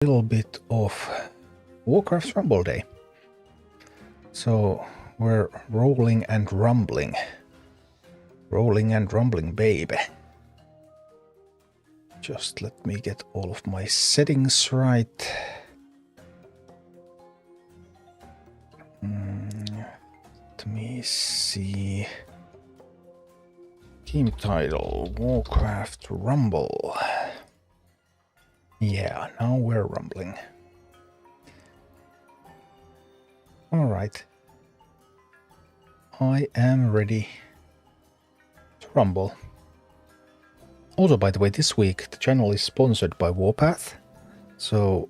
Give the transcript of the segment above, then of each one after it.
little bit of Warcraft Rumble Day. So we're rolling and rumbling. Rolling and rumbling, babe. Just let me get all of my settings right. Let me see. Team title, Warcraft Rumble. Yeah, now we're rumbling. Alright. I am ready to rumble. Also, by the way, this week the channel is sponsored by Warpath. So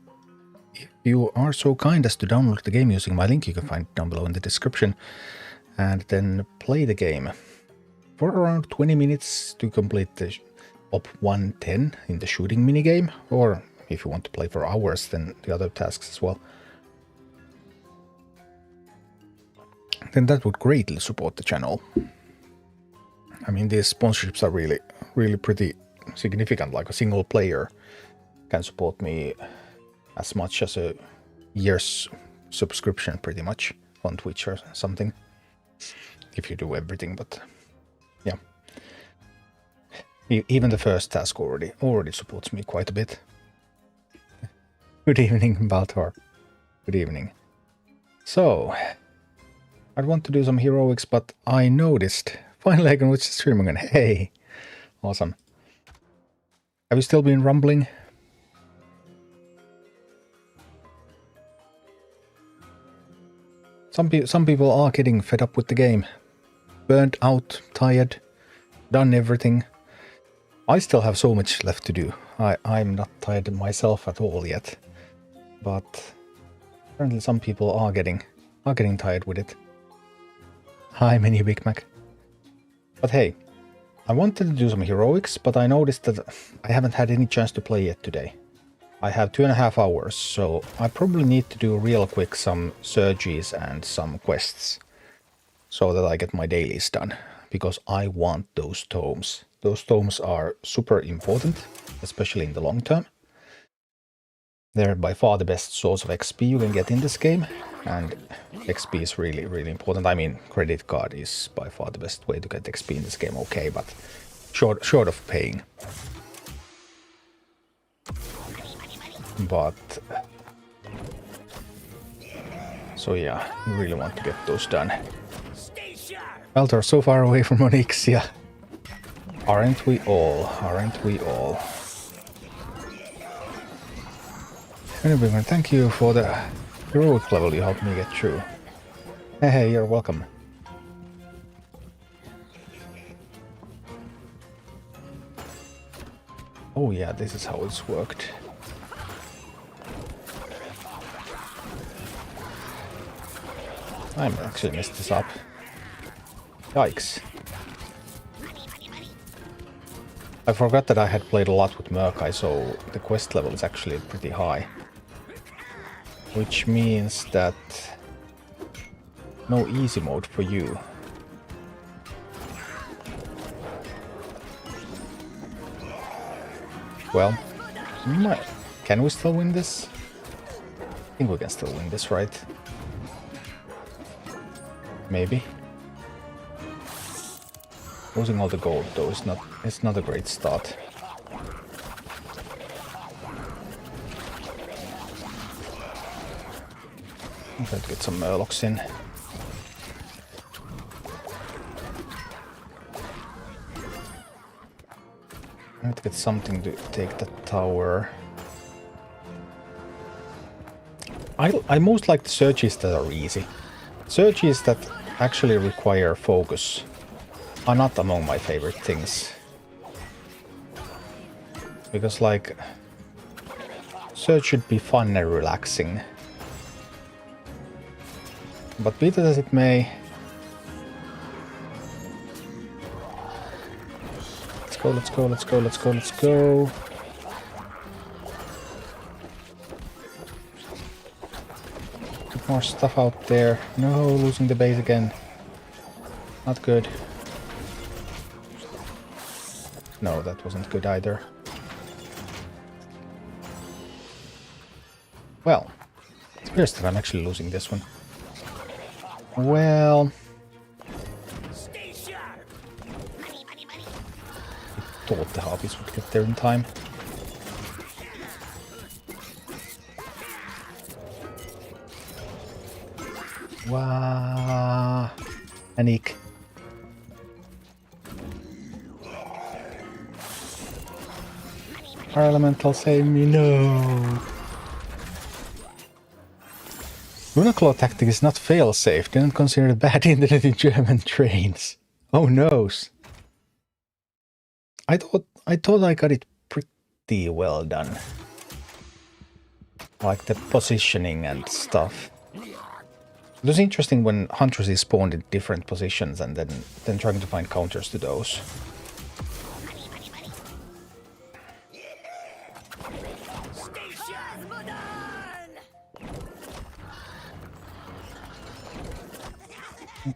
if you are so kind as to download the game using my link, you can find it down below in the description, and then play the game for around 20 minutes to complete the Op 110 in the shooting minigame, or if you want to play for hours, then the other tasks as well. Then that would greatly support the channel. I mean, these sponsorships are really pretty significant. Like a single player can support me as much as a year's subscription pretty much on Twitch or something. If you do everything, but yeah. Even the first task already supports me quite a bit. Good evening, Baltar. Good evening. So, I'd want to do some heroics, but I noticed finally I can watch the stream again. Hey, awesome. Have you still been rumbling? Some people are getting fed up with the game. Burnt out, tired, done everything. I still have so much left to do. I'm not tired myself at all yet. But apparently some people are getting tired with it. Hi, Mini Big Mac. But hey, I wanted to do some heroics, but I noticed that I haven't had any chance to play yet today. I have 2.5 hours, so I probably need to do real quick some surges and some quests so that I get my dailies done, because I want those tomes. Those tomes are super important, especially in the long term. They're by far the best source of XP you can get in this game, and XP is really important. I mean, credit card is by far the best way to get XP in this game, okay, but short of paying. But so yeah, you really want to get those done. Baltar, so far away from Onyxia. Aren't we all? Aren't we all? Anyway, man, thank you for the heroic level you helped me get through. Hey, you're welcome. Oh yeah, this is how it's worked. I actually messed this up. Yikes. I forgot that I had played a lot with Murkai, so the quest level is actually pretty high. Which means that no easy mode for you. Well, can we still win this? I think we can still win this, right? Maybe. Losing all the gold though is not a great start. I'm trying to get some Murlocs in. I need to get something to take the tower. I most like the searches that are easy. Searches that actually require focus are not among my favorite things. Because, like, search should be fun and relaxing. But be that as it may... Let's go, let's go, let's go, let's go, let's go. Get more stuff out there. No, losing the base again. Not good. No, that wasn't good either. Well, it appears that I'm actually losing this one. Well... I thought the Harpies would get there in time. Wow. Panic. Fire Elemental, save me, no! Runaclaw tactic is not fail-safe, didn't consider bad internet in German trains. Oh noes. I thought I got it pretty well done. Like the positioning and stuff. It was interesting when Huntresses spawned in different positions and then trying to find counters to those.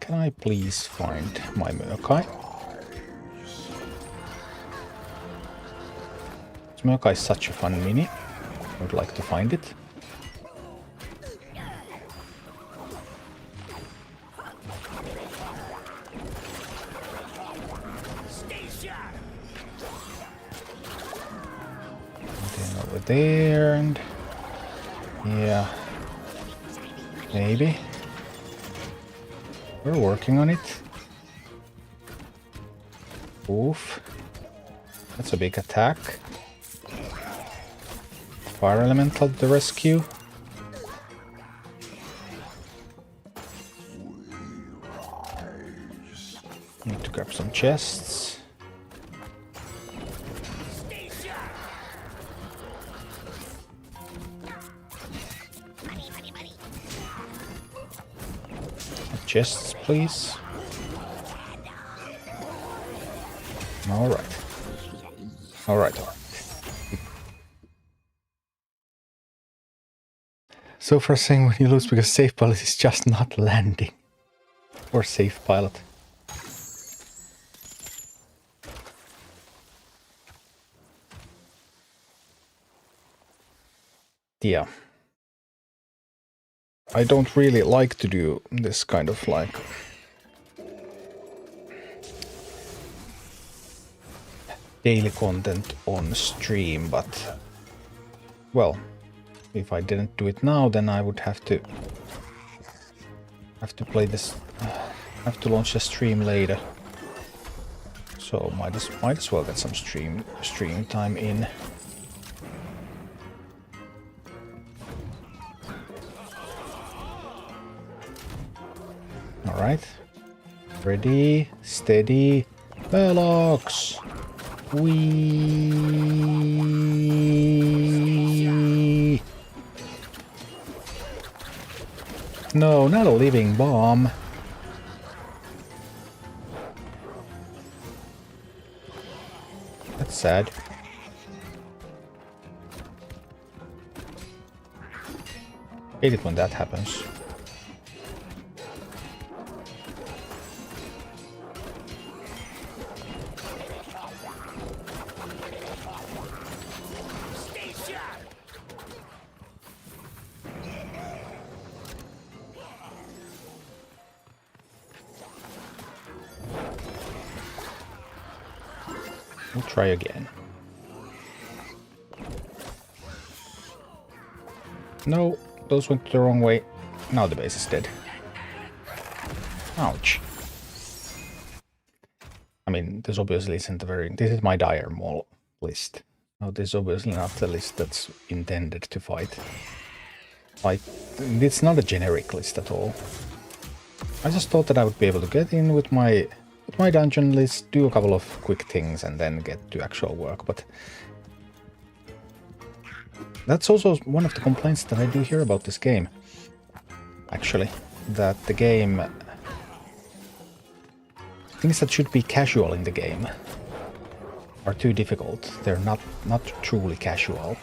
Can I please find my Murkai? Murkai is such a fun mini. I would like to find it. And then over there and... yeah. Maybe. We're working on it. Oof. That's a big attack. Fire Elemental to the rescue. Need to grab some chests. Chests, please. Alright. Alright. So far saying when you lose because safe pilot is just not landing. Or safe pilot. Yeah. I don't really like to do this kind of like daily content on stream, but well, if I didn't do it now, then I would have to play this, have to launch a stream later. So might as well get some stream time in. All right, ready, steady, Velox. Wee. No, not a living bomb. That's sad. Hate it when that happens. We'll try again. No, those went the wrong way. Now the base is dead. Ouch. I mean, this obviously isn't a very... This is my dire maul list. No, this is obviously not the list that's intended to fight. Like, it's not a generic list at all. I just thought that I would be able to get in with my dungeon list, do a couple of quick things, and then get to actual work, but... That's also one of the complaints that I do hear about this game. Actually, that the game... Things that should be casual in the game are too difficult. They're not truly casual.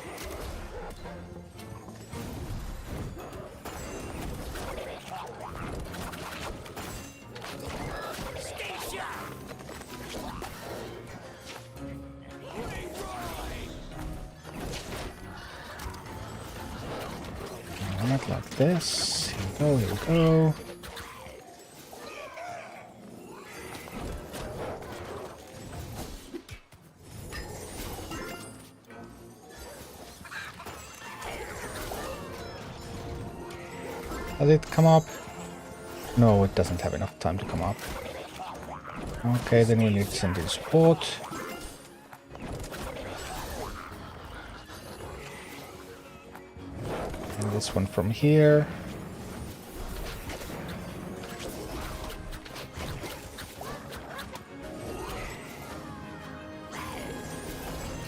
Not like this. Here we go, here we go. Does it come up? No, it doesn't have enough time to come up. Okay, then we need to send in support. And this one from here.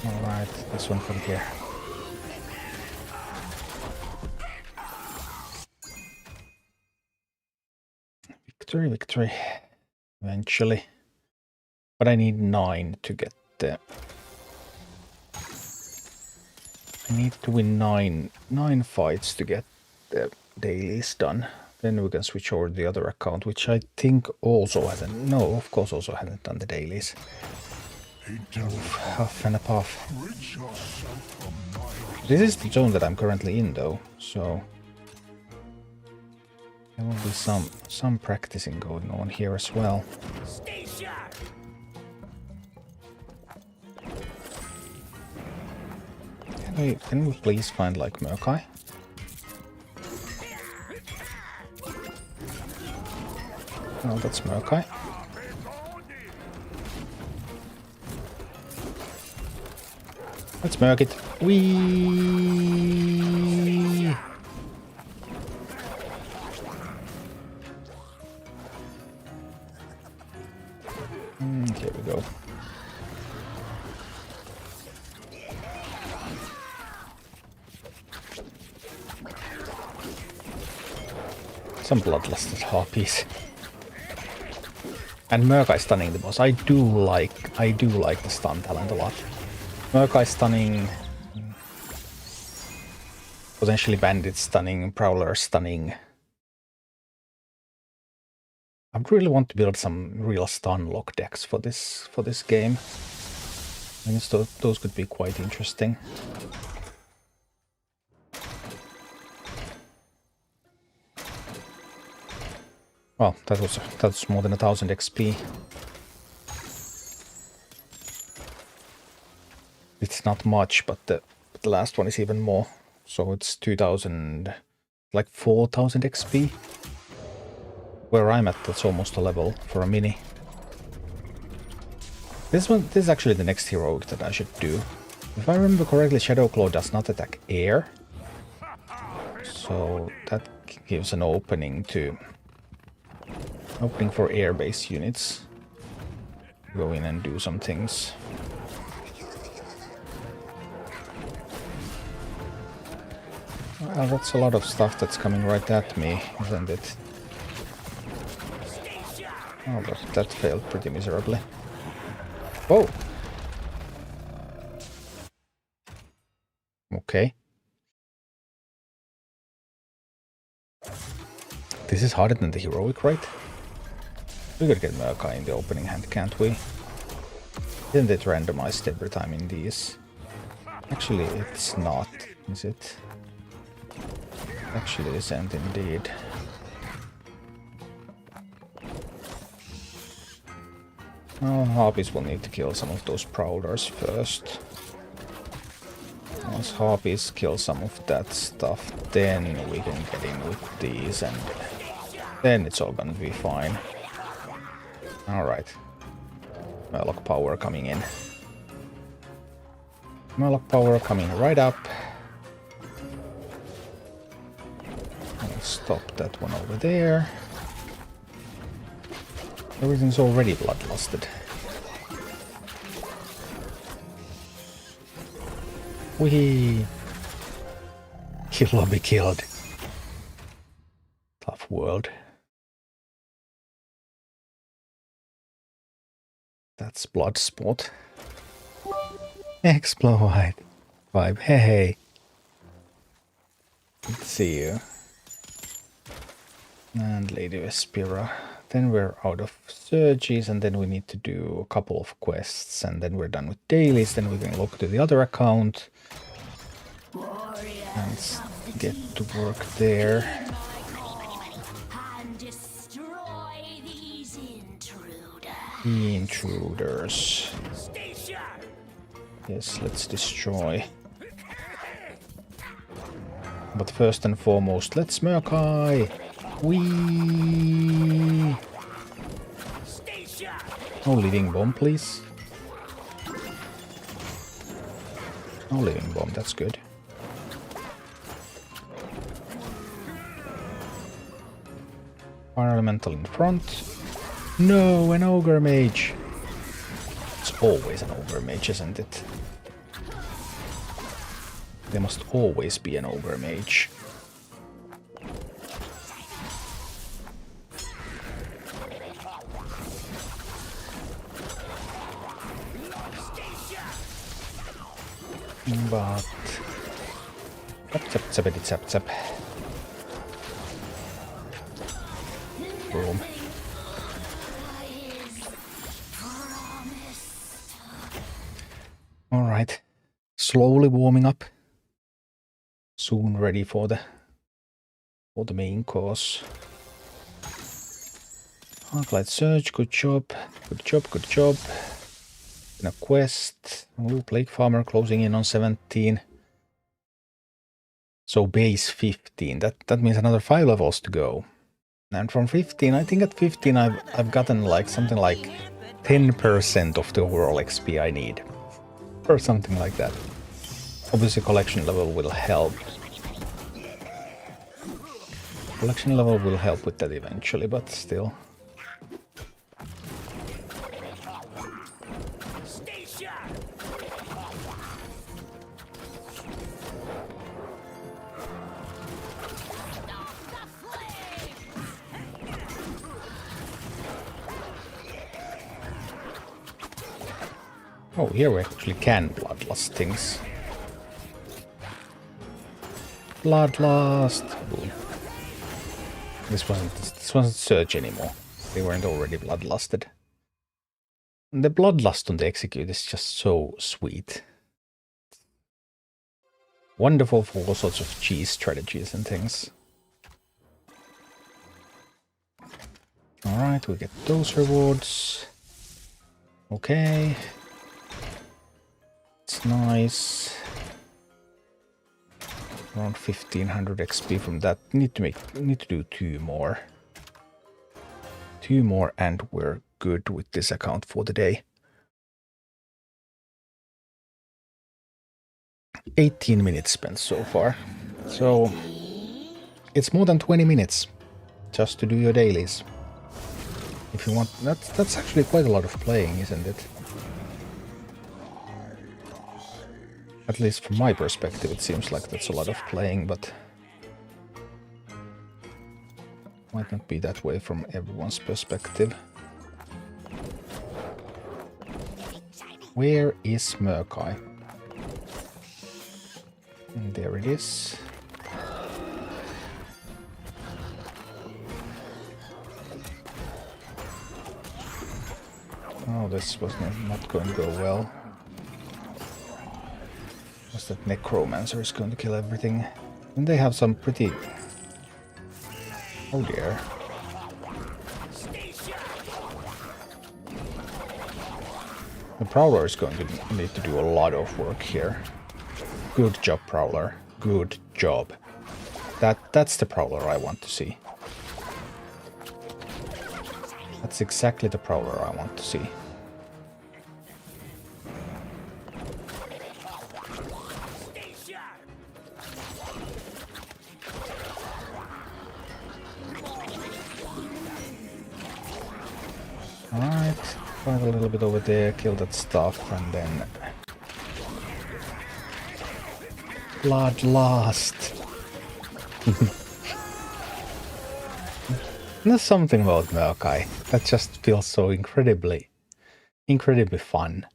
Alright, this one from here. Victory, victory. Eventually. But I need 9 to get the... I need to win 9 fights to get the dailies done. Then we can switch over to the other account, which I think also hasn't... No, of course also hasn't done the dailies. Huff and a puff. This is the zone that I'm currently in though, so... There will be some practicing going on here as well. Can we please find like Murkai? No, that's Murkai. Let's Murk it. Whee! Here we go. Some bloodlusted harpies. And Murkai stunning the boss. I do like the stun talent a lot. Murkai stunning, potentially bandit stunning, prowler stunning. I really want to build some real stun lock decks for this game. I guess those could be quite interesting. Well, that's more than 1000 XP. It's not much, but the last one is even more. So it's 2000, like 4000 XP. Where I'm at, that's almost a level for a mini. This is actually the next heroic that I should do. If I remember correctly, Shadowclaw does not attack air. So that gives an opening for air-based units. Go in and do some things. Well, that's a lot of stuff that's coming right at me, isn't it? Oh, but that failed pretty miserably. Whoa! Okay. This is harder than the heroic, right? We could get Murkai in the opening hand, can't we? Isn't it randomized every time in these? Actually, it's not, is it? Actually, isn't indeed. Well, Harpies will need to kill some of those prowlers first. Once Harpies kill some of that stuff, then we can get in with these and then it's all gonna be fine. Alright. Murloc power coming in. Murloc power coming right up. I'll stop that one over there. Everything's already bloodlusted. Wee! Kill or be killed. Tough world. That's Bloodsport. Explode vibe. Hey. Good to see you. And Lady Vespira. Then we're out of surges, and then we need to do a couple of quests, and then we're done with dailies. Then we can look to the other account and get to work there. Intruders. Yes, let's destroy. But first and foremost, let's Murk-Eye! Whee! No living bomb, please. No living bomb, that's good. Fire elemental in front. No, an ogre mage. It's always an ogre mage, isn't it? There must always be an ogre mage. But zap. Boom. All right, slowly warming up. Soon ready for the main course. Arclight Surge, good job. In a quest. Ooh, Plague Farmer closing in on 17. So base 15. That means another 5 levels to go. And from 15, I think at 15 I've gotten like something like 10% of the overall XP I need. Or something like that. Obviously collection level will help. Collection level will help with that eventually, but still. Oh, here we actually can bloodlust things. Bloodlust. Boom. This wasn't Surge anymore. They weren't already bloodlusted. The bloodlust on the Execute is just so sweet. Wonderful for all sorts of cheese strategies and things. Alright, we get those rewards. Okay. It's nice. Around 1500 XP from that. Need to do 2 more. 2 more and we're good with this account for the day. 18 minutes spent so far. So it's more than 20 minutes just to do your dailies. If you want, that's actually quite a lot of playing, isn't it? At least from my perspective, it seems like that's a lot of playing, but might not be that way from everyone's perspective. Where is Murk-Eye? And there it is. Oh, this was not going to go well. Was that Necromancer is going to kill everything? And they have some pretty... Oh dear. The Prowler is going to need to do a lot of work here. Good job, Prowler. Good job. That's the Prowler I want to see. That's exactly the Prowler I want to see. Alright, fight a little bit over there, kill that stuff, and then... Bloodlust! There's something about Murk-Eye that just feels so incredibly fun.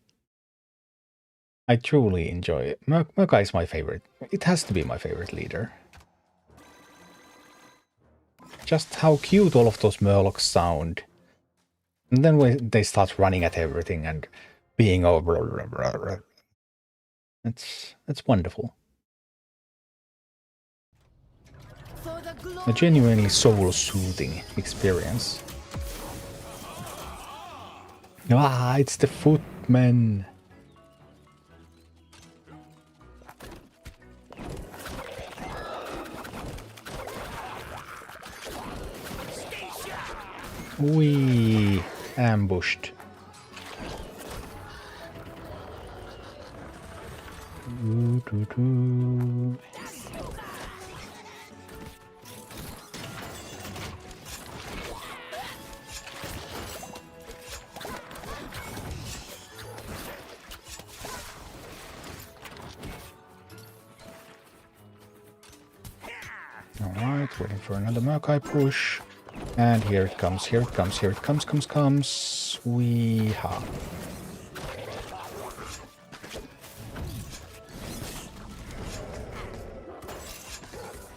I truly enjoy it. Murk-Eye is my favorite. It has to be my favorite leader. Just how cute all of those Murlocs sound. And then when they start running at everything and being over... It's wonderful. A genuinely soul-soothing experience. Ah, it's the footmen. We ambushed. Alright, waiting for another Maokai push. And here it comes, here it comes, here it comes, comes. Wee-ha.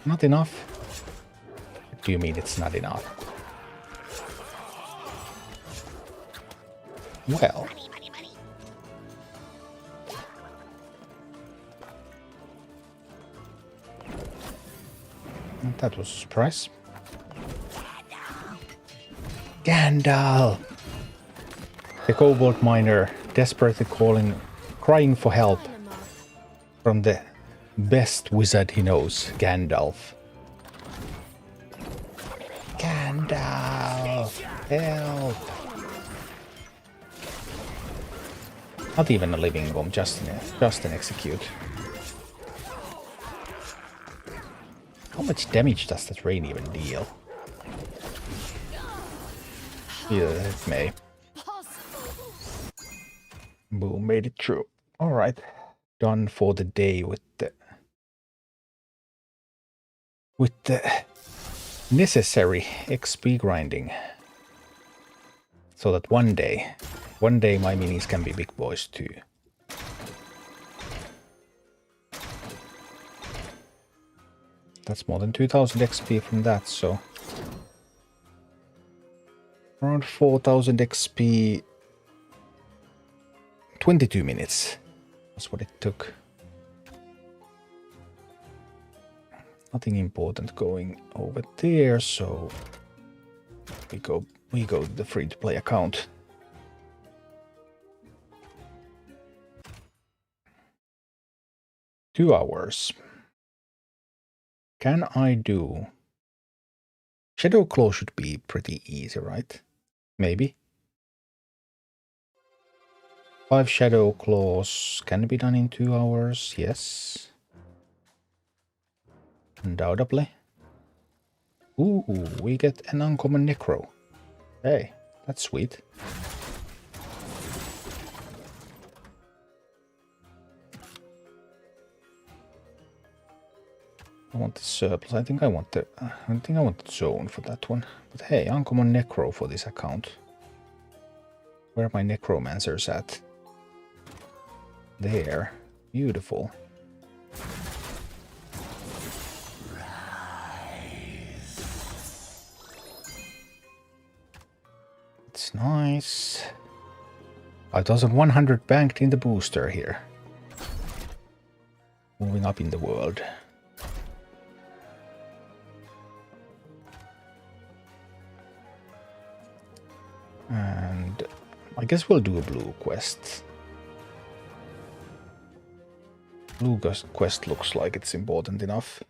Not enough? What do you mean it's not enough? Well. That was a surprise. Gandalf! The kobold miner desperately crying for help from the best wizard he knows, Gandalf. Gandalf! Help! Not even a living bomb, just an execute. How much damage does that rain even deal? Yeah, it may. Boom, made it through. Alright. Done for the day with the necessary XP grinding. So that one day my minis can be big boys too. That's more than 2000 XP from that, so around 4000 XP. 22 minutes. That's what it took. Nothing important going over there, so we go to the free-to-play account. Two hours. Can I do... Shadow Claw should be pretty easy, right? Maybe. 5 Shadow Claws can be done in 2 hours, yes. Undoubtedly. Ooh, we get an uncommon Necro. Hey, that's sweet. I want the surplus. I think I want the zone for that one. But hey, uncommon Necro for this account. Where are my necromancers at? There. Beautiful. It's nice. 5100 banked in the booster here. Moving up in the world. And I guess we'll do a blue quest. Blue quest looks like it's important enough.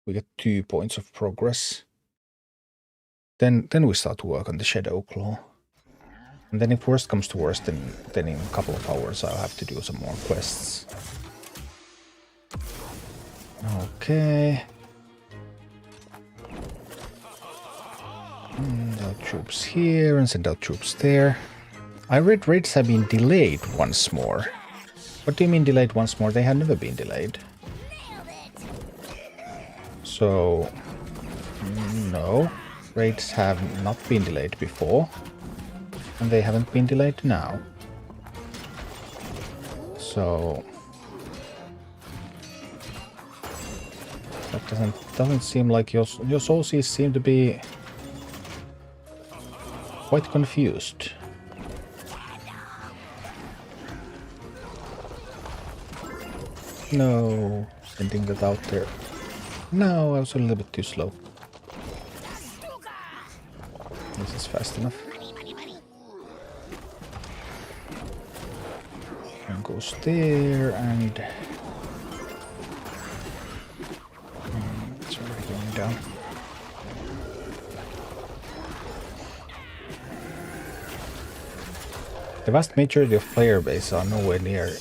We get 2 points of progress. Then we start to work on the Shadow Claw. And then if worst comes to worst, then in a couple of hours I'll have to do some more quests. Okay. Send out troops here and send out troops there. I read raids have been delayed once more. What do you mean delayed once more? They had never been delayed. So, no. Raids have not been delayed before. And they haven't been delayed now. So... that doesn't seem like your sources seem to be quite confused. No, sending that out there. No, I was a little bit too slow. This is fast enough. And goes there and... it's already going down. The vast majority of player base are nowhere near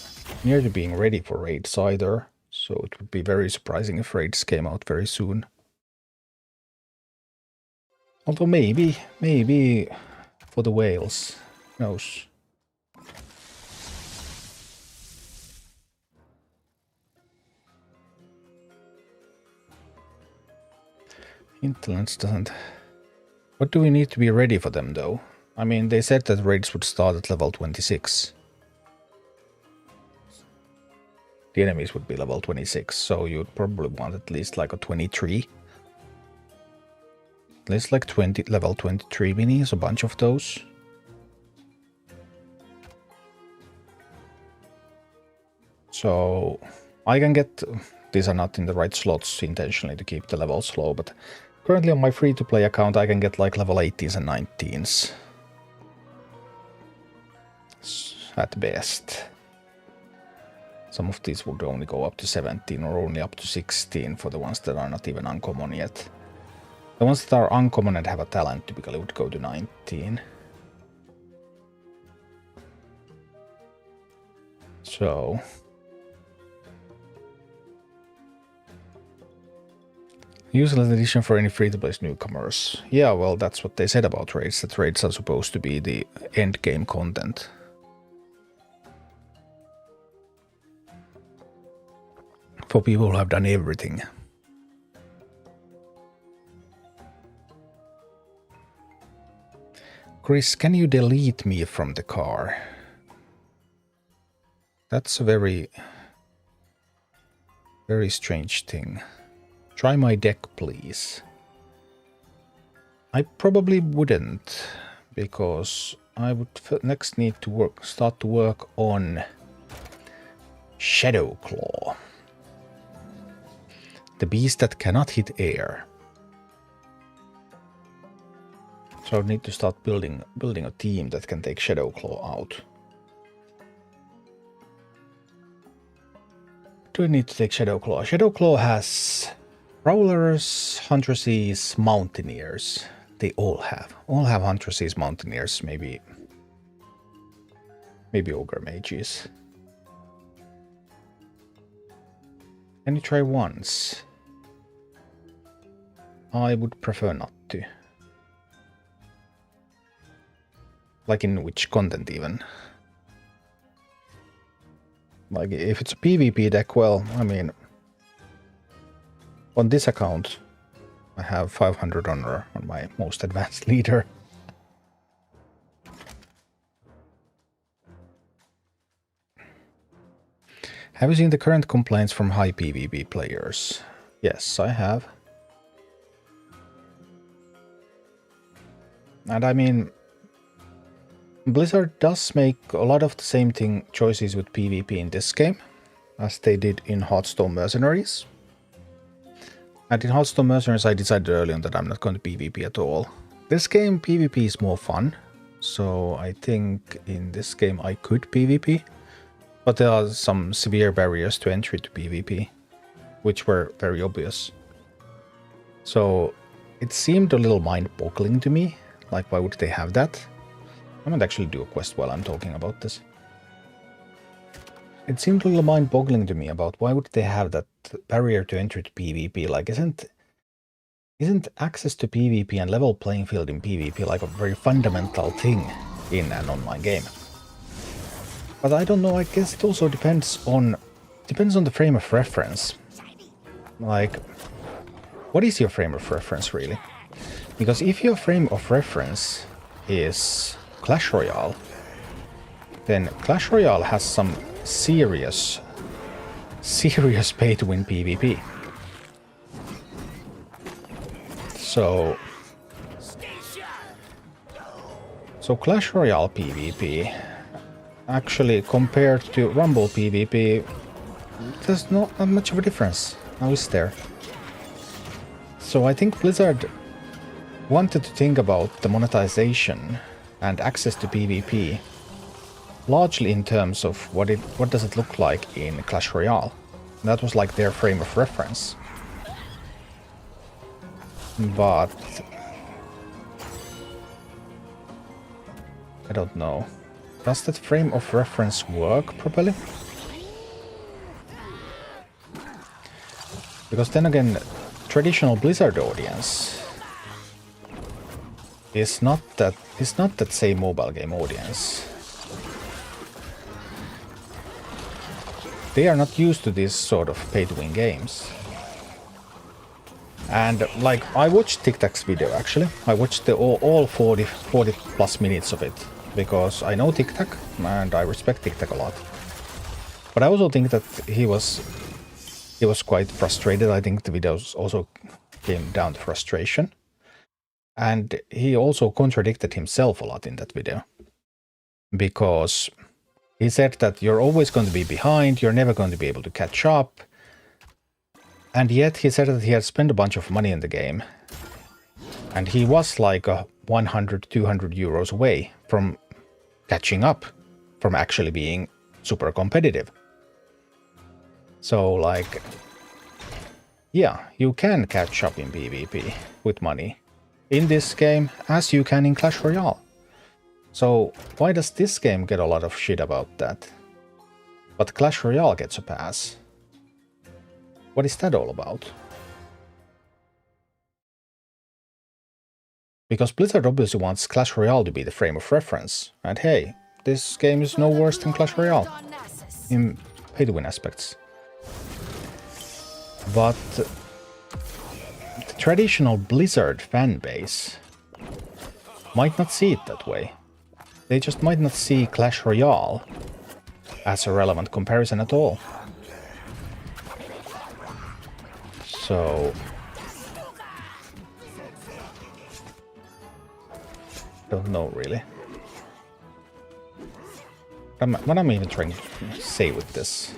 to being ready for raids either, so it would be very surprising if raids came out very soon. Although maybe for the whales, who knows. Hinterlands doesn't... What do we need to be ready for them though? I mean, they said that raids would start at level 26. The enemies would be level 26, so you'd probably want at least like a 23. At least like level 23 minis, a bunch of those. So I can get... These are not in the right slots intentionally to keep the levels low, but currently on my free-to-play account I can get like level 18s and 19s. At best. Some of these would only go up to 17 or only up to 16 for the ones that are not even uncommon yet. The ones that are uncommon and have a talent typically would go to 19. So... Useless edition for any free-to-play newcomers. Yeah, well, that's what they said about raids, that raids are supposed to be the end-game content. For people who have done everything. Chris, can you delete me from the car? That's a very strange thing. Try my deck, please. I probably wouldn't, because I would next need to start to work on Shadowclaw. The beast that cannot hit air. So I need to start building a team that can take Shadowclaw out. Do I need to take Shadowclaw? Shadowclaw has Prowlers, Huntresses, Mountaineers. They all have Huntresses, Mountaineers, maybe Ogre Mages. Can you try once? I would prefer not to. Like in which content even? Like if it's a PvP deck, well, I mean... On this account, I have 500 honor on my most advanced leader. Have you seen the current complaints from high PvP players? Yes, I have. And I mean, Blizzard does make a lot of the same choices with PvP in this game as they did in Hearthstone Mercenaries. And in Hearthstone Mercenaries I decided early on that I'm not going to PvP at all. This game PvP is more fun, so I think in this game I could PvP. But there are some severe barriers to entry to PvP, which were very obvious. So it seemed a little mind-boggling to me, like why would they have that? I might actually do a quest while I'm talking about this. It seemed a little mind-boggling to me about why would they have that barrier to entry to PvP. Like, isn't access to PvP and level playing field in PvP like a very fundamental thing in an online game? But I don't know, I guess it also depends on the frame of reference. Like, what is your frame of reference really? Because if your frame of reference is Clash Royale, then Clash Royale has some serious pay to win PvP. So Clash Royale PvP, actually compared to Rumble PvP, there's not that much of a difference. Now is there? So I think Blizzard wanted to think about the monetization and access to PvP largely in terms of what does it look like in Clash Royale. That was like their frame of reference. But I don't know. Does that frame of reference work properly? Because then again, traditional Blizzard audience is not that same mobile game audience. They are not used to this sort of pay-to-win games. And like, I watched Tic-Tac's video actually. I watched all 40 plus minutes of it. Because I know Tic-Tac and I respect Tic-Tac a lot. But I also think that he was quite frustrated. I think the videos also came down to frustration. And he also contradicted himself a lot in that video. Because he said that you're always going to be behind, you're never going to be able to catch up. And yet he said that he had spent a bunch of money in the game. And he was like 100, 200 euros away from catching up, from actually being super competitive. So like, yeah, you can catch up in PvP with money in this game as you can in Clash Royale. So why does this game get a lot of shit about that? But Clash Royale gets a pass. What is that all about? Because Blizzard obviously wants Clash Royale to be the frame of reference. And hey, this game is no worse than Clash Royale in pay-to-win aspects. But the traditional Blizzard fanbase might not see it that way. They just might not see Clash Royale as a relevant comparison at all. So don't know really. What I'm even trying to say with this.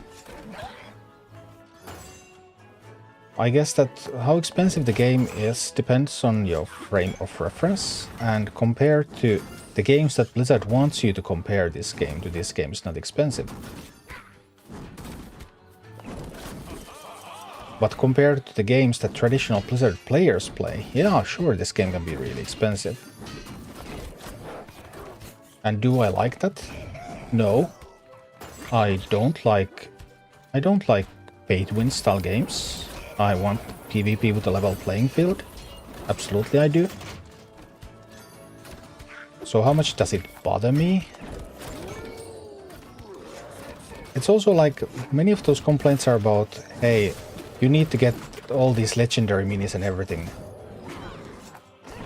I guess that how expensive the game is depends on your frame of reference, and compared to the games that Blizzard wants you to compare this game to, this game is not expensive. But compared to the games that traditional Blizzard players play, yeah, sure, this game can be really expensive. And do I like that? No. I don't like pay-to-win style games. I want PvP with a level playing field. Absolutely I do. So how much does it bother me? It's also like, many of those complaints are about, hey, you need to get all these legendary minis and everything.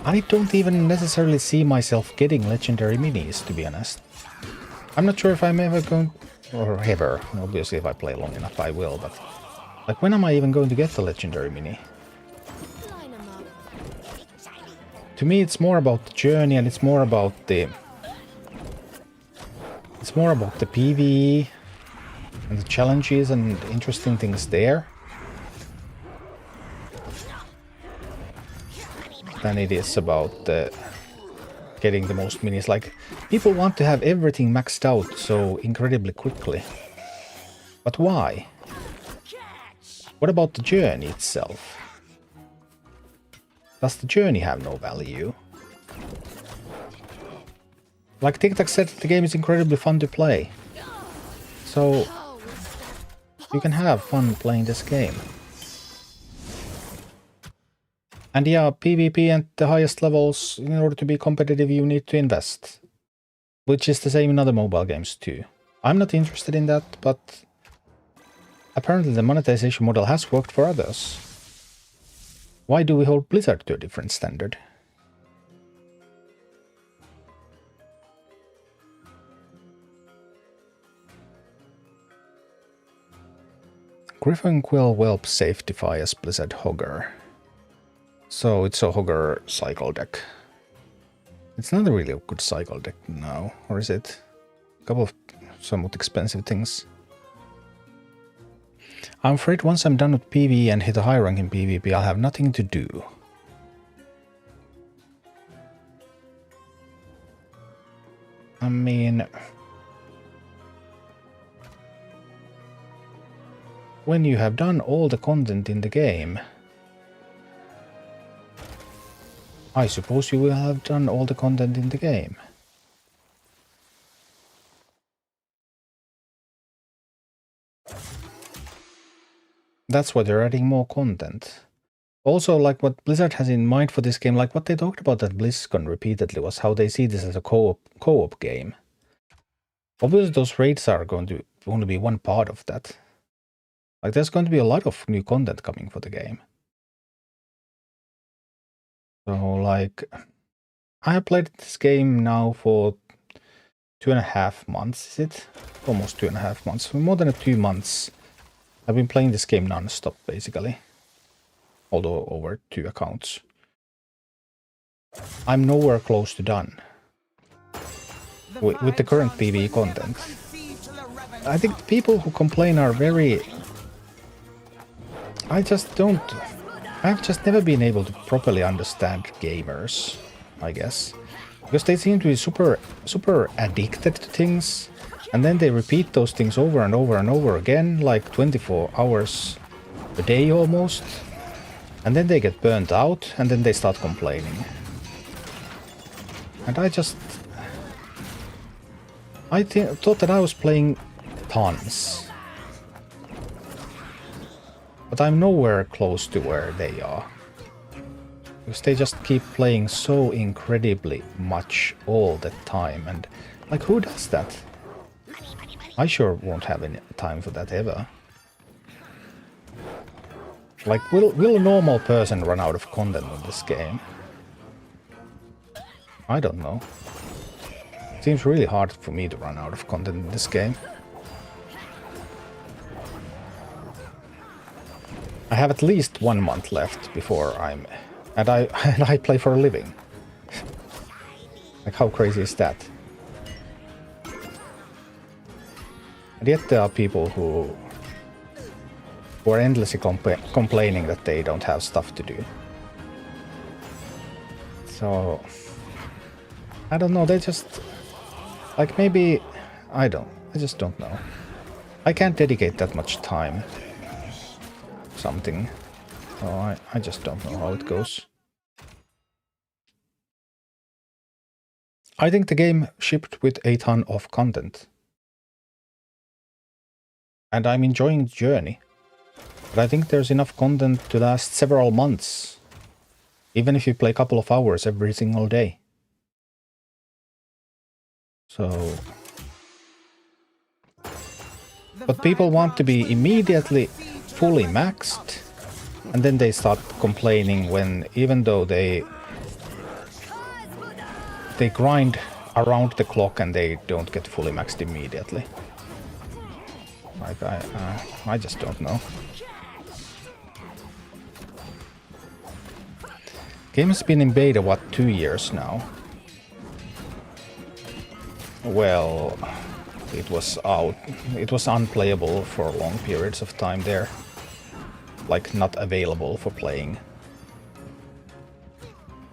I don't even necessarily see myself getting legendary minis, to be honest. I'm not sure if I'm ever going, or ever, obviously if I play long enough I will, but like, when am I even going to get the legendary mini? To me it's more about the journey, and it's more about the PvE and the challenges and interesting things there than it is about getting the most minis. Like, people want to have everything maxed out so incredibly quickly. But why? What about the journey itself? Does the journey have no value? Like Tic-Tac said, the game is incredibly fun to play. So you can have fun playing this game. And yeah, PvP at the highest levels, in order to be competitive, you need to invest. Which is the same in other mobile games too. I'm not interested in that, but apparently the monetization model has worked for others. Why do we hold Blizzard to a different standard? Griffin Quill Whelp Safe Defias Blizzard Hogger. So it's a Hogger cycle deck. It's not really a good cycle deck now, or is it? A couple of somewhat expensive things. I'm afraid once I'm done with PvE and hit a high rank in PvP, I'll have nothing to do. I mean, when you have done all the content in the game, I suppose you will have done all the content in the game. That's why they're adding more content. Also, like what Blizzard has in mind for this game, like what they talked about at BlizzCon repeatedly was how they see this as a co-op game. Obviously, those raids are going to only be one part of that. Like, there's going to be a lot of new content coming for the game. So, like, I have played this game now for 2.5 months, is it? Almost 2.5 months. For more than 2 months, I've been playing this game non-stop, basically. Although over 2 accounts. I'm nowhere close to done with the current PvE content. I think the people who complain are very... I have just never been able to properly understand gamers, I guess. Because they seem to be super addicted to things, and then they repeat those things over and over and over again, like 24 hours a day almost. And then they get burnt out, and then they start complaining. And I thought that I was playing tons. But I'm nowhere close to where they are. Because they just keep playing so incredibly much all the time. And, like, who does that? I sure won't have any time for that ever. Like, will a normal person run out of content in this game? I don't know. It seems really hard for me to run out of content in this game. I have at least 1 month left before I'm... And I play for a living. Like, how crazy is that? And yet there are people who are endlessly complaining that they don't have stuff to do. So... I don't know, they just... Like, maybe... I just don't know. I can't dedicate that much time to something. So I just don't know how it goes. I think the game shipped with a ton of content. And I'm enjoying the journey. But I think there's enough content to last several months. Even if you play a couple of hours every single day. So... But people want to be immediately fully maxed, and then they start complaining when, even though they grind around the clock and they don't get fully maxed immediately. Like, I just don't know. Game has been in beta, what, 2 years now? Well, it was out. It was unplayable for long periods of time there. Like, not available for playing.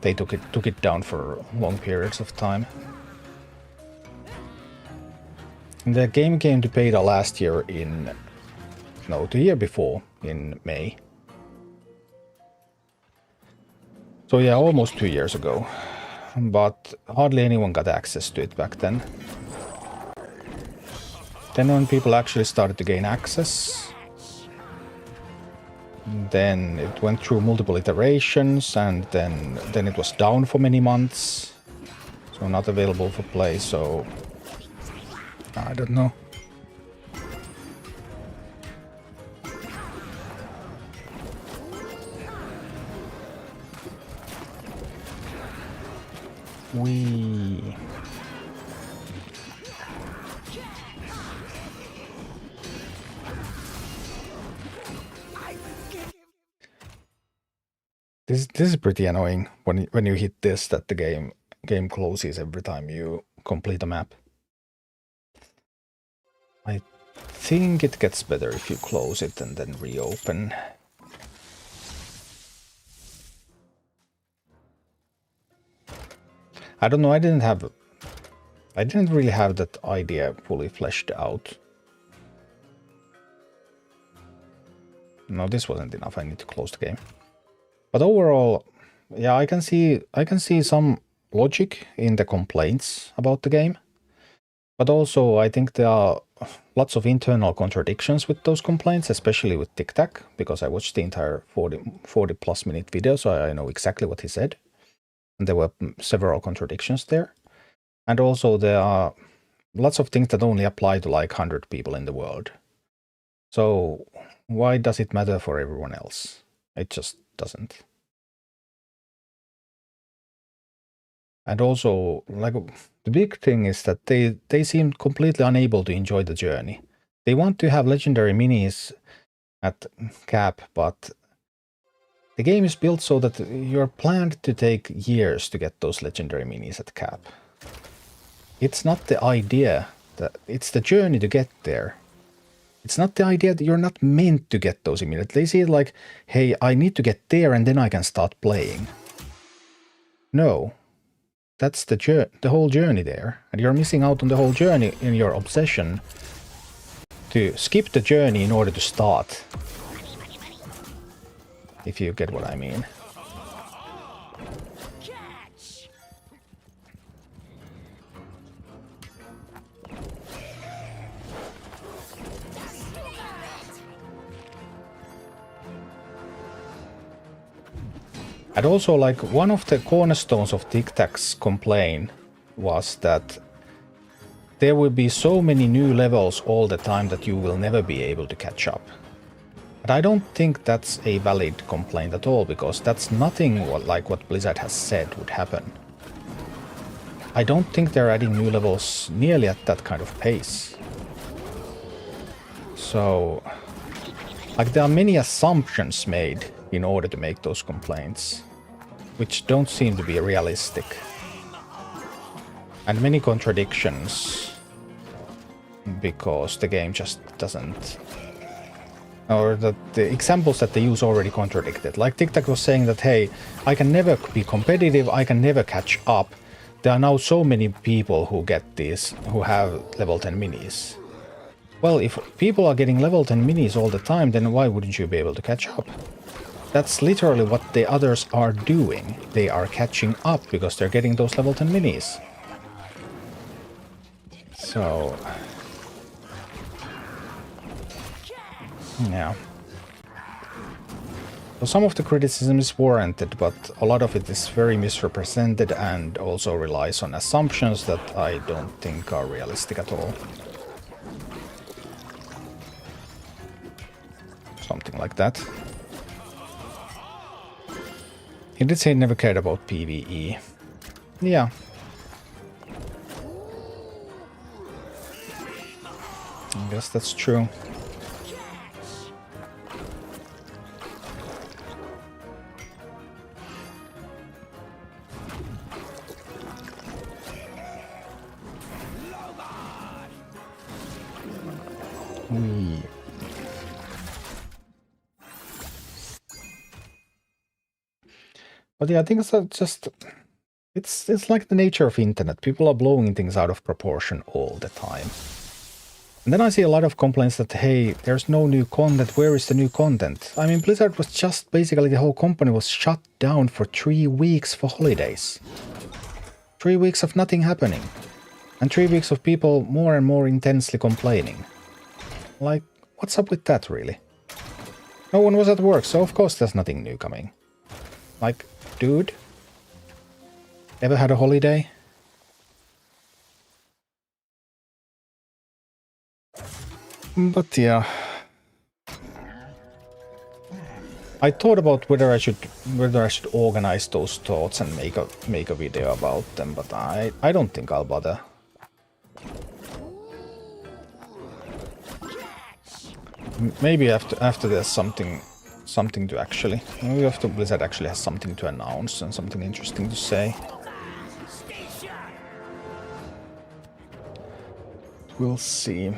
They took it down for long periods of time. And the game came to beta last year the year before, in May. So yeah, almost 2 years ago. But hardly anyone got access to it back then. Then when people actually started to gain access, then it went through multiple iterations, and then it was down for many months. So not available for play, so... I don't know. This is pretty annoying when you hit this, that the game closes every time you complete a map. I think it gets better if you close it and then reopen. I don't know, I didn't have I didn't really have that idea fully fleshed out. No, this wasn't enough. I need to close the game. But overall, yeah, I can see some logic in the complaints about the game. But also, I think there are lots of internal contradictions with those complaints, especially with Tic Tac, because I watched the entire 40 plus minute video, so I know exactly what he said. And there were several contradictions there. And also there are lots of things that only apply to like 100 people in the world. So why does it matter for everyone else? It just doesn't. And also, like, the big thing is that they seem completely unable to enjoy the journey. They want to have legendary minis at cap, but the game is built so that you're planned to take years to get those legendary minis at cap. It's not the idea, it's the journey to get there. It's not the idea that you're not meant to get those immediately. They see it like, hey, I need to get there and then I can start playing. No. That's the whole journey there. And you're missing out on the whole journey in your obsession to skip the journey in order to start. If you get what I mean. And also, like, one of the cornerstones of Tic Tac's complaint was that there will be so many new levels all the time that you will never be able to catch up. But I don't think that's a valid complaint at all, because that's nothing like what Blizzard has said would happen. I don't think they're adding new levels nearly at that kind of pace. So, like, there are many assumptions made in order to make those complaints, which don't seem to be realistic. And many contradictions, because the game just doesn't... Or that the examples that they use already contradicted. Like Tic Tac was saying that, hey, I can never be competitive, I can never catch up. There are now so many people who get these, who have level 10 minis. Well, if people are getting level 10 minis all the time, then why wouldn't you be able to catch up? That's literally what the others are doing. They are catching up because they're getting those level 10 minis. So... yeah. So some of the criticism is warranted, but a lot of it is very misrepresented and also relies on assumptions that I don't think are realistic at all. Something like that. He did say he never cared about PvE. Yeah. I guess that's true. But yeah, I think it's just... It's like the nature of internet. People are blowing things out of proportion all the time. And then I see a lot of complaints that, hey, there's no new content, where is the new content? I mean, Blizzard was just basically, the whole company was shut down for 3 weeks for holidays. 3 weeks of nothing happening. And 3 weeks of people more and more intensely complaining. Like, what's up with that, really? No one was at work, so of course there's nothing new coming. Like, dude? Ever had a holiday? But yeah, I thought about whether I should organize those thoughts and make a video about them, but I don't think I'll bother. Maybe after there's something to actually, maybe after Blizzard actually has something to announce and something interesting to say. We'll see.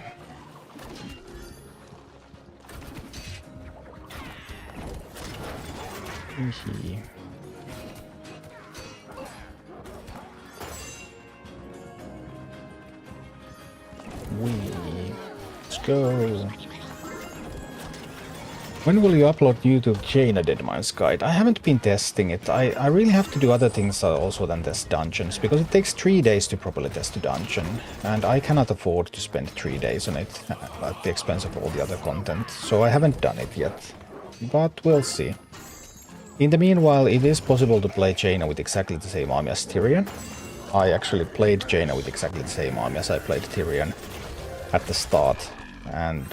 go. When will you upload YouTube Jaina Deadmines guide? I haven't been testing it. I really have to do other things also than test dungeons, because it takes 3 days to properly test a dungeon, and I cannot afford to spend 3 days on it at the expense of all the other content, so I haven't done it yet. But we'll see. In the meanwhile, it is possible to play Jaina with exactly the same army as Tyrion. I actually played Jaina with exactly the same army as I played Tyrion at the start, and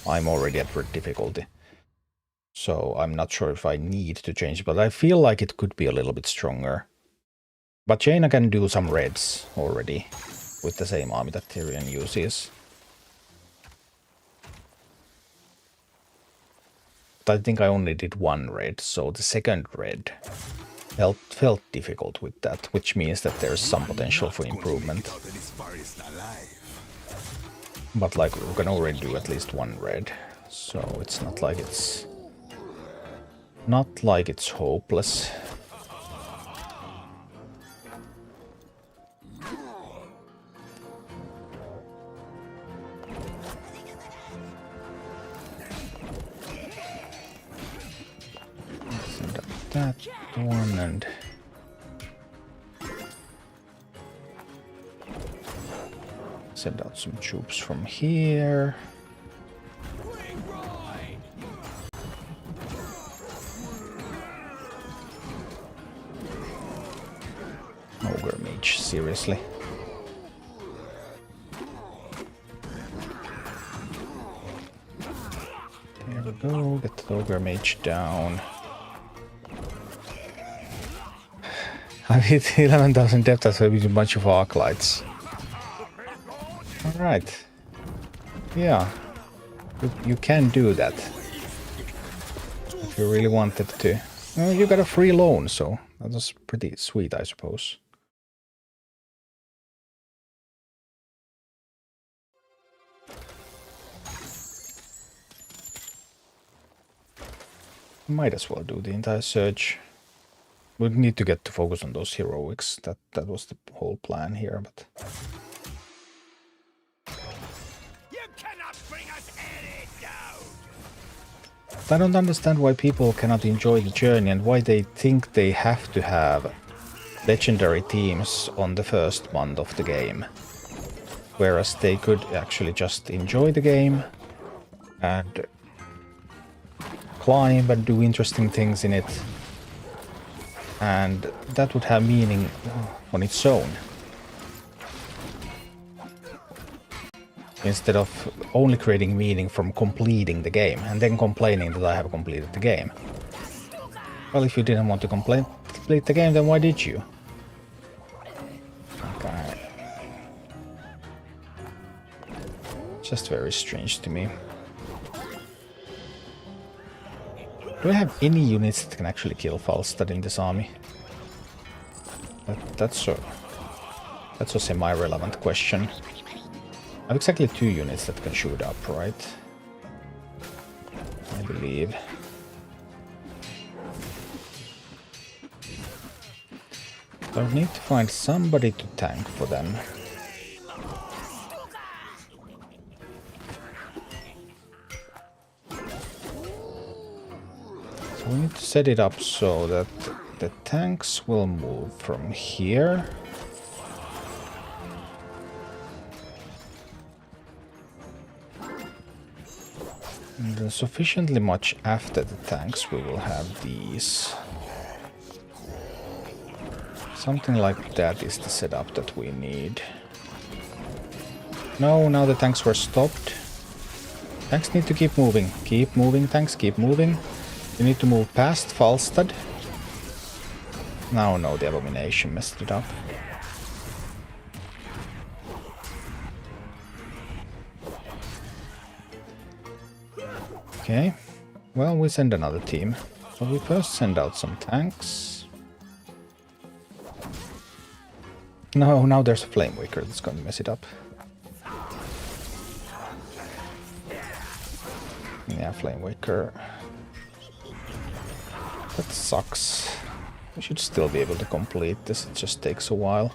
I'm already at red difficulty. So I'm not sure if I need to change, but I feel like it could be a little bit stronger. But Jaina can do some reds already with the same army that Tyrion uses. But I think I only did 1 red, so the second red felt difficult with that, which means that there's some potential for improvement. But like, we can already do at least 1 red, so it's not like it's... Not like it's hopeless. Send up that one and... Send out some troops from here. Ogre Mage, seriously. There we go, get the Ogre Mage down. I've hit 11,000 depth as with a bunch of Arclights. Alright. Yeah. You can do that. If you really wanted to. Well, you got a free loan, so that was pretty sweet, I suppose. Might as well do the entire surge. We'd need to get to focus on those heroics. That was the whole plan here, but... You cannot bring us any down. I don't understand why people cannot enjoy the journey and why they think they have to have legendary teams on the first month of the game. Whereas they could actually just enjoy the game and climb and do interesting things in it, and that would have meaning on its own, instead of only creating meaning from completing the game and then complaining that I have completed the game. Well, if you didn't want to complete the game, then why did you? Okay. Just very strange to me. Do I have any units that can actually kill Falstad in this army? That's a semi-relevant question. I have exactly 2 units that can shoot up, right? I believe. I would need to find somebody to tank for them. We need to set it up so that the tanks will move from here. And then sufficiently much after the tanks we will have these. Something like that is the setup that we need. No, now the tanks were stopped. Tanks need to keep moving. Keep moving, tanks, keep moving. You need to move past Falstad. Now, no, the Abomination messed it up. Okay, well, we send another team. So we first send out some tanks. No, now there's a Flame Waker that's going to mess it up. Yeah, Flame Waker. That sucks. We should still be able to complete this, it just takes a while.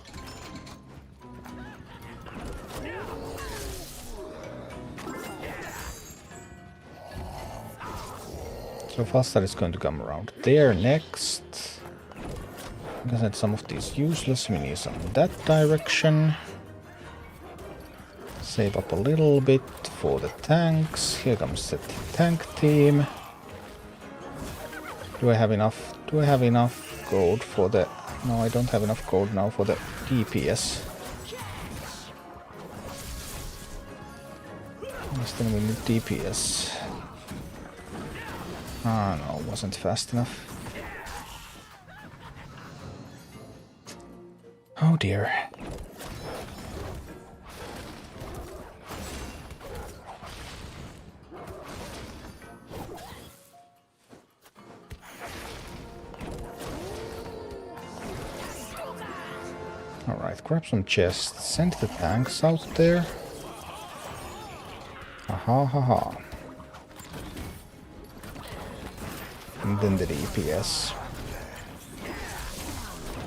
So fast that it's going to come around there next. I'm gonna send some of these useless minis in that direction. Save up a little bit for the tanks. Here comes the tank team. Do I have enough? Do I have enough gold for the... No, I don't have enough gold now for the DPS. Then we need DPS. Ah, no, wasn't fast enough. Oh dear. Alright, grab some chests, send the tanks out there. Ha ha ha. And then the DPS.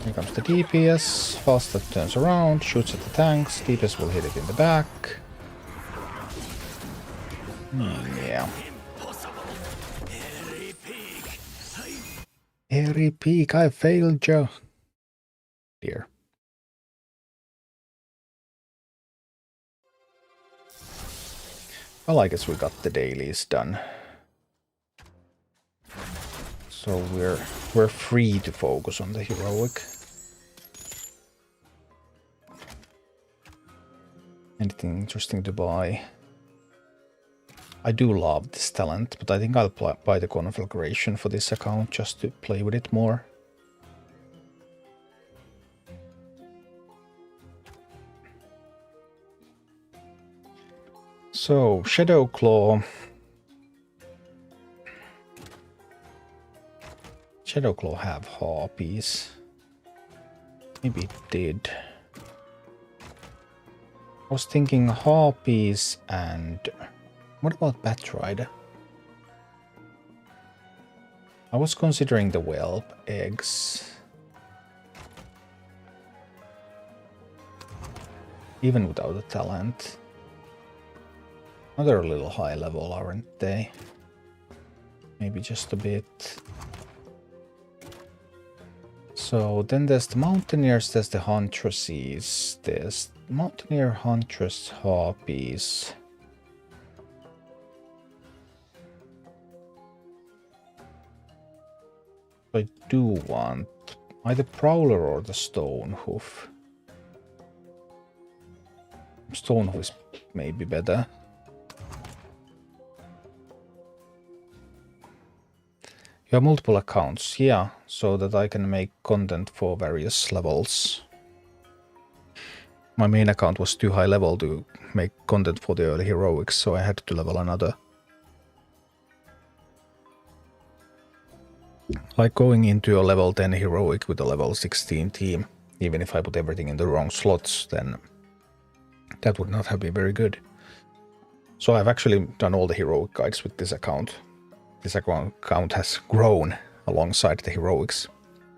Here comes the DPS. Fast that turns around, shoots at the tanks. DPS will hit it in the back. Yeah. Hairy Peak, I failed you. Dear. Well, I guess we got the dailies done. So we're free to focus on the heroic. Anything interesting to buy? I do love this talent, but I think I'll buy the conflagration for this account just to play with it more. So, Shadowclaw. Shadowclaw have harpies. Maybe it did. I was thinking harpies and... What about Batrider? I was considering the whelp eggs. Even without a talent. Oh, they're a little high level, aren't they? Maybe just a bit. So then there's the Mountaineers, there's the Huntresses, there's Mountaineer, Huntress, Harpies. I do want either Prowler or the Stonehoof. Stonehoof is maybe better. You have multiple accounts, yeah, so that I can make content for various levels. My main account was too high level to make content for the early heroics, so I had to level another. Like going into a level 10 heroic with a level 16 team, even if I put everything in the wrong slots, then that would not have been very good. So I've actually done all the heroic guides with this account. This account has grown alongside the heroics.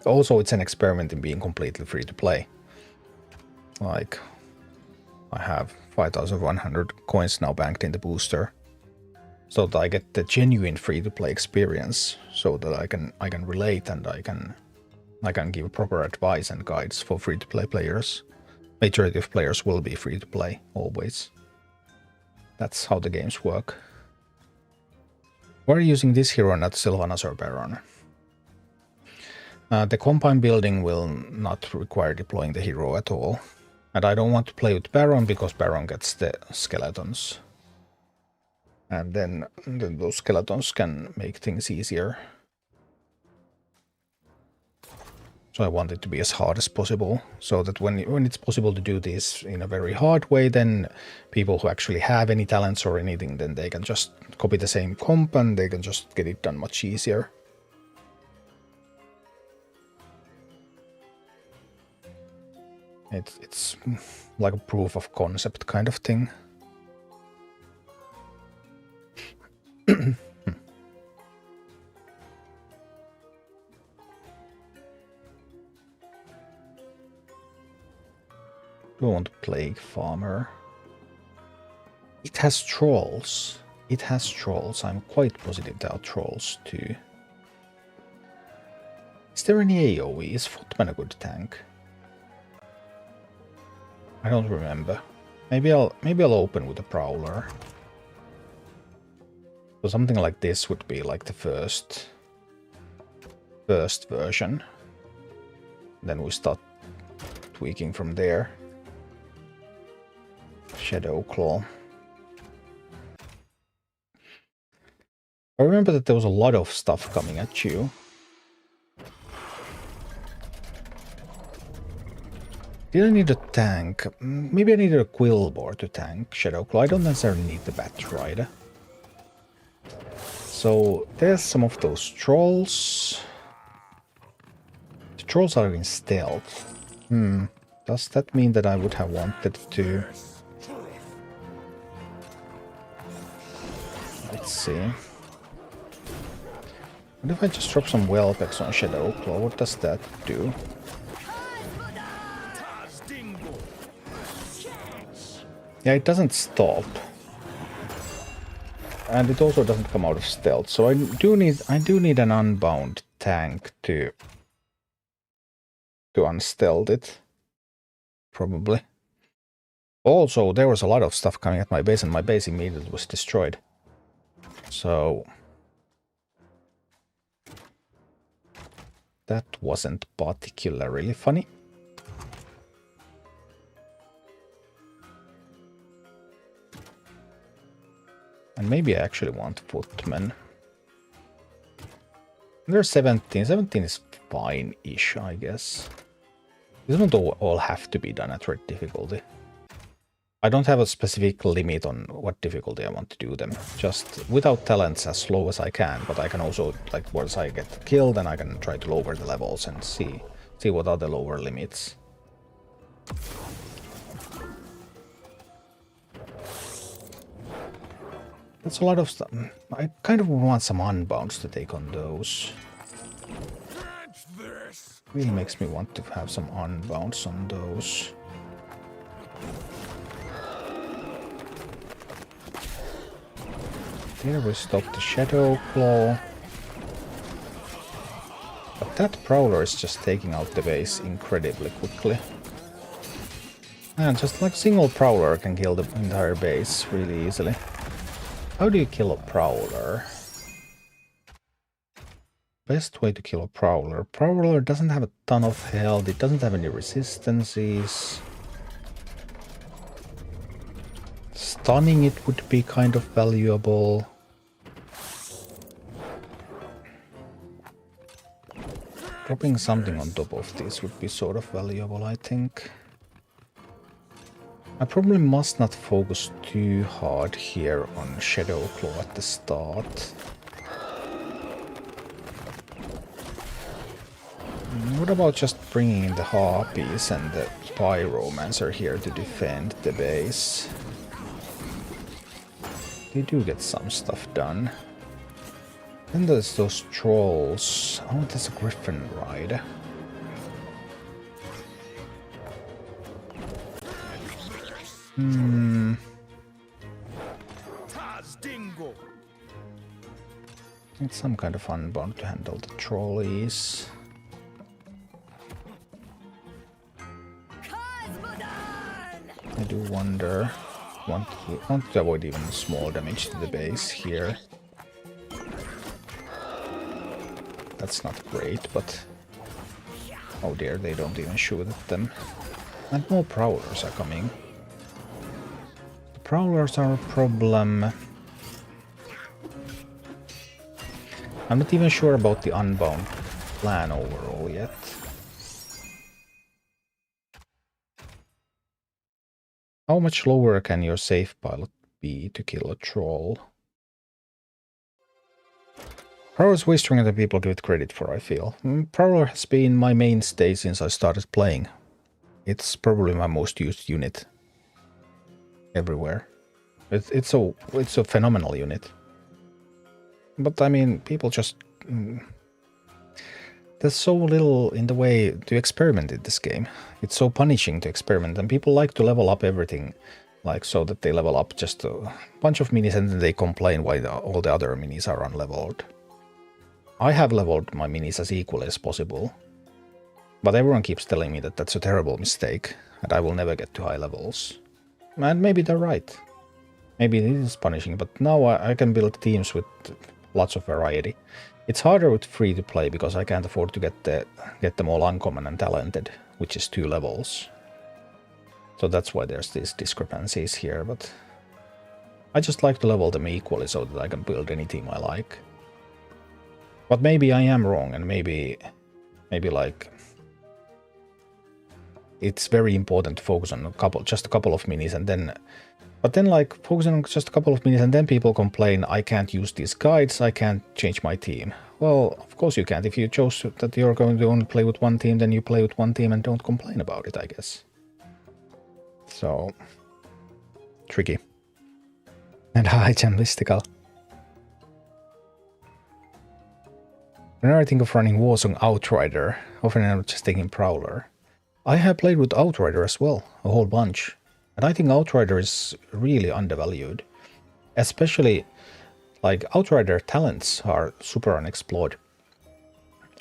Also, it's an experiment in being completely free to play. Like, I have 5,100 coins now banked in the booster, so that I get the genuine free to play experience, so that I can relate and I can give proper advice and guides for free to play players. Majority of players will be free to play always. That's how the games work. We're using this hero, not Sylvanas or Baron. The combine building will not require deploying the hero at all. And I don't want to play with Baron because Baron gets the skeletons. And then those skeletons can make things easier. So I want it to be as hard as possible, so that when it's possible to do this in a very hard way, then people who actually have any talents or anything, then they can just copy the same comp and they can just get it done much easier. It's like a proof of concept kind of thing. Do I want Plague Farmer? It has trolls. It has trolls. I'm quite positive there are trolls too. there any AoE? Is Footman a good tank? I don't remember. Maybe I'll open with a Prowler. So something like this would be like the first version. Then we start tweaking from there. Shadow Claw. I remember that there was a lot of stuff coming at you. Did I need a tank? Maybe I needed a Quillbore to tank Shadow Claw. I don't necessarily need the Bat Rider. So there's some of those trolls. The trolls are in stealth. Does that mean that I would have wanted to... Let's see. What if I just drop some Whelpex on Shadow Claw? What does that do? Yeah, it doesn't stop. And it also doesn't come out of stealth. So I do need an unbound tank to unstealth it. Probably. Also, there was a lot of stuff coming at my base, and my base immediately was destroyed. So that wasn't particularly funny. And maybe I actually want Footman. There's 17. 17 is fine-ish, I guess. These don't all have to be done at red difficulty. I don't have a specific limit on what difficulty I want to do them. Just without talents as slow as I can, but I can also, like, once I get killed, then I can try to lower the levels and see what are the lower limits. That's a lot of stuff. I kind of want some unbounds to take on those. Really makes me want to have some unbounds on those. Here we stop the Shadow Claw. But that Prowler is just taking out the base incredibly quickly. And just like single Prowler can kill the entire base really easily. How do you kill a Prowler? Best way to kill a Prowler. Prowler doesn't have a ton of health, it doesn't have any resistances. Stunning it would be kind of valuable. Dropping something on top of this would be sort of valuable, I think. I probably must not focus too hard here on Shadow Claw at the start. What about just bringing in the Harpies and the Pyromancer here to defend the base? They do get some stuff done. Then there's those trolls. Oh, there's a Griffin Rider. Need some kind of unbound to handle the trolleys. I do wonder. Want to avoid even small damage to the base here. That's not great, but... Oh dear, they don't even shoot at them. And more Prowlers are coming. The Prowlers are a problem. I'm not even sure about the unbound plan overall yet. How much lower can your safe pilot be to kill a troll? Prowler is way stronger than people give it credit for, I feel. Prowler has been my mainstay since I started playing. It's probably my most used unit. Everywhere. It's a phenomenal unit. But I mean, people just... there's so little in the way to experiment in this game. It's so punishing to experiment, and people like to level up everything, like so that they level up just a bunch of minis and then they complain why all the other minis are unleveled. I have leveled my minis as equally as possible. But everyone keeps telling me that that's a terrible mistake, and I will never get to high levels. And maybe they're right. Maybe it is punishing, but now I can build teams with lots of variety. It's harder with free to play because I can't afford to get them all uncommon and talented, which is 2 levels. So that's why there's these discrepancies here, but I just like to level them equally so that I can build any team I like. But maybe I am wrong, and maybe like it's very important to focus on just a couple of minis, and then like focusing on just a couple of minis and then people complain I can't use these guides, I can't change my team. Well, of course you can't. If you chose that you're going to only play with one team, then you play with one team and don't complain about it, I guess. So tricky. And hi, Jam Mystical. Whenever I think of running Warsong Outrider, often I'm just taking Prowler. I have played with Outrider as well, a whole bunch. And I think Outrider is really undervalued. Especially, like, Outrider talents are super unexplored.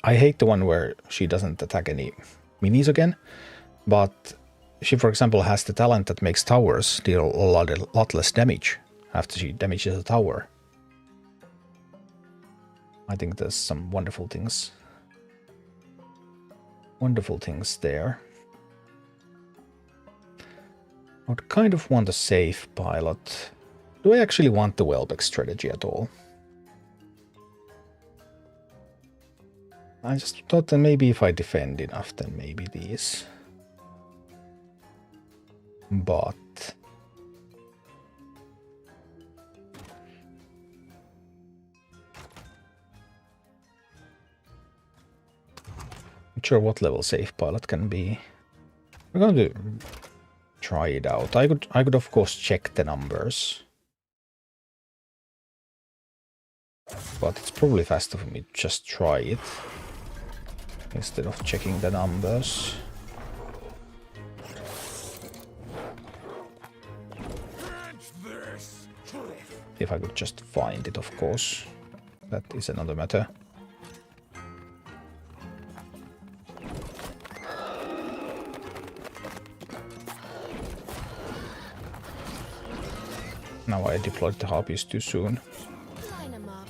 I hate the one where she doesn't attack any minis again, but she, for example, has the talent that makes towers deal a lot less damage after she damages a tower. I think there's some wonderful things. Wonderful things there. I would kind of want a safe pilot. Do I actually want the Welbeck strategy at all? I just thought that maybe if I defend enough, then maybe these. But not sure what level safe pilot can be. We're going to try it out. I could of course check the numbers, but it's probably faster for me to just try it instead of checking the numbers. If I could just find it, of course. That is another matter. Now I deployed the harpies too soon.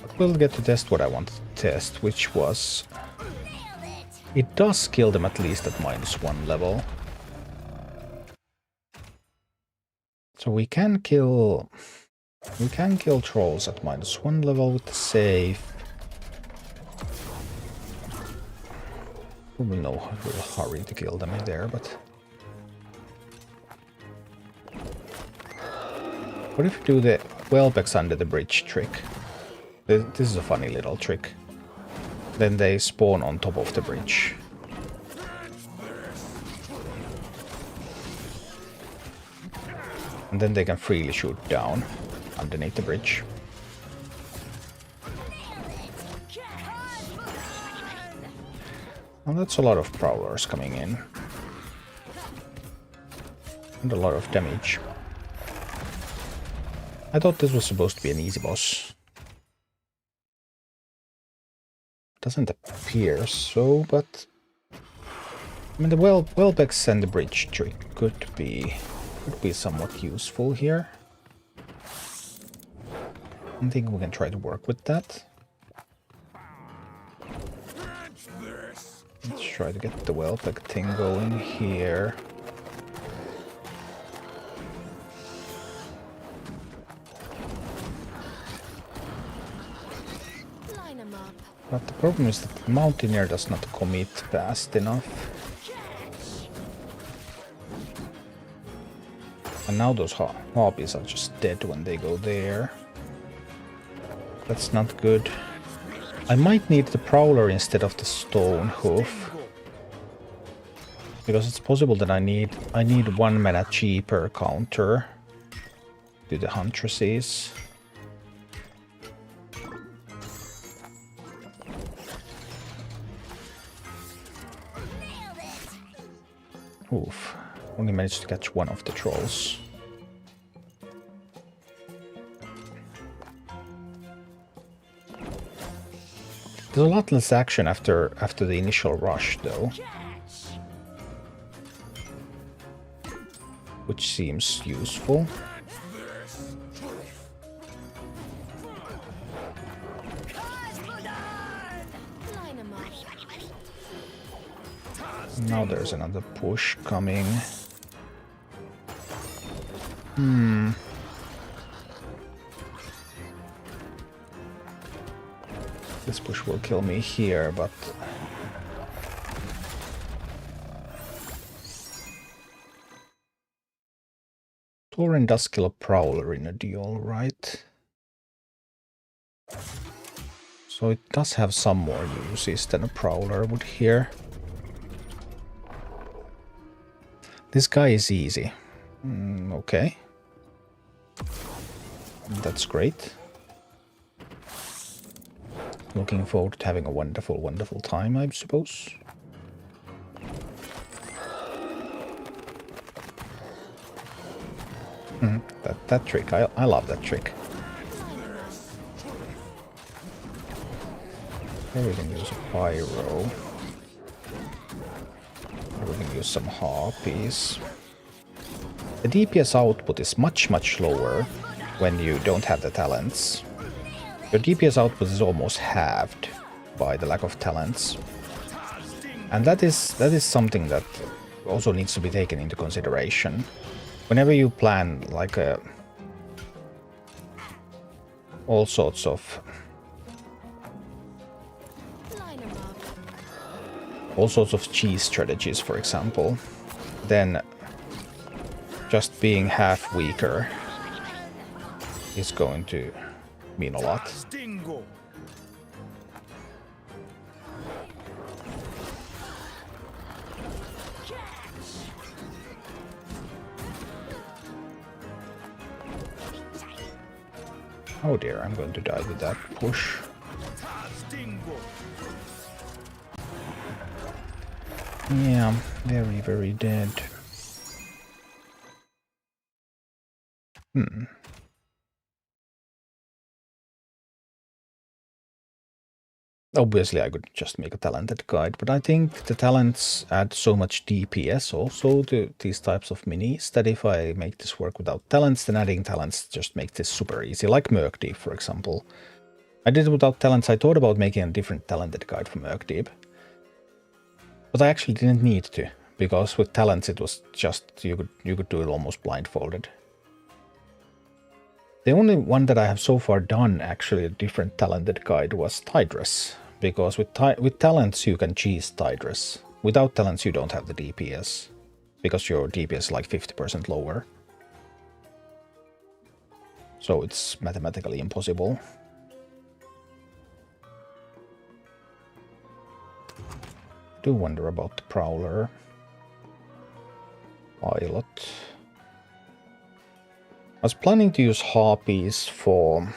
But we'll get to test what I wanted to test, which was... It does kill them at least at -1 level. So we can kill trolls at -1 level with the safe. Probably no real hurry to kill them there, but... What if we do the Welbecks under the bridge trick? This is a funny little trick. Then they spawn on top of the bridge. And then they can freely shoot down underneath the bridge. Well, that's a lot of prowlers coming in. And a lot of damage. I thought this was supposed to be an easy boss. Doesn't appear so, but... I mean, the Welbecks and the bridge trick could be somewhat useful here. I think we can try to work with that. Let's try to get the Welbeck thing going here. But the problem is that the Mountaineer does not commit fast enough. And now those harpies are just dead when they go there. That's not good. I might need the Prowler instead of the Stone Hoof. Because it's possible that I need 1 mana cheaper counter to the Huntresses. Oof, only managed to catch 1 of the trolls. There's a lot less action after the initial rush, though, which seems useful. Now there's another push coming. This push will kill me here, but... Tauren does kill a Prowler in a duel, right? So it does have some more uses than a Prowler would here. This guy is easy. Okay. That's great. Looking forward to having a wonderful, wonderful time, I suppose. That trick, I love that trick. Here we can use a Pyro. We can use some Harpies. The DPS output is much, much lower when you don't have the talents. Your DPS output is almost halved by the lack of talents. And that is something that also needs to be taken into consideration. Whenever you plan like all sorts of cheese strategies, for example, then just being half weaker is going to mean a lot. Oh dear, I'm going to die with that push. Yeah, very, very dead. Obviously, I could just make a talented guide, but I think the talents add so much DPS also to these types of minis that if I make this work without talents, then adding talents just makes this super easy, like Murkdeep, for example. I did it without talents. I thought about making a different talented guide for Murkdeep, but I actually didn't need to, because with talents it was just, you could do it almost blindfolded. The only one that I have so far done, actually a different talented guide, was Tidris, because with talents you can cheese Tidris. Without talents you don't have the DPS, because your DPS is like 50% lower. So it's mathematically impossible. I do wonder about the Prowler. Pilot. I was planning to use Harpies for...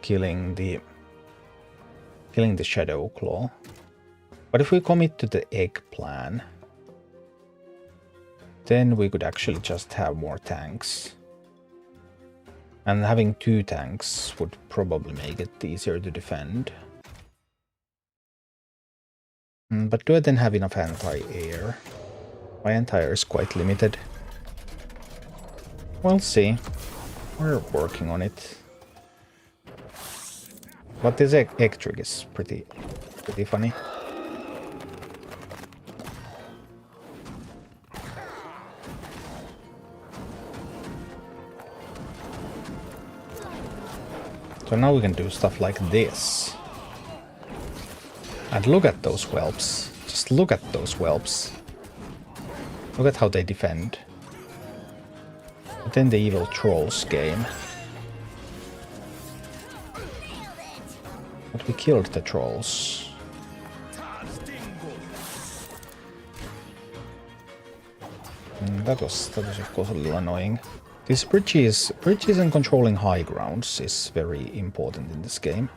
killing the Shadow Claw. But if we commit to the egg plan, then we could actually just have more tanks. And having 2 tanks would probably make it easier to defend. But do I then have enough anti-air? My anti-air is quite limited. We'll see. We're working on it. But this egg trick is pretty funny. So now we can do stuff like this. And look at those whelps. Just look at those whelps. Look at how they defend. But then the evil trolls game. But we killed the trolls. That was of course a little annoying. These bridges and controlling high grounds is very important in this game.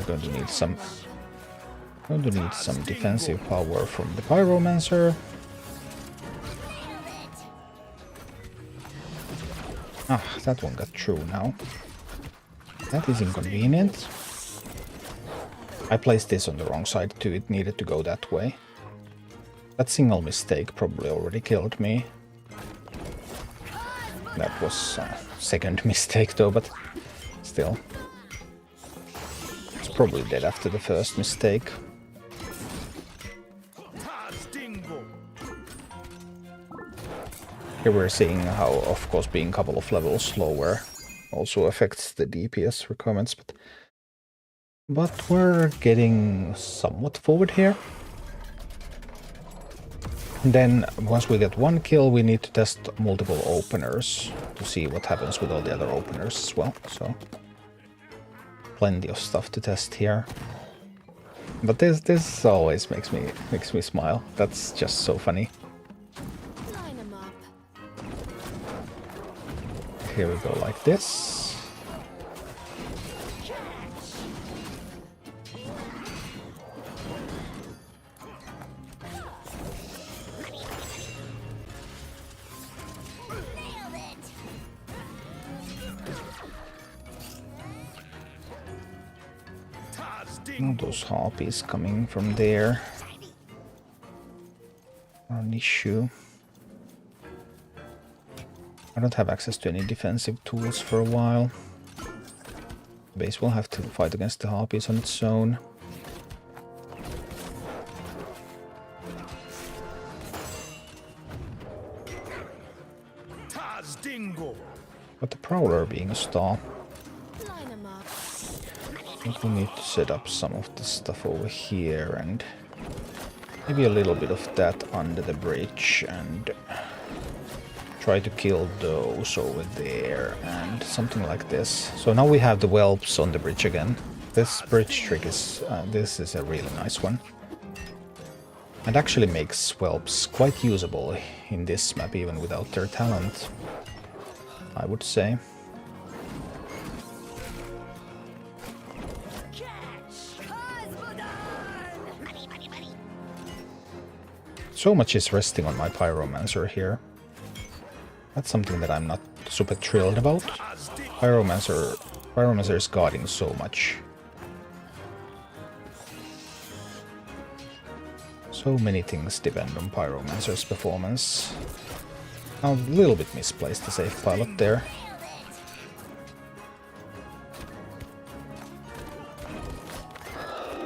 going to need some defensive power from the Pyromancer. Ah, that one got through now. That is inconvenient. I placed this on the wrong side too, it needed to go that way. That single mistake probably already killed me. That was a second mistake though, but still. It's probably dead after the first mistake. Here we're seeing how, of course, being a couple of levels slower also affects the DPS requirements, but we're getting somewhat forward here. And then, once we get one kill, we need to test multiple openers to see what happens with all the other openers as well. So, plenty of stuff to test here. But this always makes me smile. That's just so funny. Here we go, like this. Oh, those harpies coming from there are an issue. I don't have access to any defensive tools for a while. Base will have to fight against the harpies on its own. But the Prowler being a star, I think we need to set up some of this stuff over here and maybe a little bit of that under the bridge and try to kill those over there and something like this. So now we have the whelps on the bridge again. This bridge trick is, this is a really nice one. It actually makes whelps quite usable in this map even without their talent, I would say. So much is resting on my Pyromancer here. That's something that I'm not super thrilled about. Pyromancer is guarding so much. So many things depend on Pyromancer's performance. Now, a little bit misplaced the safe pilot there.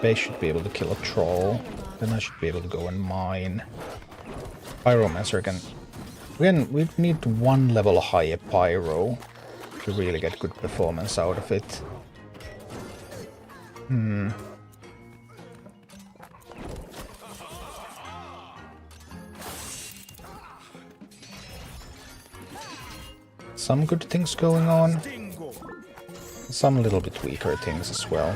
Base should be able to kill a troll. Then I should be able to go and mine. Pyromancer can... Again, we need one level higher Pyro to really get good performance out of it. Some good things going on. Some little bit weaker things as well.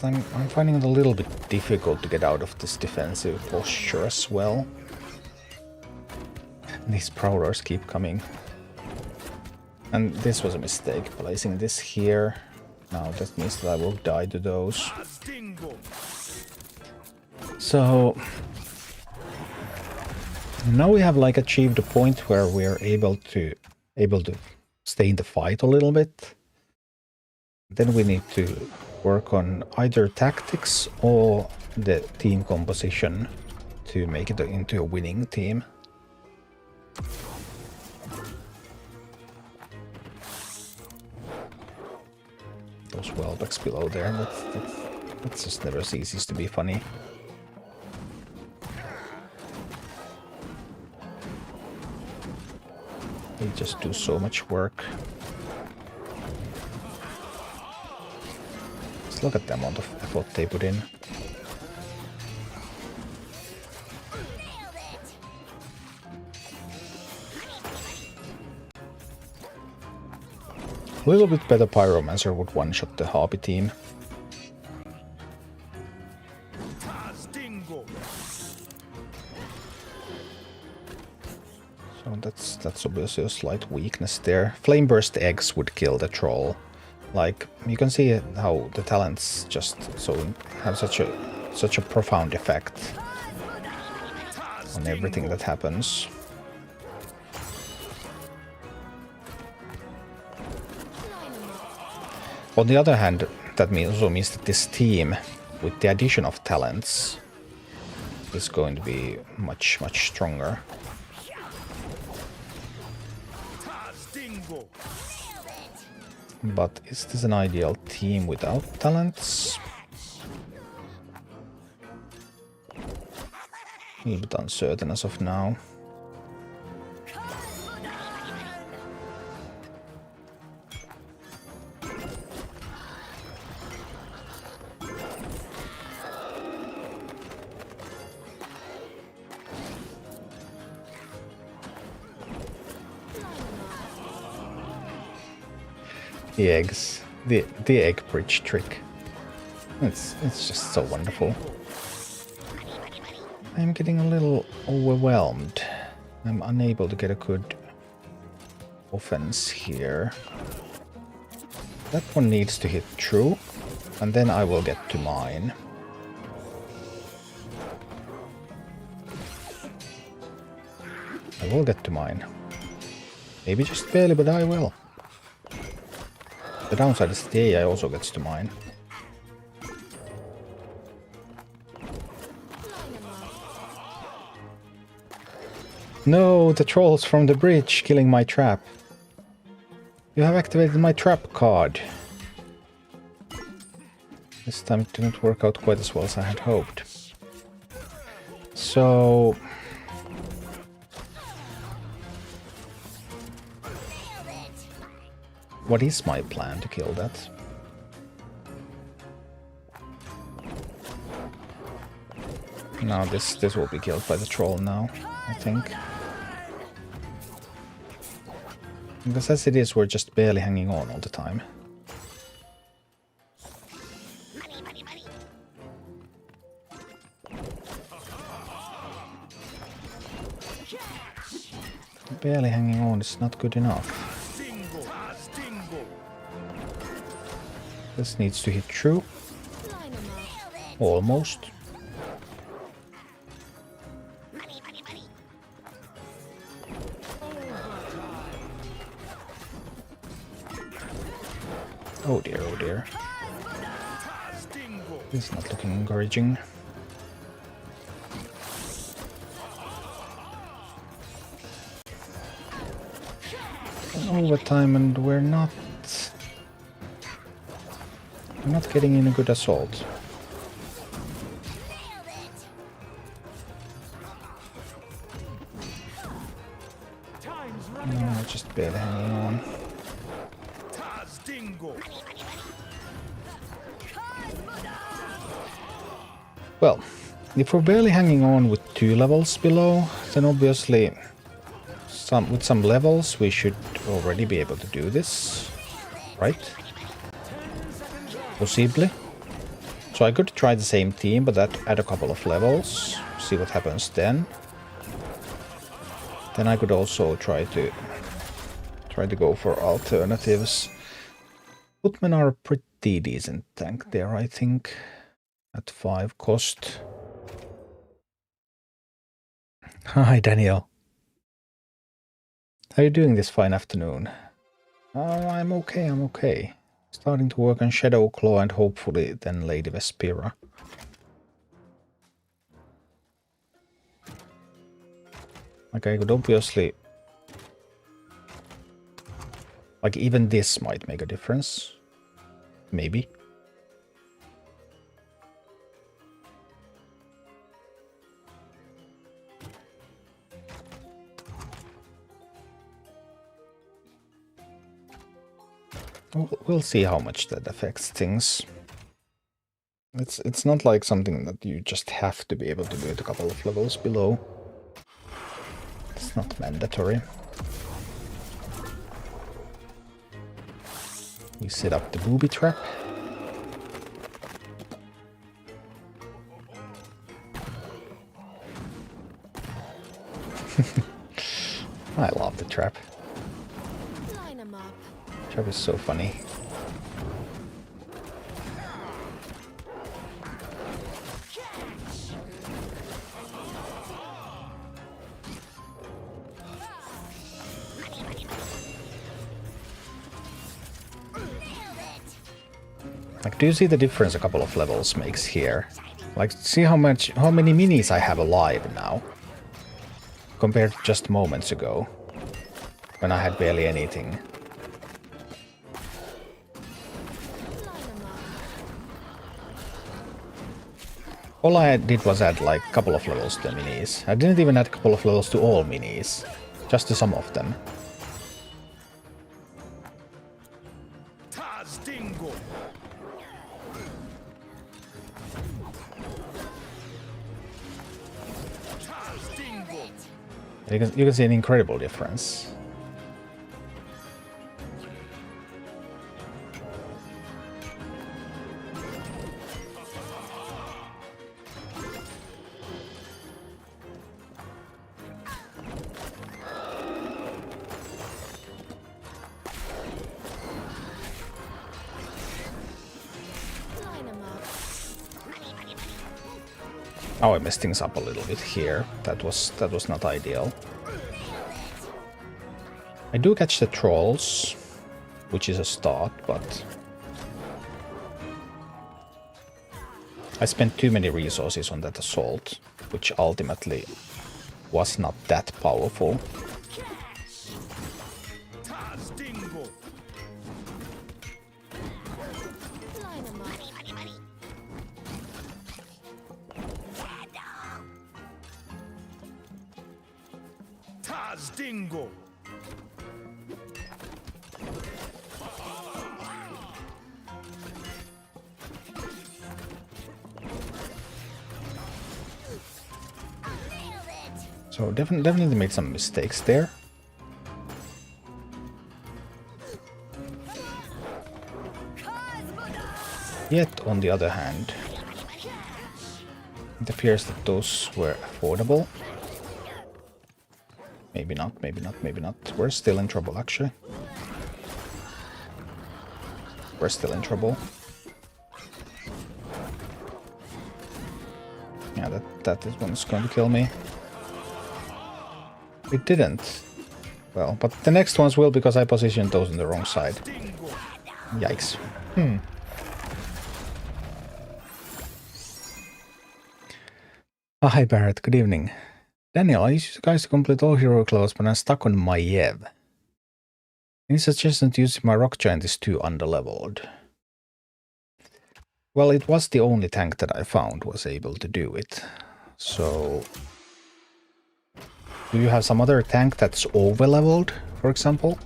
I'm finding it a little bit difficult to get out of this defensive posture as well. These Prowlers keep coming. And this was a mistake, placing this here. Now that means that I will die to those. So... now we have like achieved a point where we're able to stay in the fight a little bit. Then we need to work on either tactics or the team composition to make it into a winning team. Those wellbacks below there, that's just never ceases to be funny. They just do so much work. Look at the amount of effort they put in. A little bit better Pyromancer would one-shot the Harpy team. So that's obviously a slight weakness there. Flame burst eggs would kill the troll. Like, you can see how the talents just have such a profound effect on everything that happens. On the other hand, that also means that this team, with the addition of talents, is going to be much stronger. But is this an ideal team without talents? A little bit uncertain as of now. The eggs, the egg bridge trick. It's just so wonderful. I'm getting a little overwhelmed. I'm unable to get a good offense here. That one needs to hit true, and then I will get to mine. I will get to mine. Maybe just barely, but I will. The downside is the AI also gets to mine. No, the trolls from the bridge killing my trap. You have activated my trap card. This time it didn't work out quite as well as I had hoped. So... what is my plan to kill that? No, this will be killed by the troll now, I think. Because as it is, we're just barely hanging on all the time. Barely hanging on is not good enough. This needs to hit true. Almost. Oh dear, oh dear. This is not looking encouraging. Overtime, and we're not getting in a good assault. No, just barely hanging on. Well, if we're barely hanging on with 2 levels below, then obviously with some levels we should already be able to do this, right? Possibly. So I could try the same team, but add a couple of levels, see what happens then. Then I could also try to go for alternatives. Footmen are a pretty decent tank there, I think, at 5 cost. Hi, Daniel. How are you doing this fine afternoon? I'm okay, I'm okay. Starting to work on Shadow Claw and hopefully then Lady Vespera. Like, I could obviously... like, even this might make a difference. Maybe. We'll see how much that affects things. It's not like something that you just have to be able to do it a couple of levels below. It's not mandatory. We set up the booby trap. I love the trap. Line 'em up. Trap is so funny. Like, do you see the difference a couple of levels makes here? Like, see how many minis I have alive now? Compared to just moments ago, when I had barely anything. Line 'em up. All I did was add like a couple of levels to the minis. I didn't even add a couple of levels to all minis, just to some of them. Taz Dingo. Taz Dingo. You can see an incredible difference. Line 'em up. Oh, I messed things up a little bit here. That was not ideal. I do catch the trolls, which is a start, but I spent too many resources on that assault, which ultimately was not that powerful. Taz Dingo. Line 'em up. Taz Dingo. So definitely made some mistakes there. Yet, on the other hand, it appears that those were affordable. Maybe not, maybe not, maybe not. We're still in trouble, actually. We're still in trouble. Yeah, that is one's going to kill me. It didn't. Well, but the next ones will, because I positioned those on the wrong side. Yikes. Hi Barrett, good evening. Daniel, I used you guys to complete all hero clothes, but I'm stuck on Maiev. Any suggestion to use my rock giant is too underleveled? Well, it was the only tank that I found was able to do it. So, do you have some other tank that's over-leveled, for example?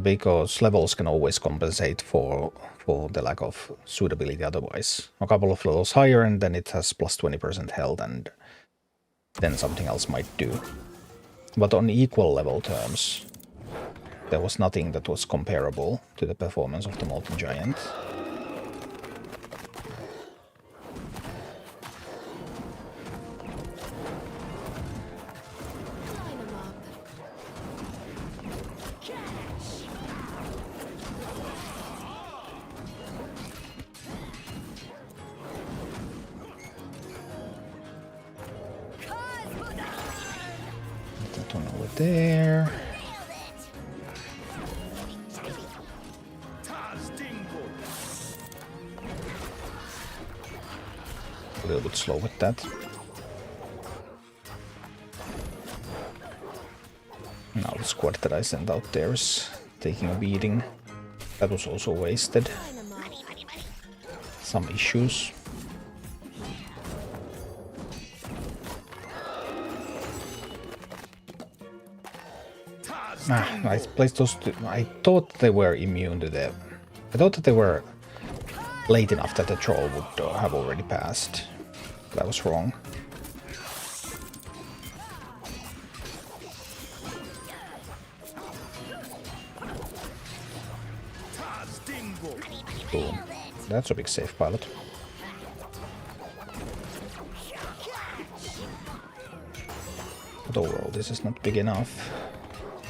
Because levels can always compensate for the lack of suitability otherwise. A couple of levels higher and then it has plus 20% health and then something else might do. But on equal level terms, there was nothing that was comparable to the performance of the Molten Giant. Line 'em up. That one over there. Taz Dingo. A little bit slow with that. Now the squad that I sent out there is taking a beating. That was also wasted. Line 'em up. Some issues. Taz I placed those two. I thought they were immune to the... I thought that they were late enough that the troll would have already passed. That was wrong. Taz Dingo. Boom. That's a big safe pilot. But overall this is not big enough.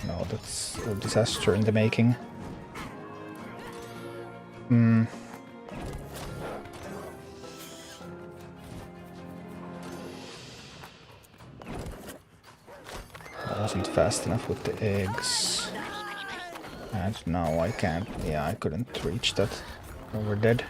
No, that's a disaster in the making. I wasn't fast enough with the eggs. And now I can't. Yeah, I couldn't reach that. Oh, we're dead.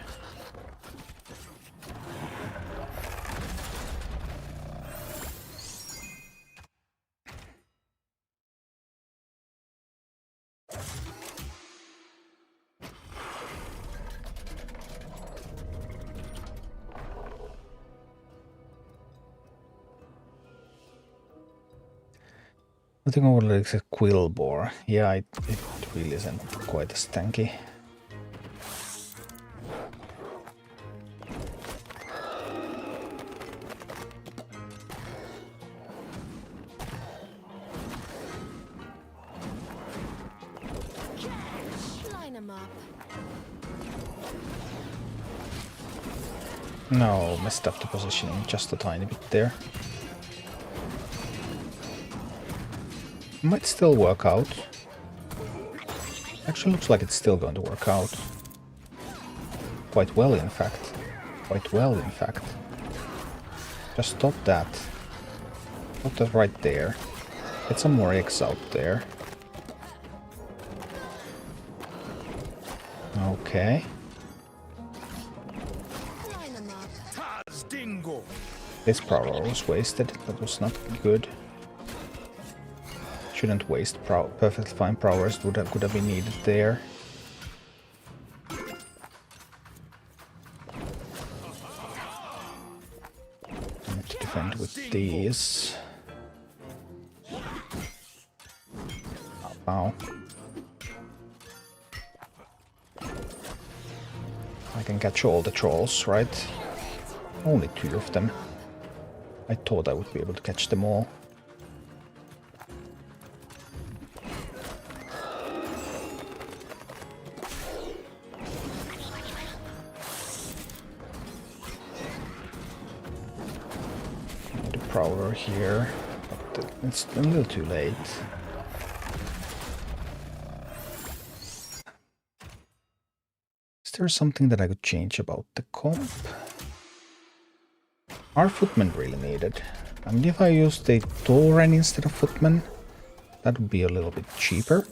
I think I would like a quill boar. Yeah, it really isn't quite as tanky. Line 'em up. No, messed up the positioning just a tiny bit there. Might still work out. Actually looks like it's still going to work out. Quite well, in fact. Quite well, in fact. Just stop that. Stop that right there. Get some more eggs out there. Okay. Line 'em up. Taz Dingo. This power was wasted. That was not good. Shouldn't waste perfectly fine prowess. Could have been needed there. I need to defend with these. Wow. I can catch all the trolls, right? Only 2 of them. I thought I would be able to catch them all. Prowler here, but it's a little too late. Is there something that I could change about the comp? Are footmen really needed? I mean, if I used the Tauren instead of footmen, that would be a little bit cheaper.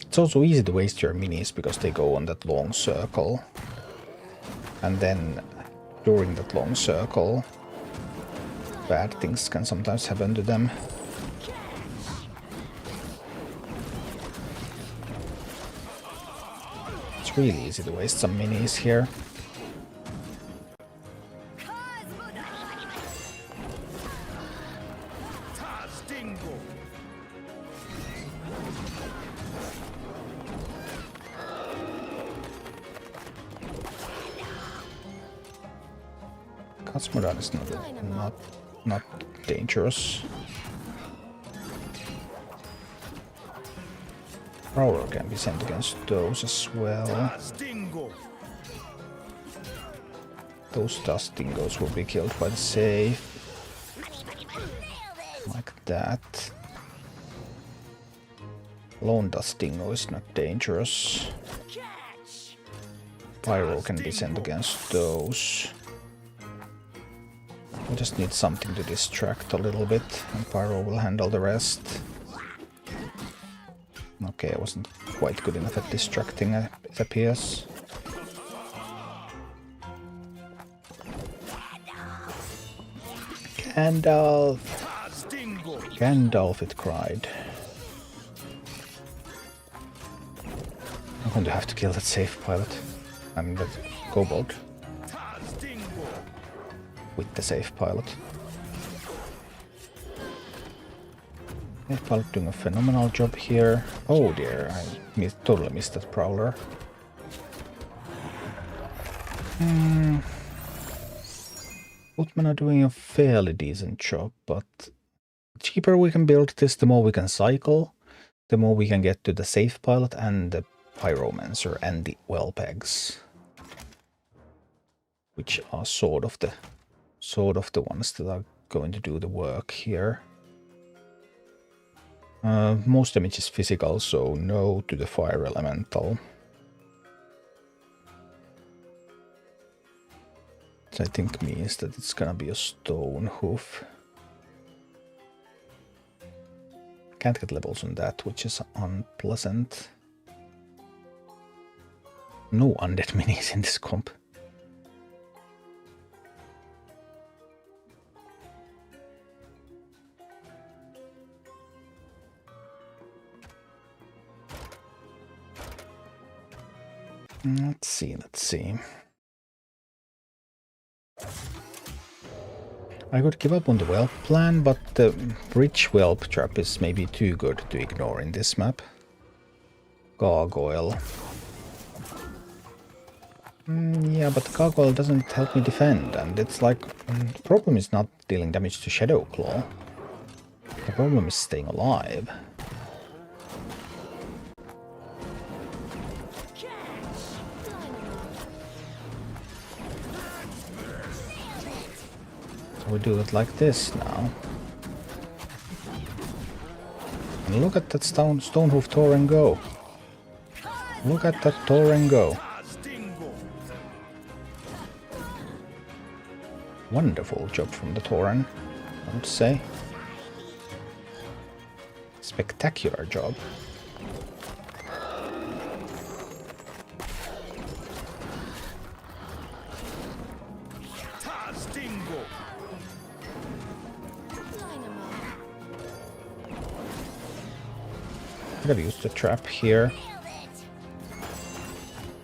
It's also easy to waste your minis because they go on that long circle. And then during that long circle, bad things can sometimes happen to them. It's really easy to waste some minis here. Taz Dingo. Katsumuran is not dangerous. Prowler can be sent against those as well. Taz Dingo. Those dust dingoes will be killed by the save. Like that. Lone dust dingo is not dangerous. Pyro can be sent against those. We just need something to distract a little bit, and Pyro will handle the rest. Okay, I wasn't quite good enough at distracting, it appears. Gandalf! Gandalf, it cried. I'm going to have to kill that safe pilot. I mean, that kobold. With the safe pilot. Safe pilot doing a phenomenal job here. Oh dear, I totally missed that prowler. Footmen are doing a fairly decent job, but the cheaper we can build this, the more we can cycle, the more we can get to the safe pilot and the pyromancer and the well pegs, which are sort of sort of the ones that are going to do the work here. Most damage is physical, so no to the fire elemental. Which I think means that it's gonna be a stone hoof. Can't get levels on that, which is unpleasant. No undead minis in this comp. Let's see. I could give up on the whelp plan, but the bridge whelp trap is maybe too good to ignore in this map. Gargoyle. Yeah, but the gargoyle doesn't help me defend, and it's like... the problem is not dealing damage to Shadowclaw. The problem is staying alive. We do it like this now. And look at that Stonehoof Tauren go. Look at that Tauren go. Wonderful job from the Tauren, I would say. Spectacular job. Could have used the trap here.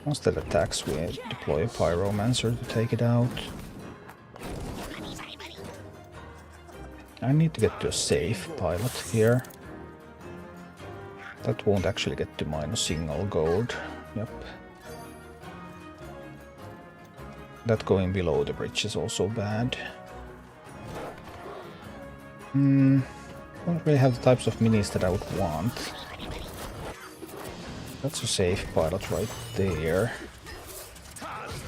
Once that attacks, we deploy a Pyromancer to take it out. I need to get to a safe pilot here. That won't actually get to mine a single gold. Yep. That going below the bridge is also bad. Don't really have the types of minis that I would want. That's a safe pilot right there.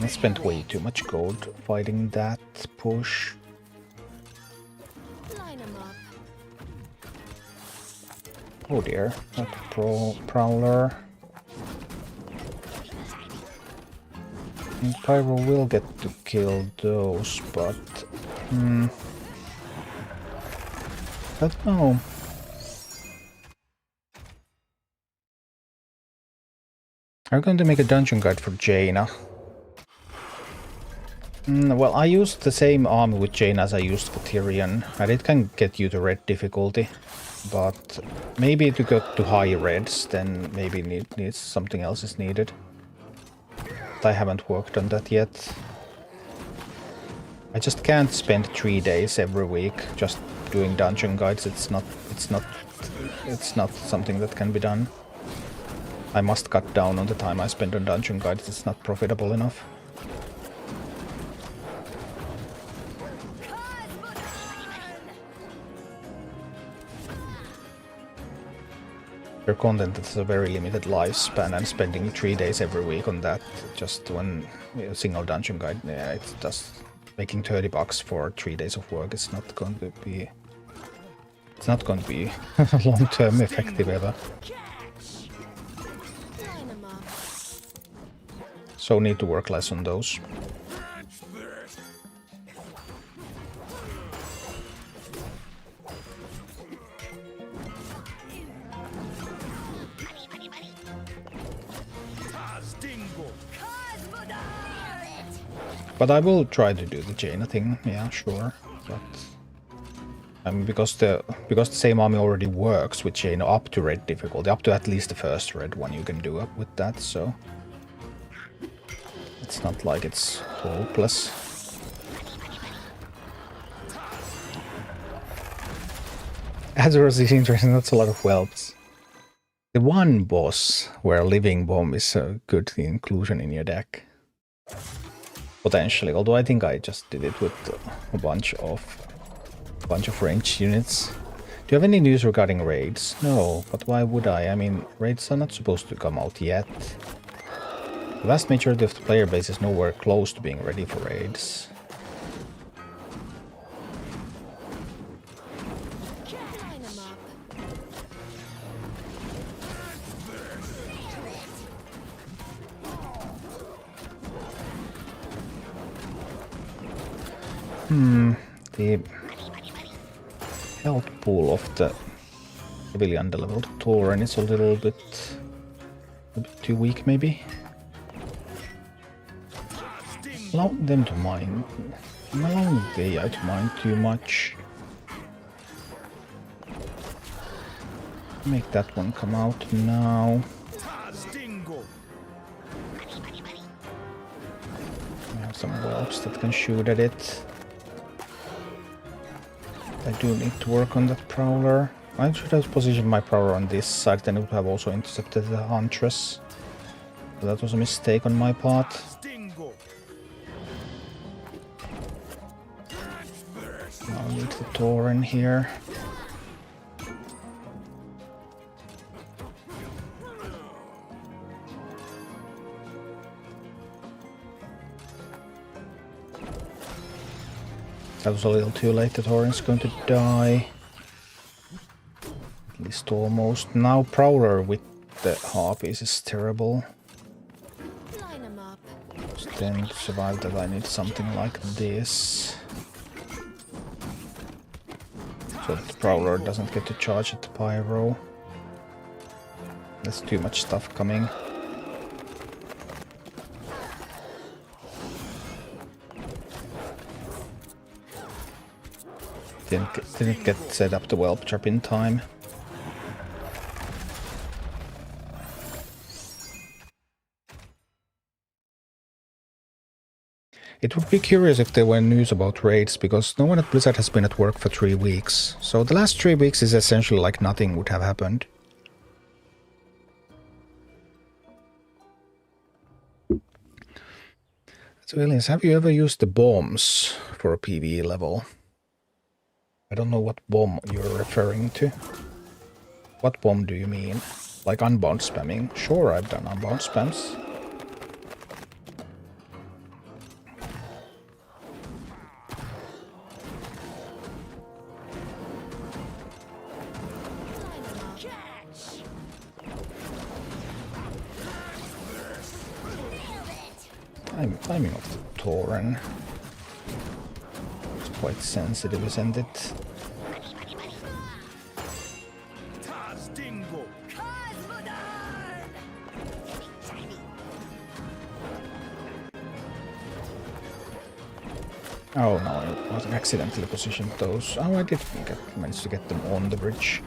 I spent way too much gold fighting that push. Oh dear, that Prowler. And Pyro will get to kill those, but... I don't know. I'm going to make a dungeon guide for Jaina. Well, I used the same army with Jaina as I used for Tyrion, and it can get you to red difficulty. But maybe to go to high reds, then maybe needs something else is needed. But I haven't worked on that yet. I just can't spend 3 days every week just doing dungeon guides. It's not something that can be done. I must cut down on the time I spend on dungeon guides. It's not profitable enough. Your content has a very limited lifespan, and spending 3 days every week on that, just one single dungeon guide, yeah, it's just making $30 for 3 days of work. It's not going to be. It's not going to be long-term effective ever. So need to work less on those. But I will try to do the Jaina thing, yeah, sure. But I mean, because the same army already works with Jaina up to red difficulty, up to at least the first red one you can do up with that, so it's not like it's hopeless. Azeroth is interesting, that's a lot of whelps. The one boss where Living Bomb is a good inclusion in your deck. Potentially, although I think I just did it with a bunch of ranged units. Do you have any news regarding raids? No, but why would I? I mean, raids are not supposed to come out yet. The vast majority of the player base is nowhere close to being ready for raids. The health pool of the heavily underleveled Tauren is a little bit too weak, maybe. Allow them to mine. I'm allowing the AI to mine too much. Make that one come out now. I have some whelps that can shoot at it. I do need to work on that prowler. I should have positioned my prowler on this side, then it would have also intercepted the huntress. So that was a mistake on my part. I'll need the Tauren here. That was a little too late, the Tauren's going to die. At least almost. Now Prowler with the Harpies is terrible. Line 'em up. Then to survive that I need something like this. So that the Prowler doesn't get to charge at the Pyro. There's too much stuff coming. Didn't get set up the whelp trap in time. It would be curious if there were news about raids, because no one at Blizzard has been at work for 3 weeks. So the last 3 weeks is essentially like nothing would have happened. So aliens, have you ever used the bombs for a PvE level? I don't know what bomb you're referring to. What bomb do you mean? Like unbound spamming? Sure, I've done unbound spams. I'm timing of the Tauren. It's quite sensitive, isn't it? Oh no, I accidentally positioned those. Oh, I did manage to get them on the bridge.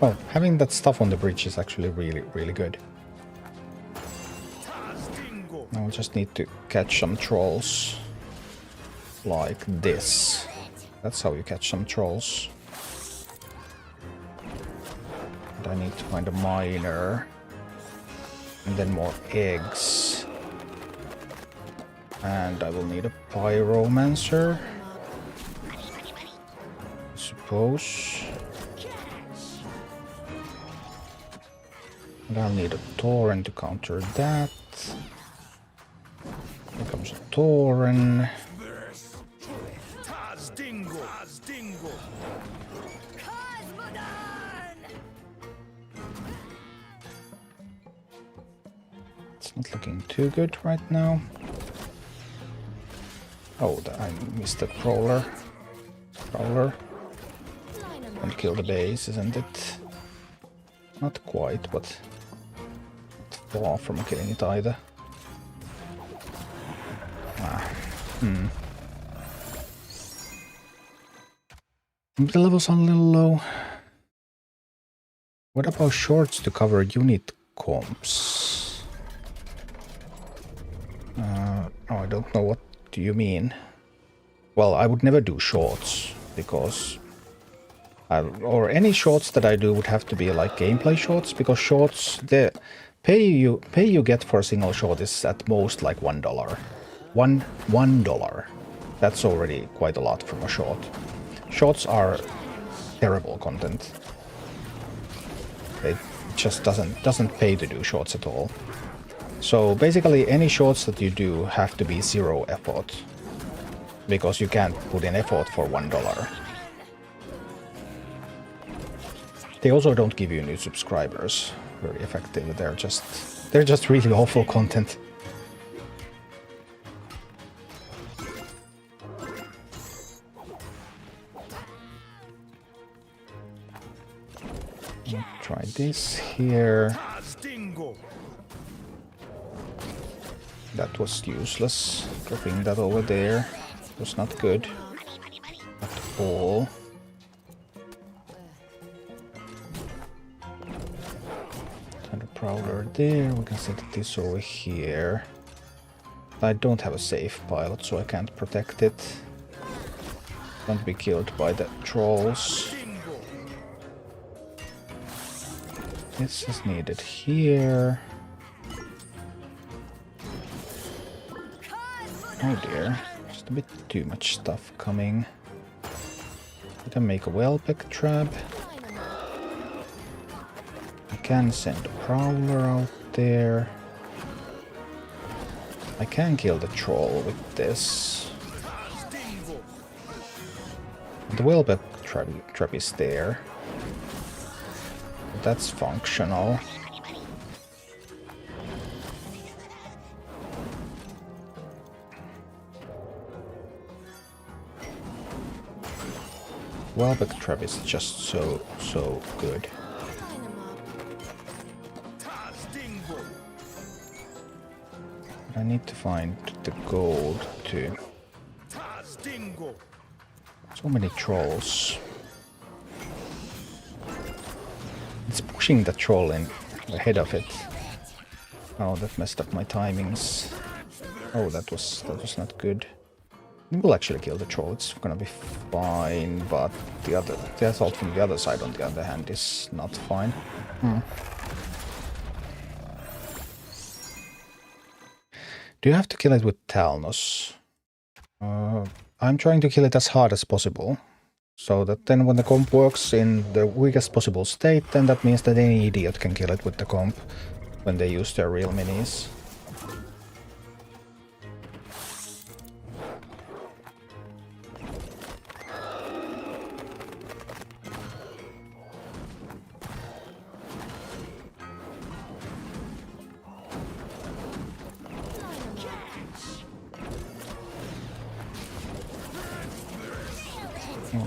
Oh, having that stuff on the bridge is actually really good. Now I just need to catch some trolls. Like this. That's how you catch some trolls. And I need to find a miner. And then more eggs. And I will need a pyromancer. I suppose. And I'll need a Tauren to counter that. Here comes a Tauren. It's not looking too good right now. Oh, I missed the Prowler. And kill the base, isn't it? Not quite, but not far from killing it either. The levels are a little low. What about shorts to cover unit comps? Oh, I don't know what do you mean. Well, I would never do shorts because or any shorts that I do would have to be like gameplay shorts, because shorts, the pay you get for a single short is at most like $1. $1. That's already quite a lot from a short. Shorts are terrible content. It just doesn't pay to do shorts at all. So basically any shorts that you do have to be 0 effort, because you can't put in effort for $1. They also don't give you new subscribers very effectively. They're just really awful content. Try this here. That was useless. Dropping that over there was not good at all. And a prowler there. We can set this over here. I don't have a safe pilot, so I can't protect it. Don't be killed by the trolls. This is needed here. Oh dear, just a bit too much stuff coming. Did I make a Welbeck trap? I can send a prowler out there. I can kill the troll with this. The Welbeck trap is there. That's functional. Welbeck trap is just so good. I need to find the gold too. So many trolls. It's pushing the troll in ahead of it. Oh, that messed up my timings. Oh, that was not good. We'll actually kill the troll. It's gonna be fine, but the assault from the other side, on the other hand, is not fine. Do you have to kill it with Talnos? I'm trying to kill it as hard as possible. So that then when the comp works in the weakest possible state, then that means that any idiot can kill it with the comp when they use their real minis.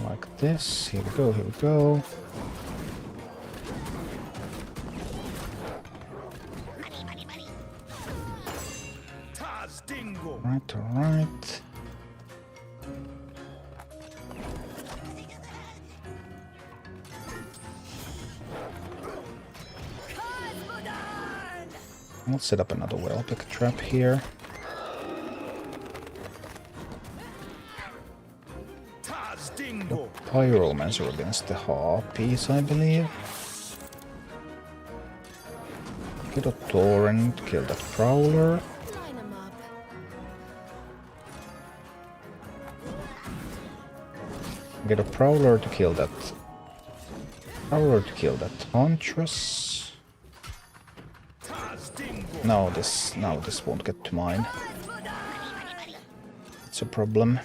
Like this. Here we go, here we go. Right, alright. Let's set up another Welbeck trap here. Pyromancer against the Harpies, I believe. Get a Torrent, kill that Prowler. Get a Prowler to kill that. Huntress. No, this won't get to mine. It's a problem.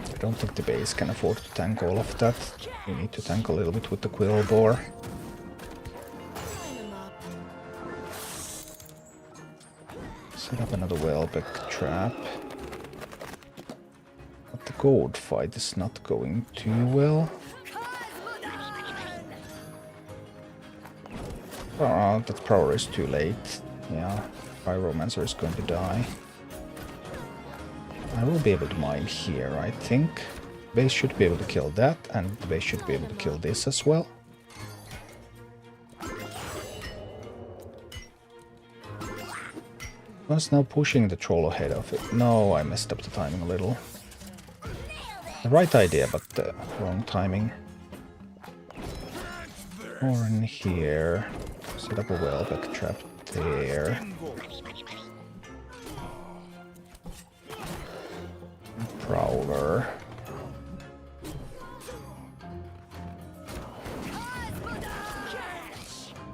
I don't think the base can afford to tank all of that. We need to tank a little bit with the Quillboar. Set up another Welbeck trap. But the gold fight is not going too well. Oh, that Prowler is too late. Yeah, Pyromancer is going to die. I will be able to mine here, I think. Base should be able to kill that, and the base should be able to kill this as well. I was now pushing the troll ahead of it. No, I messed up the timing a little. The right idea, but the wrong timing. Or in here. Set up a Welbeck trap there. Prowler.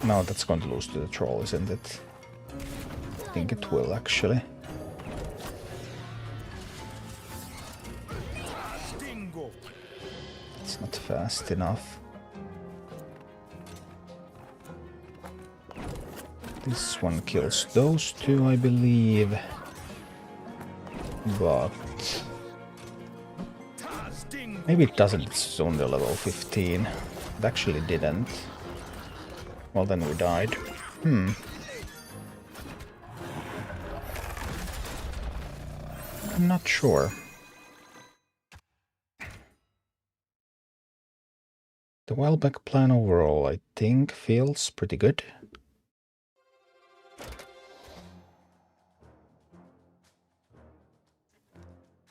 No, that's going to lose to the troll, isn't it? I think it will, actually. fast enough. This one kills those two, I believe. But maybe it doesn't, it's only level 15. It actually didn't. Well, then we died. I'm not sure. The Welbeck plan overall, I think, feels pretty good.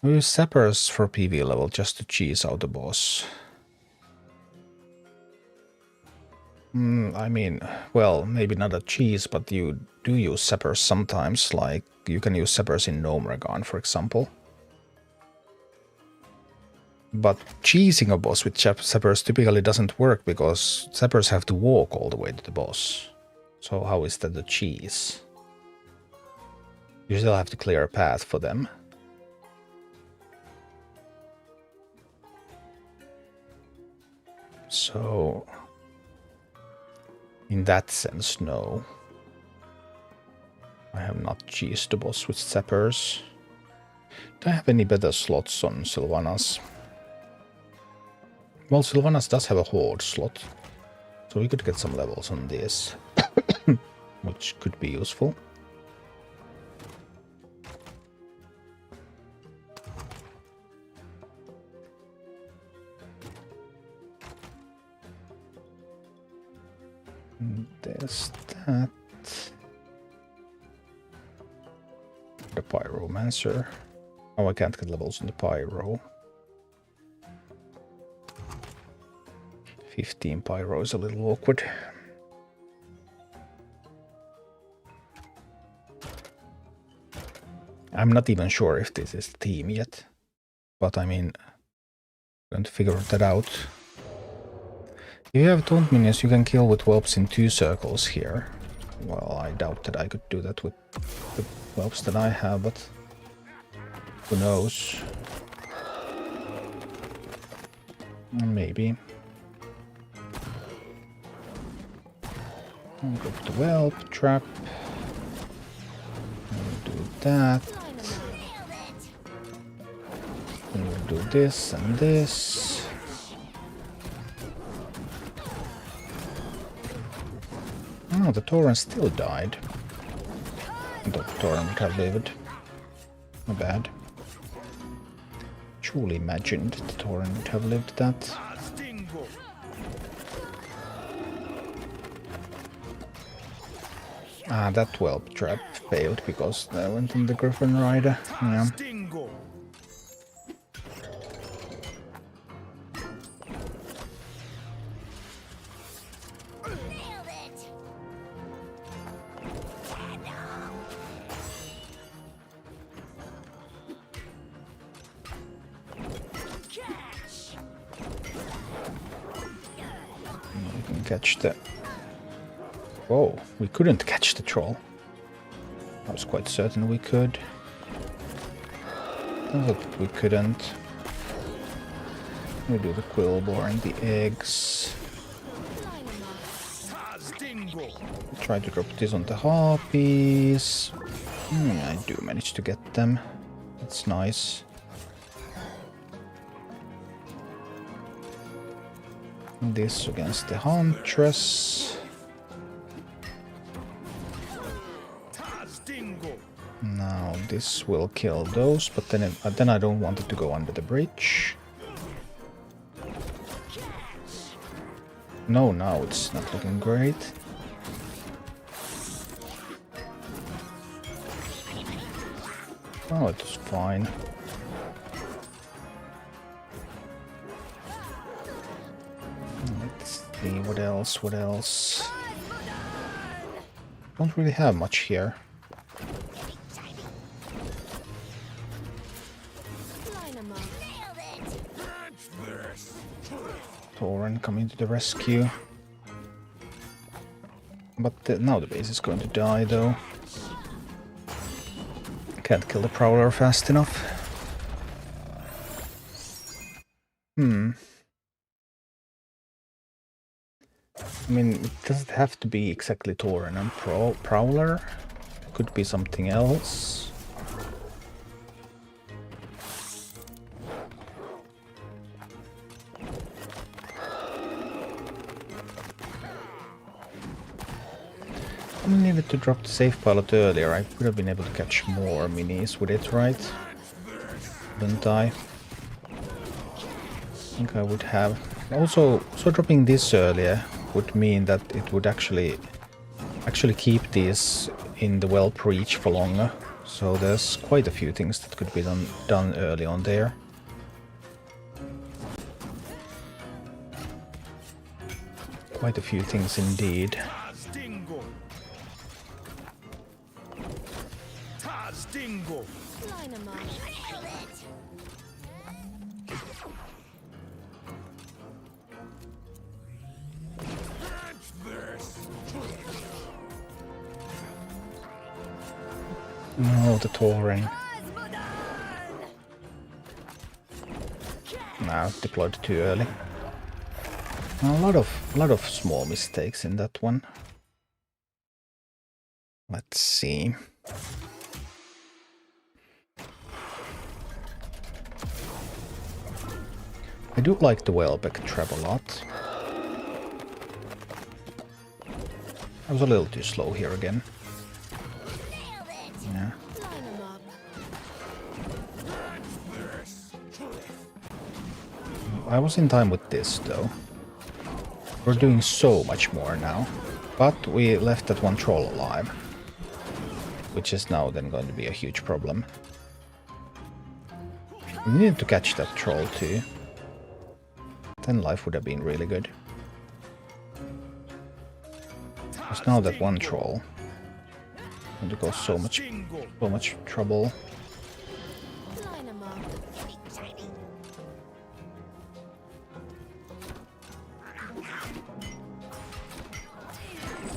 We use Sappers for PV level just to cheese out the boss. I mean, well, maybe not a cheese, but you do use Sappers sometimes, like you can use Sappers in Gnomeregan, for example. But cheesing a boss with Sappers typically doesn't work because Sappers have to walk all the way to the boss. So how is that a cheese? You still have to clear a path for them. So, in that sense, no. I have not cheesed the boss with Sappers. Do I have any better slots on Sylvanas? Well, Sylvanas does have a Horde slot, so we could get some levels on this, which could be useful. There's that. The Pyromancer. Oh, I can't get levels on the Pyro. 15 Pyro is a little awkward. I'm not even sure if this is the team yet, but I mean, I'm going to figure that out. If you have taunt minions, you can kill with whelps in 2 circles here. Well, I doubt that I could do that with the whelps that I have, but who knows? Maybe. I'll go to the whelp trap. We'll do that. And we'll do this and this. Oh, the Tauren still died. I thought the Tauren would have lived. Not bad. Truly imagined the Tauren would have lived that. Ah, that whelp trap failed because I went in the Griffin Rider. Yeah. Catch the... Whoa, we couldn't catch the troll. I was quite certain we could. I thought we couldn't. We do the Quillbore and the eggs. Try to drop this on the Harpies. I do manage to get them. That's nice. This against the Huntress. Now this will kill those, but then I don't want it to go under the bridge. No, now it's not looking great. Oh, it was fine. Let's see, what else? Don't really have much here. Tauren coming to the rescue. But now the base is going to die, though. Can't kill the Prowler fast enough. doesn't have to be exactly Tauren and Prowler. Could be something else. I needed to drop the safe pilot earlier. I would have been able to catch more minis with it, right? Wouldn't I? I think I would have. Also, so dropping this earlier would mean that it would actually keep these in the whelp reach for longer. So there's quite a few things that could be done early on there. Quite a few things indeed. Line 'em up. No, the Tauren. No, deployed too early. A lot of small mistakes in that one. Let's see. I do like the Welbeck trap a lot. I was a little too slow here again. Yeah. Line 'em up. I was in time with this though. We're doing so much more now. But we left that one troll alive. Which is now then going to be a huge problem. We needed to catch that troll too. Then life would have been really good. Because now that one troll going to cause so much trouble. Line 'em up.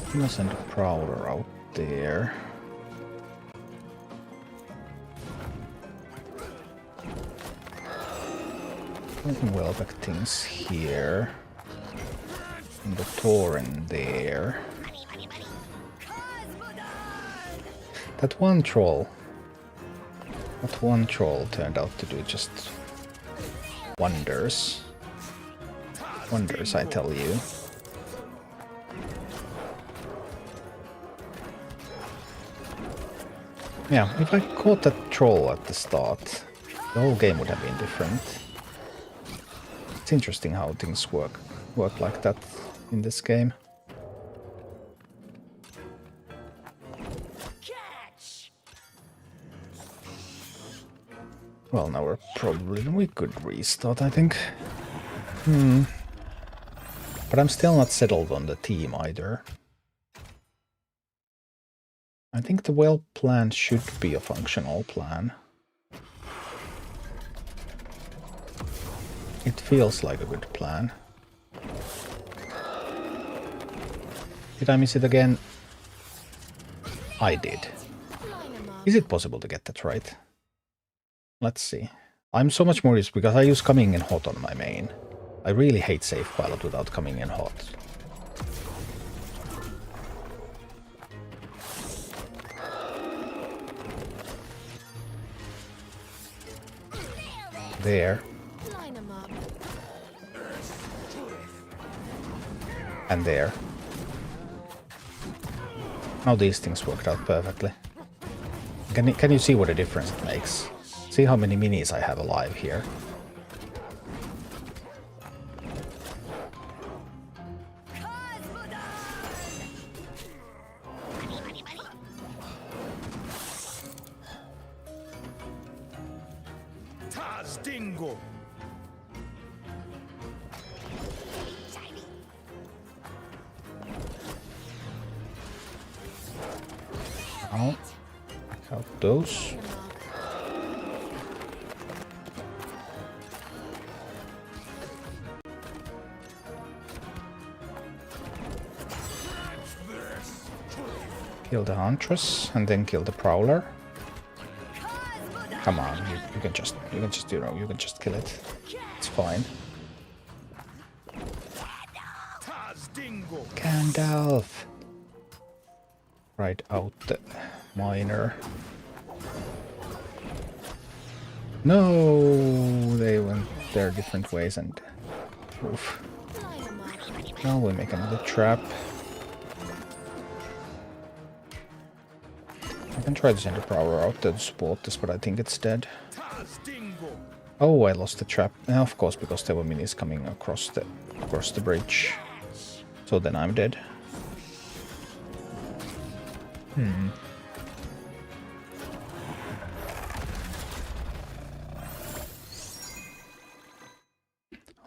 I'm gonna send a Prowler out there. Welbeck things here. And the Tauren there. That one troll turned out to do just wonders. Wonders, I tell you. Yeah, if I caught that troll at the start, the whole game would have been different. It's interesting how things work like that in this game. Well, now we could restart, I think. But I'm still not settled on the team either. I think the whelp plan should be a functional plan. It feels like a good plan. Did I miss it again? I did. Line 'em up. Is it possible to get that right? Let's see. I'm so much more used because I use coming in hot on my main. I really hate safe pilot without coming in hot. There. Line 'em up. And there. Now these things worked out perfectly. Can you see what a difference it makes? See how many minis I have alive here. Dingo. Now, out those. Line 'em up. Kill the Huntress and then kill the Prowler. Come on, you can just kill it. It's fine. Dingo. Gandalf! Ride out the miner. No, they went their different ways and oof. Line 'em up. Now we make another trap. I can try to send a prowler out to support this, but I think it's dead. Oh, I lost the trap. Of course, because there were minis coming across the bridge. So then I'm dead.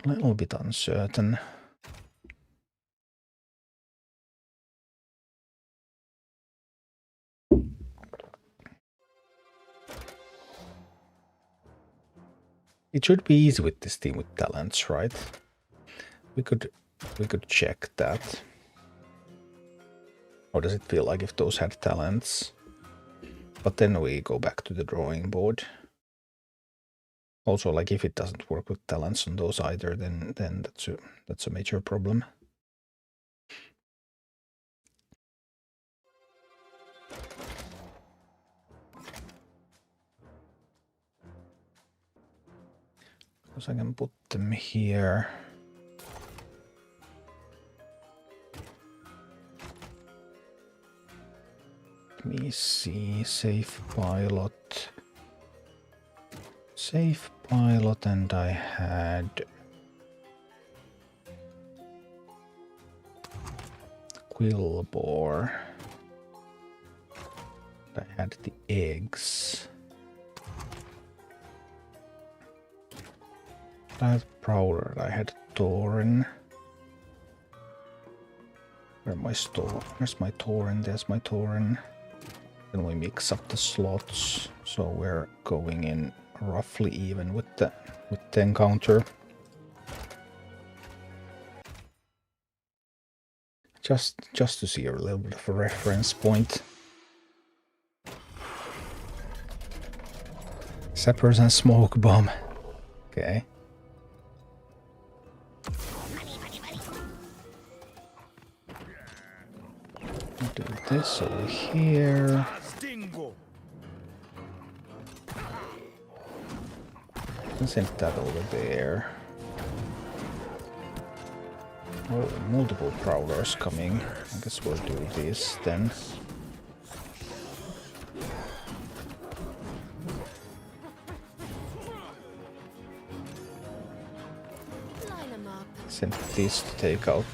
A little bit uncertain. It should be easy with this team with talents, right? We could check that. Or does it feel like if those had talents? But then we go back to the drawing board. Also, like if it doesn't work with talents on those either, then that's a major problem. Because I can put them here. Let me see. Safe pilot. Safe pilot, and I had Quillbore. I had the eggs. I had Prowler, I had Tauren. Where's my Tauren? There's my Tauren. Then we mix up the slots, so we're going in roughly even with the encounter. Just to see a little bit of a reference point. Sappers and smoke bomb. Okay. Do this over here. And send that over there. Oh, multiple prowlers coming. I guess we'll do this then. Line 'em up. Send this to take out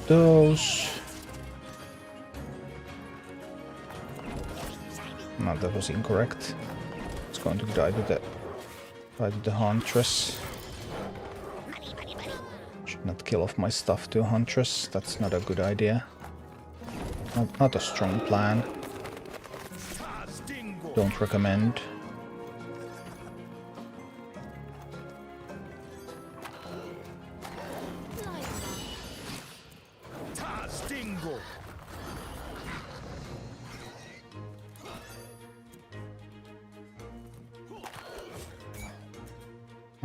those. No, that was incorrect. It's going to die to the Huntress. Should not kill off my stuff to a Huntress. That's not a good idea. Not a strong plan. Don't recommend. Line 'em up.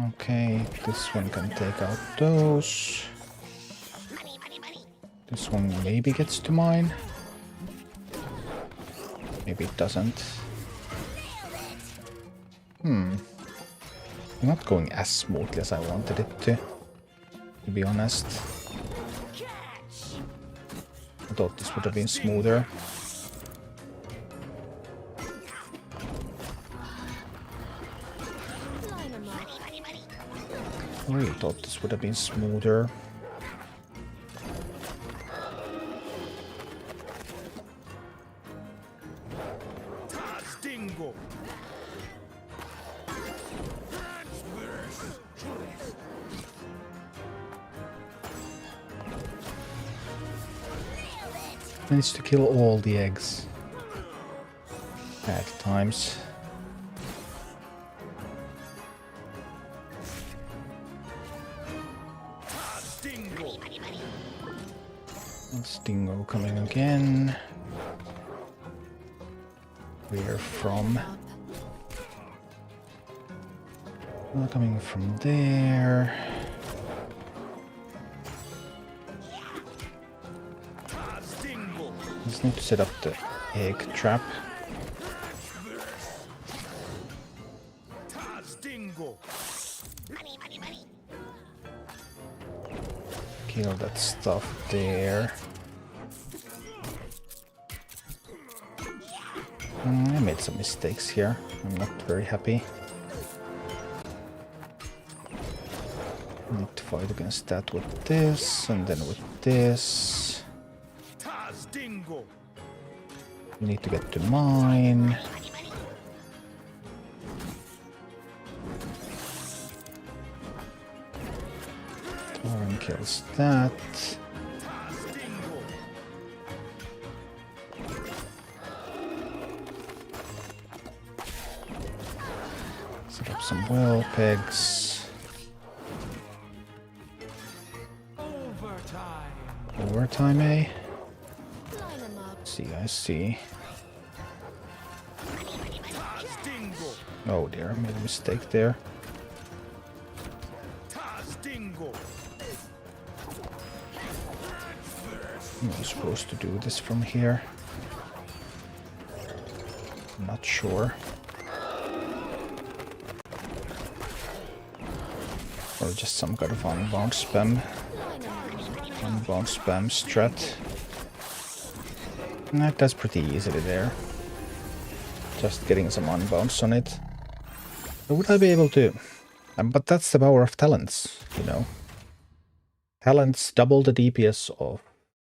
Okay, this one can take out those. This one maybe gets to mine. Maybe it doesn't. Not going as smoothly as I wanted it to be honest. I thought this would have been smoother. Line 'em up. I really thought this would have been smoother. Managed to kill all the eggs at times. Stingo coming again. Where from? Not coming from there. Just need to set up the egg trap. Tazdingo. Kill that stuff there. I made some mistakes here. I'm not very happy. Need to fight against that with this, and then with this. Tazdingo. We need to get to mine. Thorin kills that. Tazdingo. Set up some well pegs. Overtime. Overtime, eh? Line 'em up. I see. Tazdingo. Oh dear, I made a mistake there. Tazdingo. I'm supposed to do this from here. I'm not sure. Or just some kind of unbound spam. Line 'em up. Unbound spam strat. That's pretty easily there. Just getting some unbounds on it. Would I be able to? But that's the power of talents, you know. Talents double the DPS of...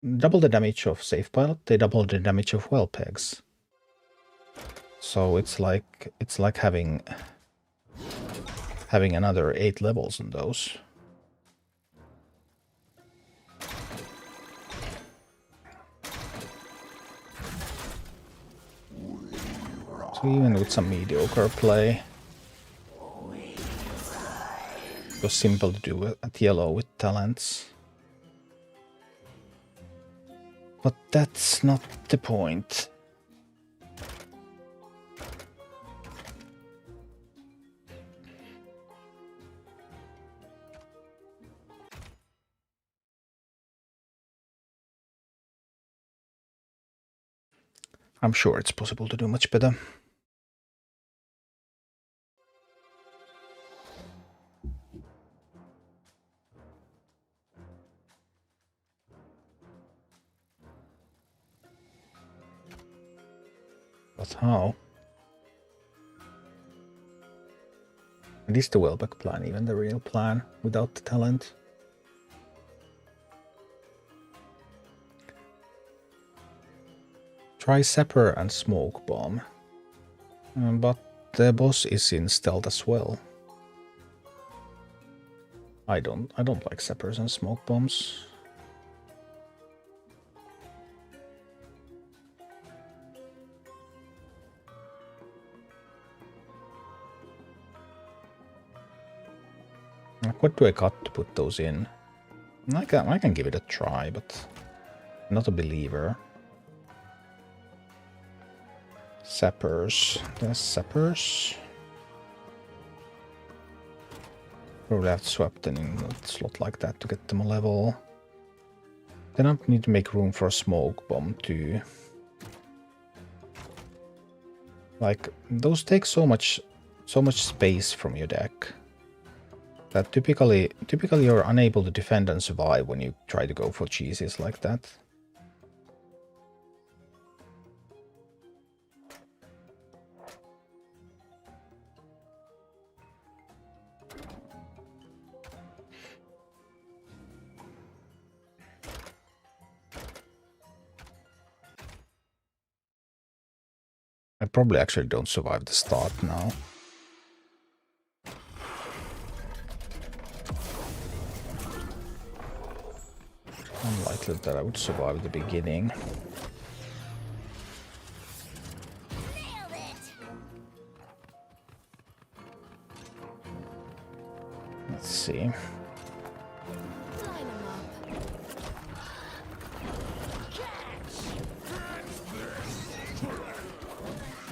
double the damage of Safe Pilot, they double the damage of well pegs. So it's like having another 8 levels in those. So even with some mediocre play, it was simple to do at yellow with talents. But that's not the point. I'm sure it's possible to do much better. But how? And is the Welbeck plan even the real plan without the talent? Try Sapper and Smoke Bomb. But the boss is in stealth as well. I don't like Sappers and Smoke Bombs. Like, what do I got to put those in? I can give it a try, but I'm not a believer. Sappers. There's Sappers. Probably have to swap them in a slot like that to get them a level. Then I need to make room for a Smoke Bomb too. Like, those take so much space from your deck that typically you're unable to defend and survive when you try to go for cheeses like that. I probably actually don't survive the start now. Unlikely that I would survive the beginning. Let's see. Line 'em up.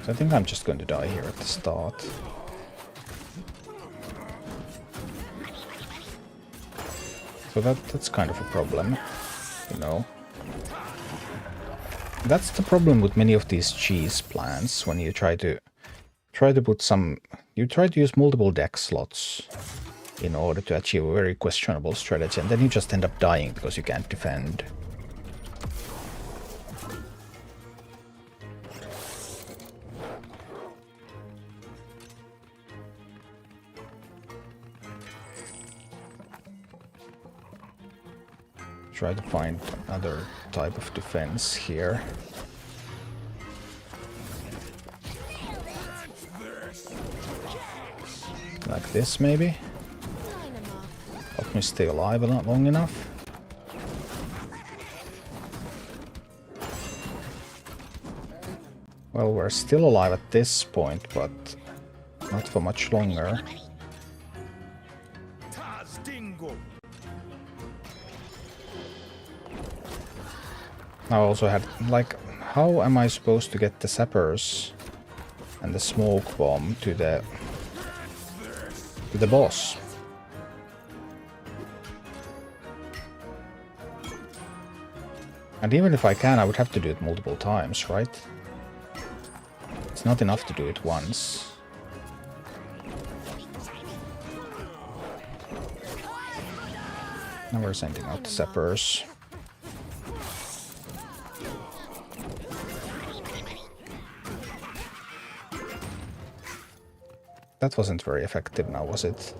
So I think I'm just going to die here at the start. So that's kind of a problem, you know. That's the problem with many of these cheese plans when you try to put some... You try to use multiple deck slots in order to achieve a very questionable strategy, and then you just end up dying because you can't defend. Try to find another type of defense here. Like this, maybe? Line 'em up. Help me stay alive not long enough. Well, we're still alive at this point, but not for much longer. Taz Dingo. I also had, like, how am I supposed to get the sappers and the smoke bomb to the boss? And even if I can, I would have to do it multiple times, right? It's not enough to do it once. Now we're sending out the sappers. That wasn't very effective now, was it?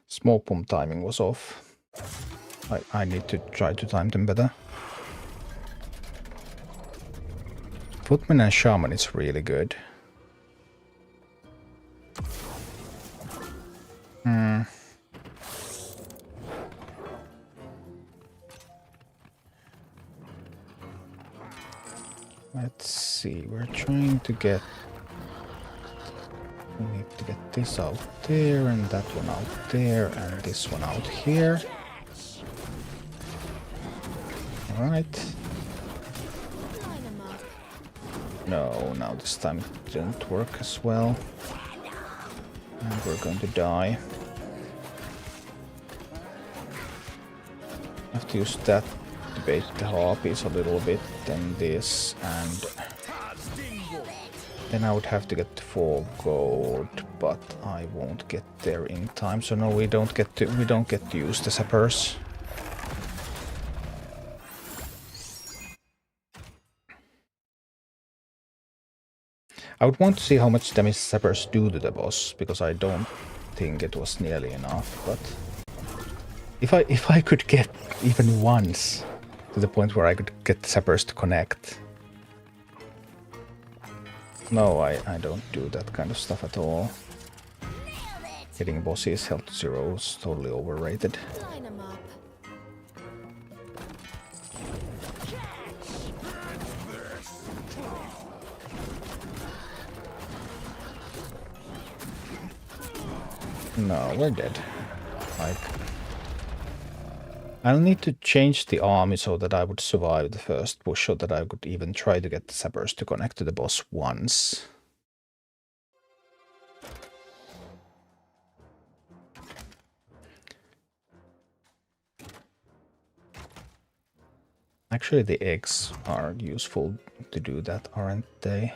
Smoke bomb timing was off. I need to try to time them better. Footman and Shaman is really good. Let's see, we're trying to get... We need to get this out there, and that one out there, and this one out here. Alright. Line 'em up. No, now this time it didn't work as well. And we're going to die. I have to use that to bait the harpies a little bit, then this, and then I would have to get 4 gold, but I won't get there in time. So no, we don't get to use the sappers. I would want to see how much damage sappers do to the boss, because I don't think it was nearly enough, but if I could get even once to the point where I could get the sappers to connect. No, I don't do that kind of stuff at all. Getting bosses health to 0 is totally overrated. Line 'em up. No, we're dead. Like, I'll need to change the army so that I would survive the first push, so that I could even try to get the sappers to connect to the boss once. Actually, the eggs are useful to do that, aren't they?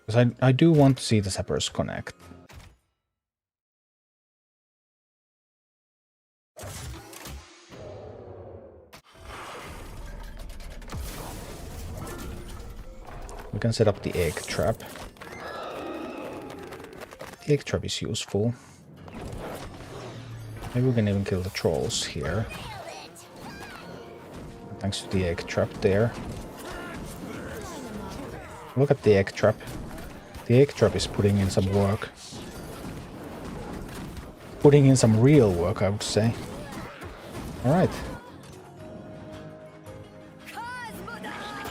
Because I do want to see the sappers connect. We can set up the egg trap. The egg trap is useful. Maybe we can even kill the trolls here. Thanks to the egg trap there. Look at the egg trap. The egg trap is putting in some work. Putting in some real work, I would say. Alright.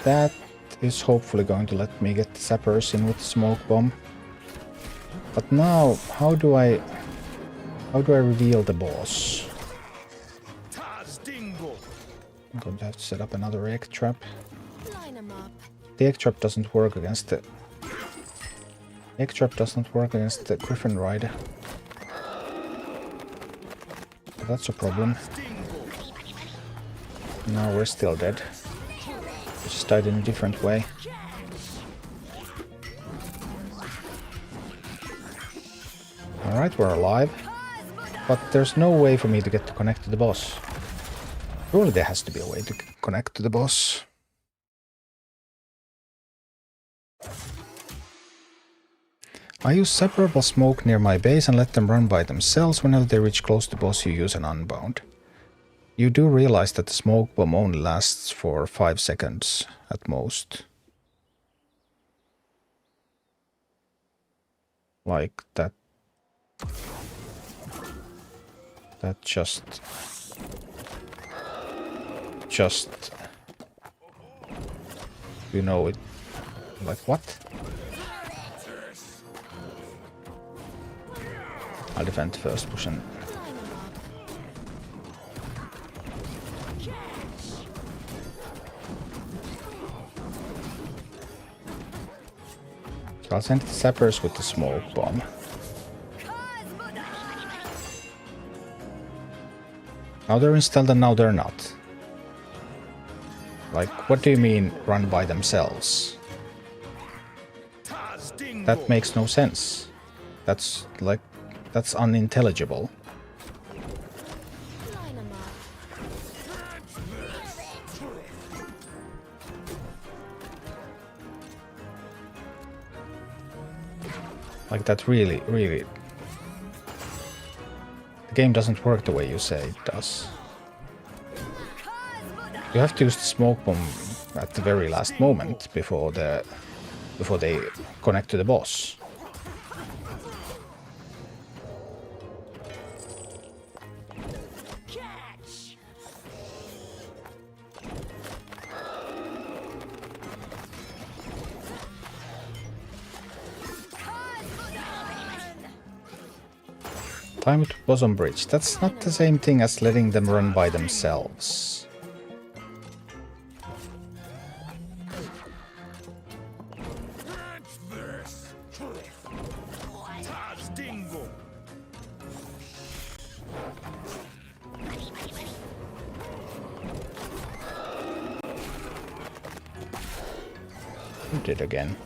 That is hopefully going to let me get the sappers in with the smoke bomb. But now, how do I reveal the boss? Taz Dingo. I'm going to have to set up another egg trap. Line 'em up. the egg trap doesn't work against the... Egg trap doesn't work against the Griffin Rider. That's a problem. Now we're still dead. We just died in a different way. Alright, we're alive. But there's no way for me to get to connect to the boss. Surely there has to be a way to connect to the boss. I use separable smoke near my base and let them run by themselves. Whenever they reach close to the boss, you use an unbound. You do realize that the smoke bomb only lasts for 5 seconds at most. Like that. That just... You know it... Like what? I'll defend first, push and... So I'll send the sappers with the smoke bomb. Now they're installed and now they're not. Like, what do you mean run by themselves? That makes no sense. That's like... That's unintelligible. Like that really... The game doesn't work the way you say it does. You have to use the smoke bomb at the very last moment before they connect to the boss. Time to bosom bridge. That's not the same thing as letting them run by themselves. You did again.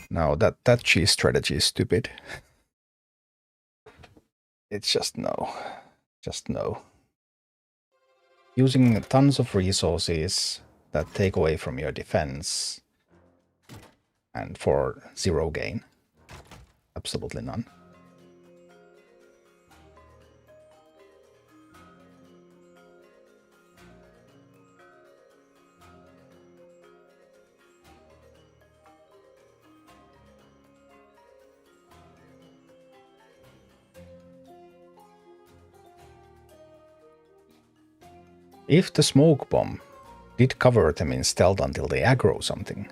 No, that cheese strategy is stupid. It's just no. Just no. Using tons of resources that take away from your defense and for 0 gain. Absolutely none. If the smoke bomb did cover them in stealth until they aggro something.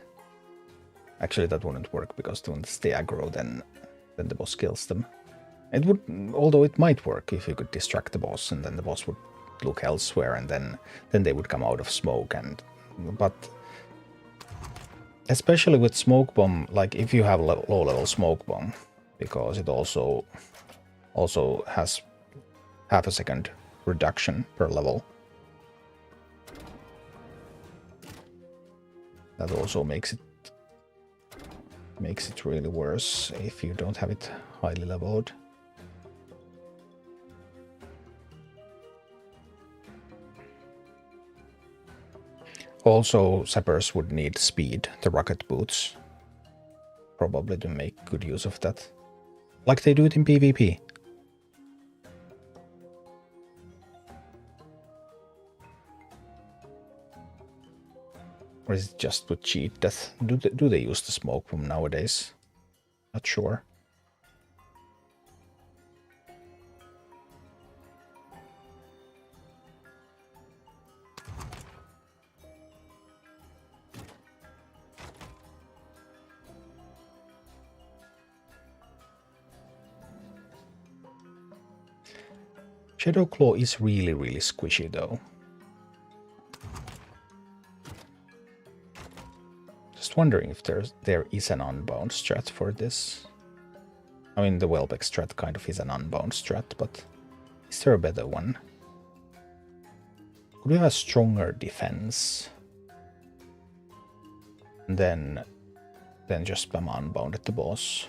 Actually, that wouldn't work because once they aggro, then the boss kills them. It would, although it might work if you could distract the boss, and then the boss would look elsewhere, and then they would come out of smoke. But especially with smoke bomb, like if you have a low level smoke bomb, because it also has half a second reduction per level. That also makes it really worse if you don't have it highly leveled. Also, sappers would need speed, the rocket boots, probably to make good use of that, like they do it in PvP. Or is it just with cheat death? Do they use the smoke bomb nowadays? Not sure. Shadowclaw is really, really squishy though. Just wondering if there is an unbound strat for this. I mean, the Welbeck strat kind of is an unbound strat, but is there a better one? Could we have a stronger defense? And then just spam unbound at the boss.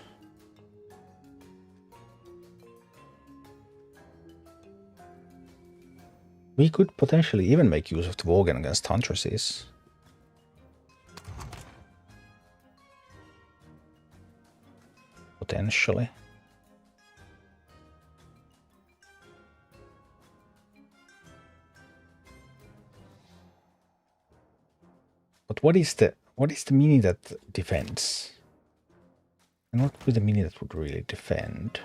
We could potentially even make use of the Worgen against Huntresses. Potentially. But what is the mini that defends? And what would be the mini that would really defend?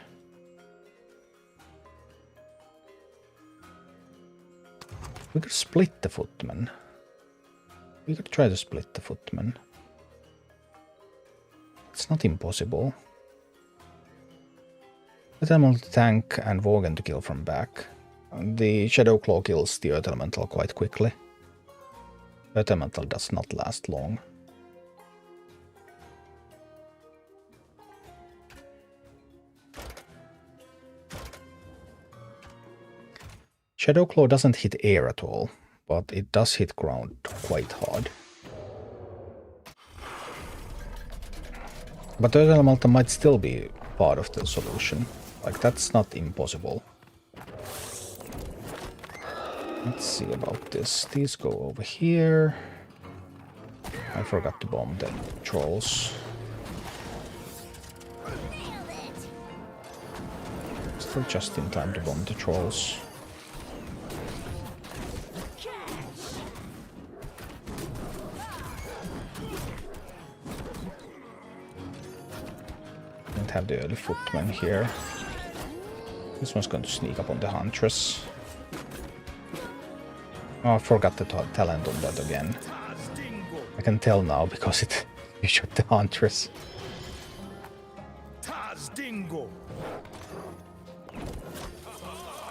We could split the Footman. We could try to split the Footman. It's not impossible. Let them all tank and Worgen to kill from back. The Shadowclaw kills the Earth Elemental quite quickly. Earth Elemental does not last long. Shadowclaw doesn't hit air at all, but it does hit ground quite hard. But Earth Elemental might still be part of the solution. Like, that's not impossible. Let's see about this. These go over here. I forgot to bomb the trolls. Still just in time to bomb the trolls. Don't have the early Footman here. This one's going to sneak up on the Huntress. Oh, I forgot the talent on that again. I can tell now because you shot the Huntress.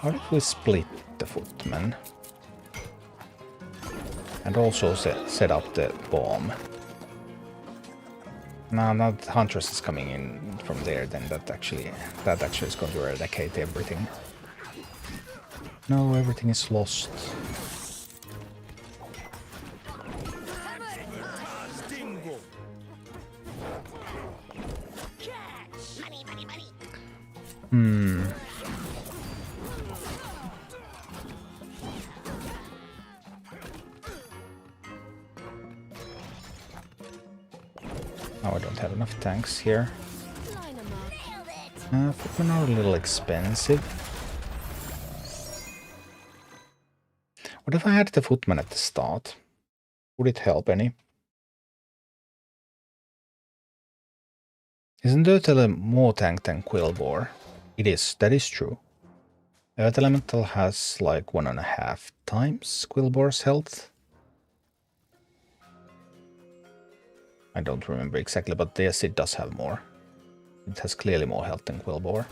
How did we split the Footman? And also set up the bomb. Now the Huntress is coming in from there, then that actually is going to eradicate everything. No, everything is lost. Now I don't have enough tanks here. Footmen are a little expensive. What if I had the Footman at the start? Would it help any? Isn't Earth Elemental more tank than Quillbore? It is, that is true. Earth Elemental has like 1.5 times Quillbore's health. I don't remember exactly, but yes, it does have more. It has clearly more health than Quillbore.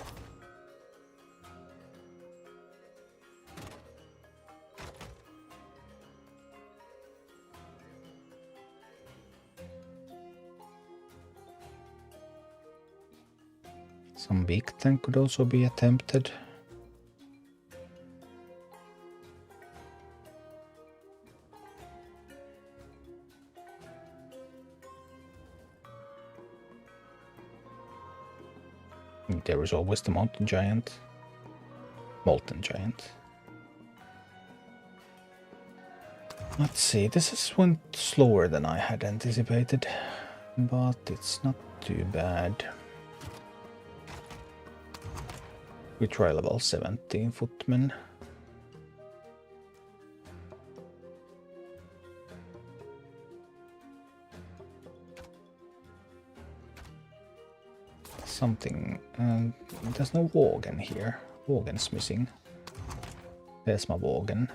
Some big tank could also be attempted. There is always the Mountain Giant. Molten Giant. Let's see, this went slower than I had anticipated, but it's not too bad. We try level 17 Footman. Something. There's no Worgen here. Worgen's missing. There's my Worgen.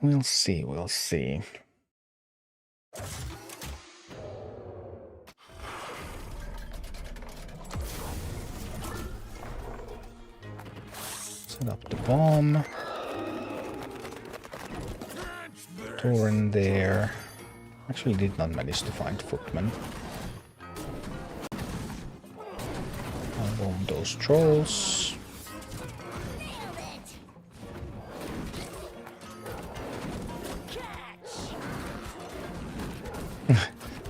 We'll see, we'll see. up the bomb. Torrent there. Actually did not manage to find footmen. I'll bomb those trolls.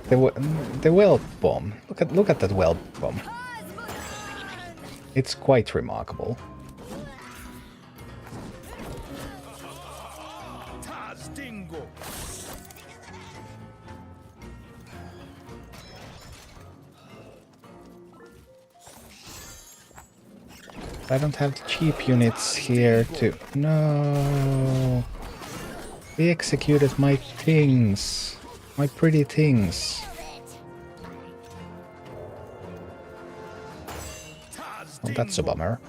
The whelp bomb. Look at that whelp bomb. It's quite remarkable. Tazdingo. I don't have the cheap units here to... No! They executed my things! My pretty things! Oh, that's a bummer.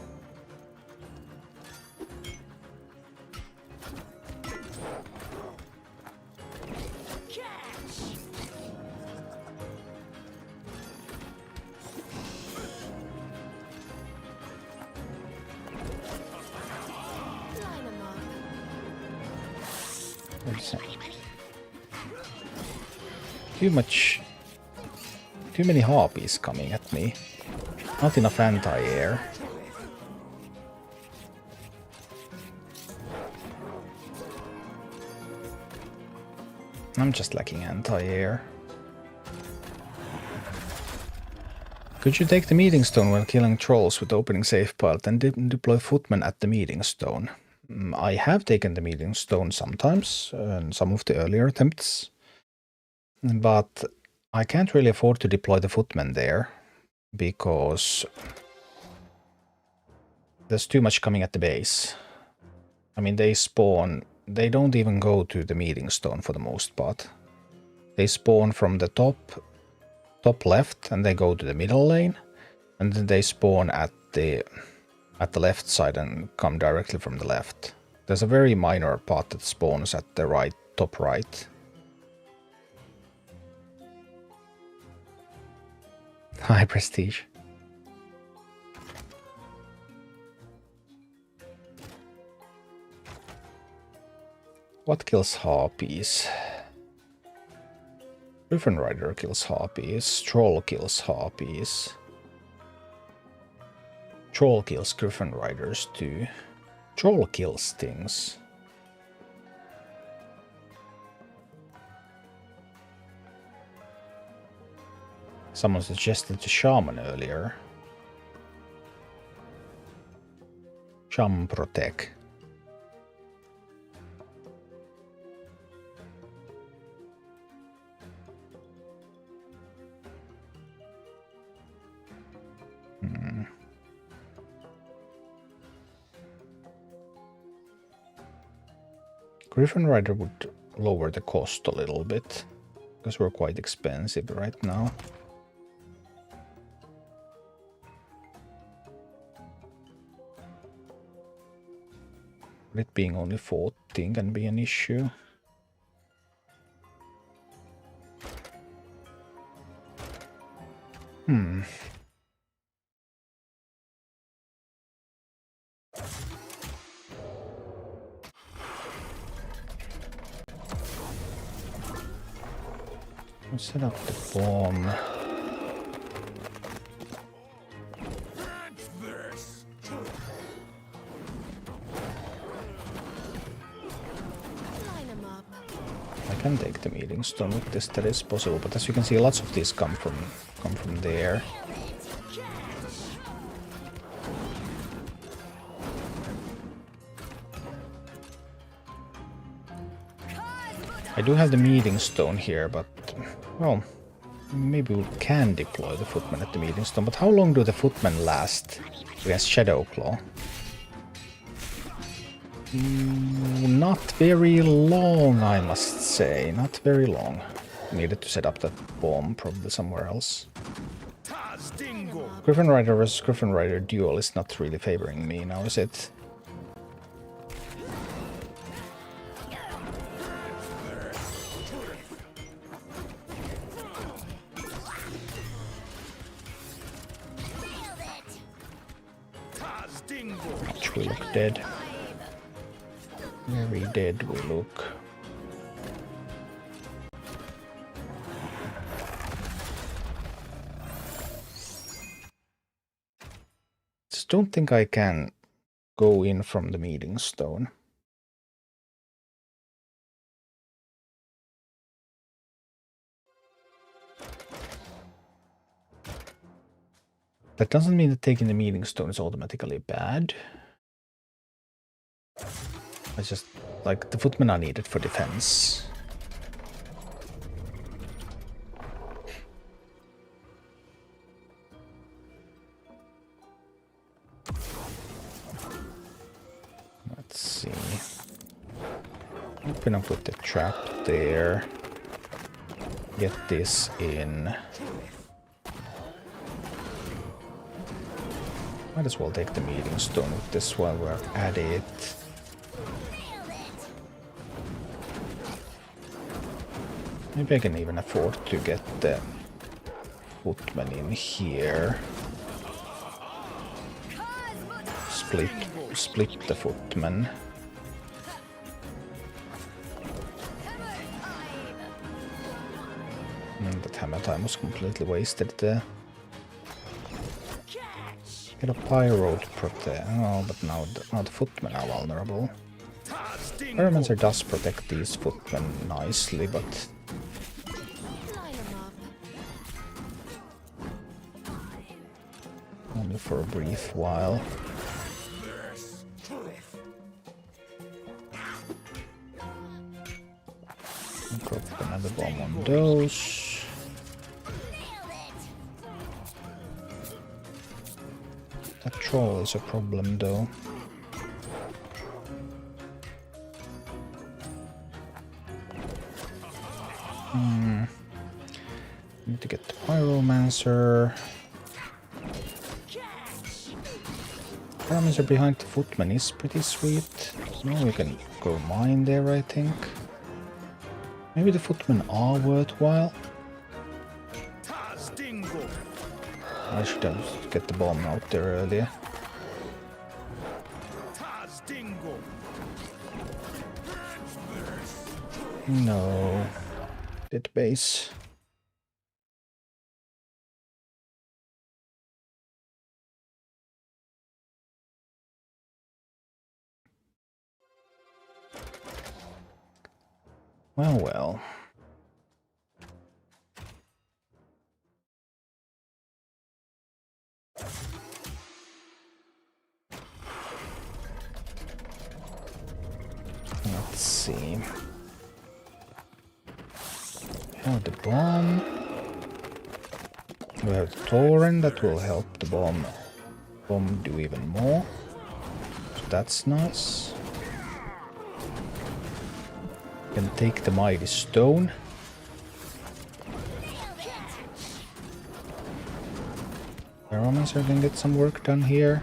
Line 'em up. Too many harpies coming at me. Not enough anti-air. I'm just lacking anti-air. Could you take the meeting stone when killing trolls with opening safe part and deploy footmen at the meeting stone? I have taken the meeting stone sometimes, in some of the earlier attempts. But I can't really afford to deploy the footmen there, because there's too much coming at the base. I mean, they spawn... They don't even go to the meeting stone for the most part. They spawn from the top left, and they go to the middle lane, and then they spawn at the left side and come directly from the left. There's a very minor part that spawns at the top right. High prestige. What kills harpies? Griffin Rider kills harpies. Troll kills harpies. Troll kills Griffin Riders too. Troll kills things. Someone suggested the Shaman earlier. Shaman Protect. Griffin Rider would lower the cost a little bit, because we're quite expensive right now. It being only 14 can be an issue. I'll set up the bomb. Line 'em up. I can take the meeting stone with this, that is possible, but as you can see, lots of these come from there. I do have the meeting stone here, but well, maybe we can deploy the footmen at the meeting stone. But how long do the footmen last against Shadowclaw? Not very long, I must say. Not very long. Needed to set up that bomb probably somewhere else. Griffin Rider vs Griffin Rider duel is not really favoring me now, is it? we look dead. Very dead we look. Just don't think I can go in from the meeting stone. That doesn't mean that taking the meeting stone is automatically bad. It's just like the footmen are needed for defense. Let's see. Open up with the trap there. Get this in. Might as well take the meeting stone with this while we're at it. Maybe I can even afford to get the footman in here. Split the footman. That hammer time was completely wasted there. Get a pyro to protect. Oh, but now the footmen are vulnerable. Pyromancer does protect these footmen nicely, but Line 'em up. only for a brief while. Drop another bomb on those. That troll is a problem though. Need to get the Pyromancer. Pyromancer behind the footman is pretty sweet. Now we can go mine there, I think. Maybe the footmen are worthwhile. I should have get the bomb out there earlier. No. Dead base. Well, well. Let's see. We have the bomb. We have the torrent that will help the bomb do even more. So that's nice. Can take the mighty stone. Pyromancer can get some work done here.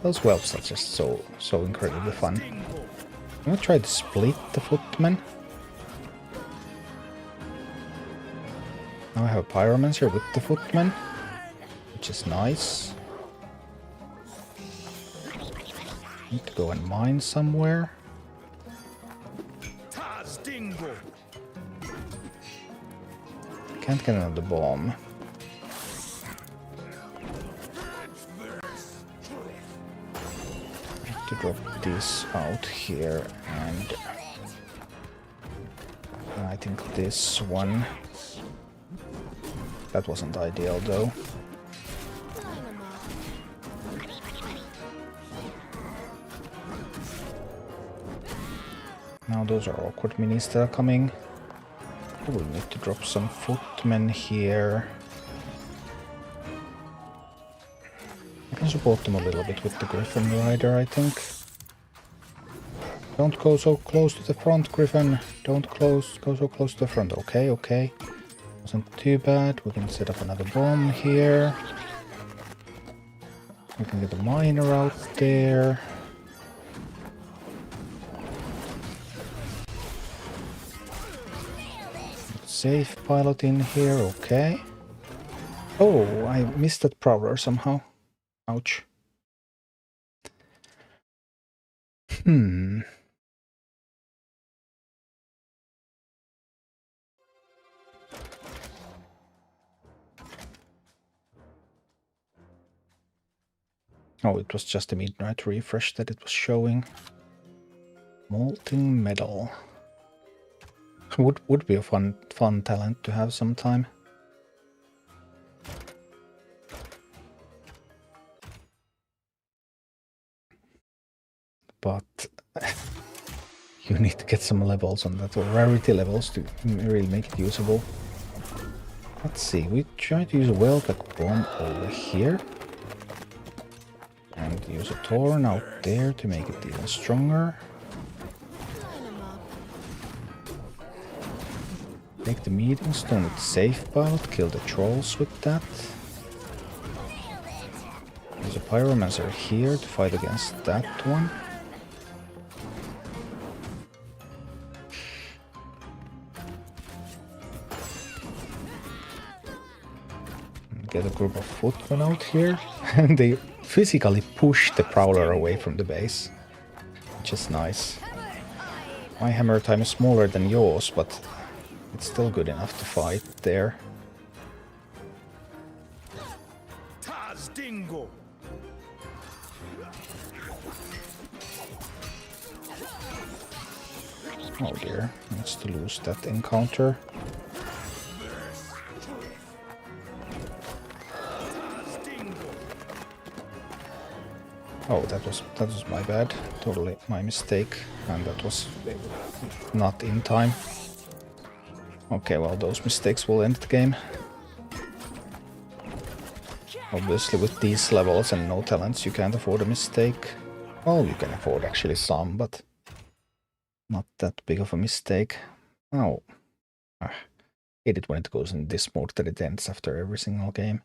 Those whelps are just so incredibly fun. I'm gonna try to split the footman. Now I have a Pyromancer with the footman, which is nice. Need to go and mine somewhere. Can't get another bomb. Need to drop this out here and I think this one. That wasn't ideal though. Line 'em up. Now those are awkward minis that are coming. Probably need to drop some footmen here. I can support them a little bit with the Griffin Rider, I think. Don't go so close to the front, Griffin. Don't go so close to the front. Okay, okay. Wasn't too bad. We can set up another bomb here. We can get a miner out there. Safe pilot in here, okay. Oh, I missed that prowler somehow. Ouch. Hmm. Oh, it was just a midnight refresh that it was showing. Molting metal. Would be a fun talent to have sometime. But you need to get some levels on that, or rarity levels to really make it usable. Let's see, we try to use a Welbeck bomb over here. And use a Torn out there to make it even stronger. Line 'em up. Take the meeting stone with safe bout, kill the trolls with that. There's a pyromancer here to fight against that one. Get a group of footmen out here, and they physically push the prowler away from the base, which is nice. My hammer time is smaller than yours, but it's still good enough to fight there. Taz Dingo. Oh dear, needs to lose that encounter. Oh, that was my bad. Totally my mistake, and that was not in time. Okay, well, those mistakes will end the game. Obviously, with these levels and no talents, you can't afford a mistake. Well, you can afford actually some, but not that big of a mistake. Oh, I hate it when it goes in this mode that it ends after every single game.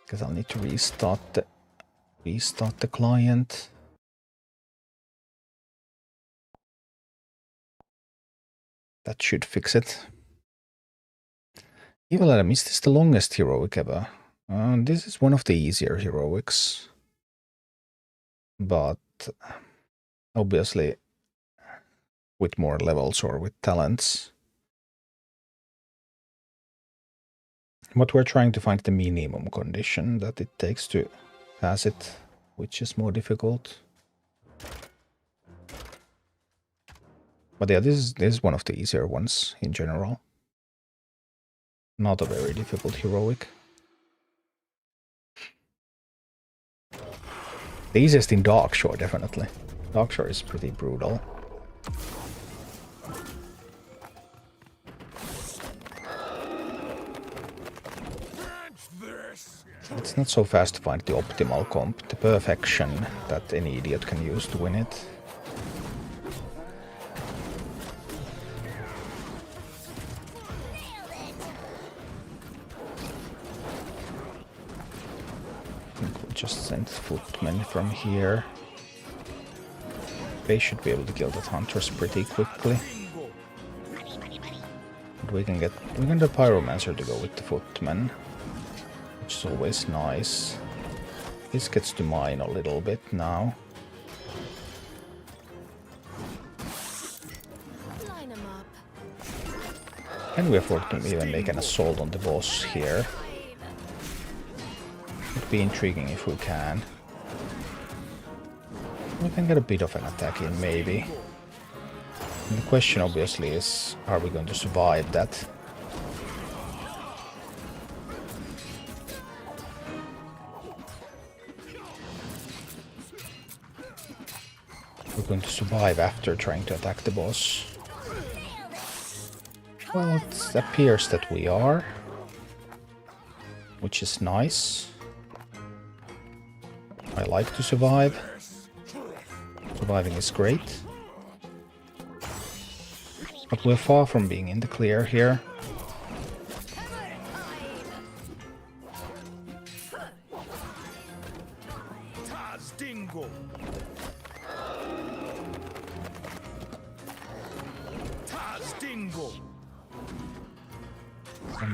Because I'll need to restart the client. That should fix it. Evil Atomist is the longest heroic ever. This is one of the easier heroics. But obviously with more levels or with talents. But we're trying to find the minimum condition that it takes to pass it, which is more difficult. But yeah, this is one of the easier ones in general. Not a very difficult heroic. The easiest in Darkshore, definitely. Darkshore is pretty brutal. It's not so fast to find the optimal comp, the perfection that any idiot can use to win it. I think we'll just send footmen from here. They should be able to kill the hunters pretty quickly. But we can get the pyromancer to go with the footmen, which is always nice. This gets to mine a little bit now. Line 'em up. Can we afford to even make an assault on the boss here? Would be intriguing if we can. We can get a bit of an attack in, maybe. And the question obviously is, are we going to survive that? We're going to survive after trying to attack the boss. Well, it appears that we are, which is nice. I like to survive. Surviving is great. But we're far from being in the clear here. Taz Dingo. Taz Dingo.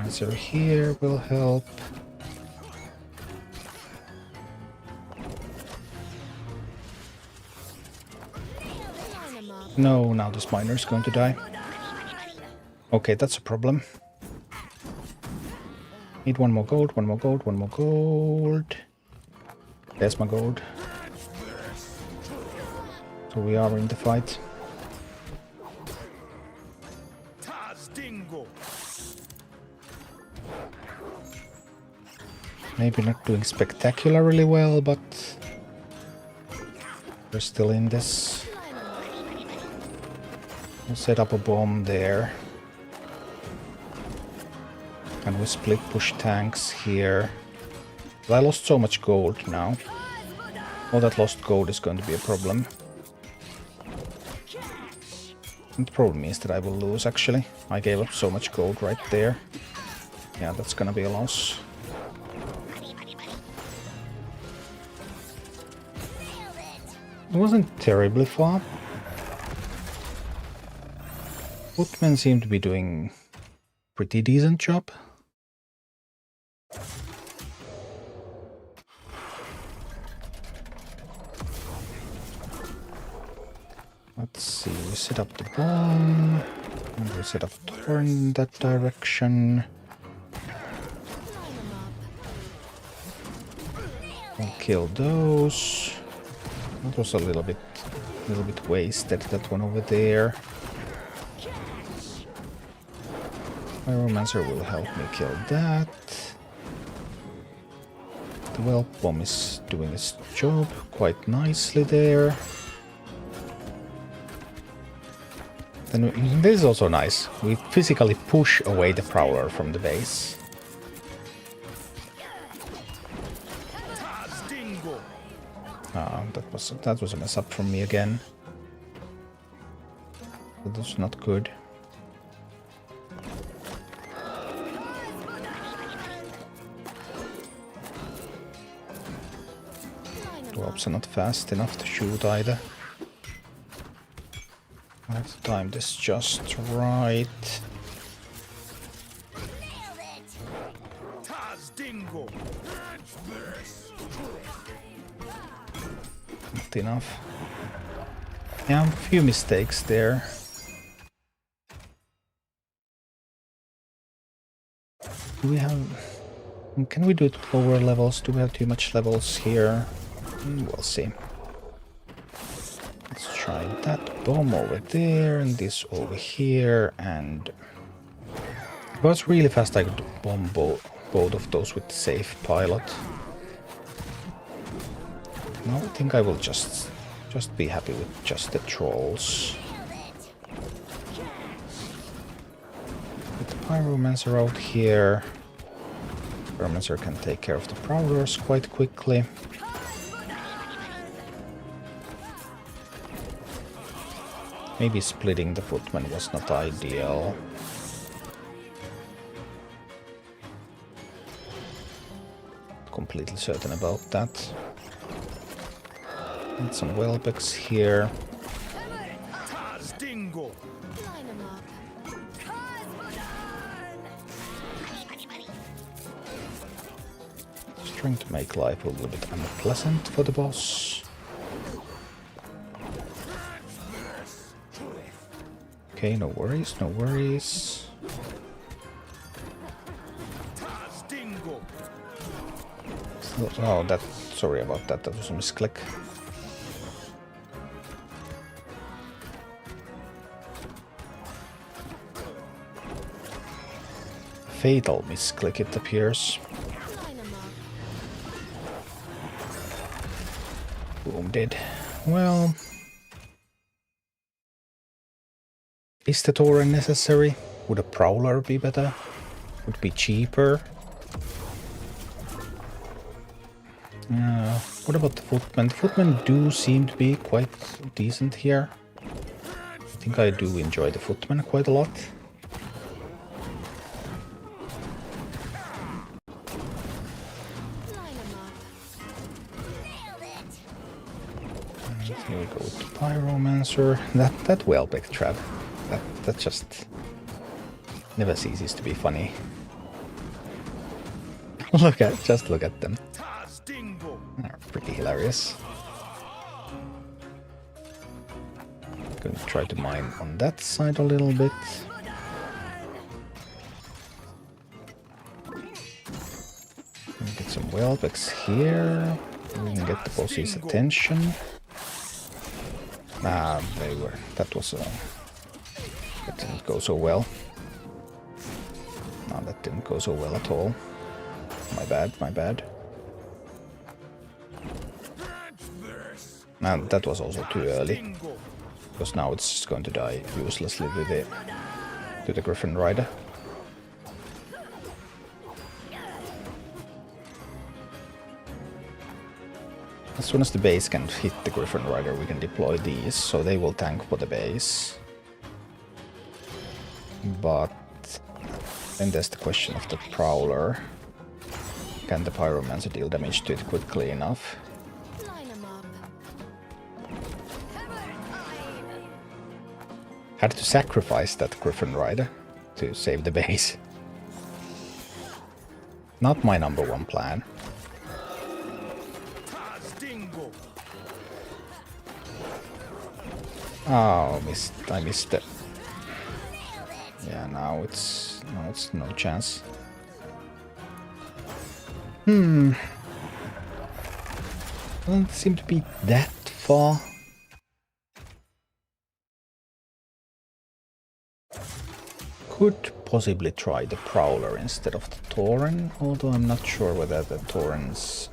Pyromancer here will help. Line 'em up. No, now this miner is going to die. Okay, that's a problem. Need one more gold, one more gold, one more gold. There's my gold. So we are in the fight. Tazdingo. Maybe not doing spectacularly well, but we're still in this. Line 'em up. We'll set up a bomb there. And we split push tanks here. But I lost so much gold now. All that lost gold is going to be a problem. And the problem is that I will lose actually. I gave up so much gold right there. Yeah, that's gonna be a loss. It wasn't terribly far. Footmen seem to be doing pretty decent job. Let's see, we set up the bomb, and we set up a turn in that direction. Line 'em up. We'll kill those. That was a little bit wasted, that one over there. Pyromancer will help me kill that. The whelp bomb is doing its job quite nicely there. Then this is also nice. We physically push away the prowler from the base. Tazdingo. That was a mess up from me again. That was not good. Line 'em up. Dwarves are not fast enough to shoot either. I have to time this just right. Tazdingo. Not enough. Yeah, a few mistakes there. Do we have... Can we do it at lower levels? Do we have too much levels here? We'll see. Let's try that bomb over there and this over here, and if it was really fast I could bomb both of those with safe pilot. No, I think I will just be happy with just the trolls. With the Pyromancer out here, Pyromancer can take care of the Prowlers quite quickly. Maybe splitting the Footman was not ideal. Completely certain about that. And some Welbecks here. Tazdingo. Line 'em up. Just trying to make life a little bit unpleasant for the boss. Okay, no worries, no worries. Tazdingo. Oh, sorry about that, that was a misclick. Fatal misclick, it appears. Line 'em up. Boom, dead. Well... Is the Tauren necessary? Would a Prowler be better? Would it be cheaper? What about the Footmen? The Footmen do seem to be quite decent here. I think I do enjoy the Footmen quite a lot. Line 'em up. And here we go with the Pyromancer. That Welbeck trap. That just never ceases to be funny. Just look at them. Taz Dingle. They're pretty hilarious. Gonna try to mine on that side a little bit. Get some Welbex here. We can get the boss's attention. Ah, they were. That was. That didn't go so well. No, that didn't go so well at all. My bad, my bad. And that was also too early. Because now it's just going to die uselessly to the Griffin Rider. As soon as the base can hit the Griffin Rider, we can deploy these, so they will tank for the base. But then there's the question of the Prowler. Can the Pyromancer deal damage to it quickly enough? Line 'em up. Had to sacrifice that Griffin Rider to save the base. Not my number one plan. Oh, I missed it. Yeah, now it's no chance. Doesn't seem to be that far. Could possibly try the Prowler instead of the Tauren, although I'm not sure whether the Tauren's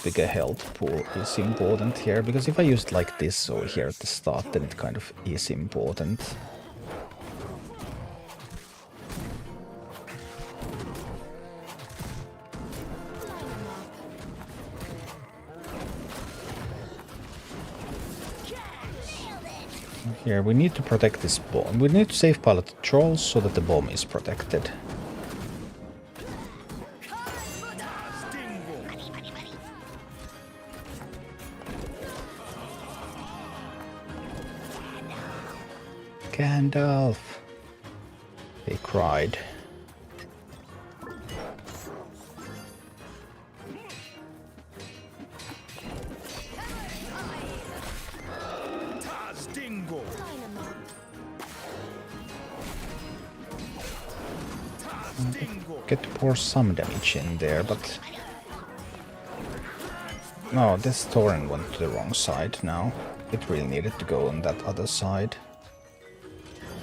bigger health pool is important here, because if I use it like this over here at the start, then it kind of is important. Here, we need to protect this bomb. We need to save pilot the trolls so that the bomb is protected. Gandalf! They cried. Get to pour some damage in there, but... No, this Tauren went to the wrong side now. It really needed to go on that other side.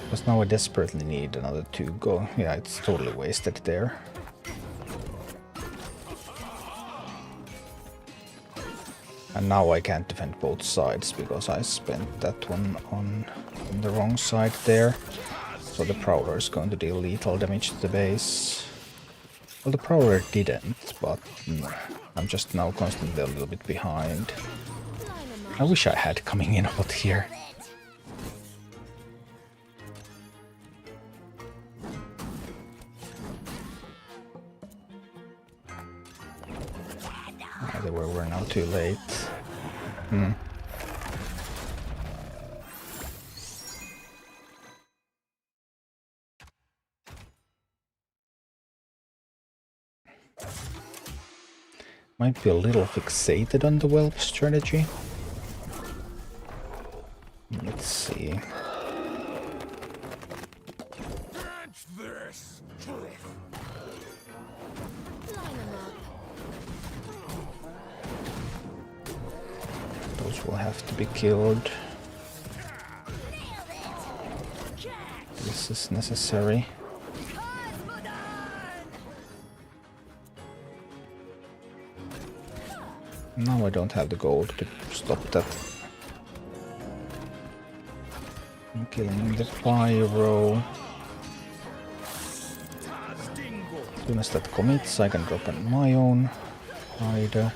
Because now I desperately need another 2 go. Yeah, it's totally wasted there. And now I can't defend both sides because I spent that one on the wrong side there. So the Prowler is going to deal lethal damage to the base. Well, the Prowler didn't, but I'm just now constantly a little bit behind. I wish I had coming in out here. We're now too late. Might be a little fixated on the Whelp strategy. Let's see. Those will have to be killed. This is necessary. Now I don't have the gold to stop that. I'm killing the Pyro. As soon as that commits, I can drop in my own Rider.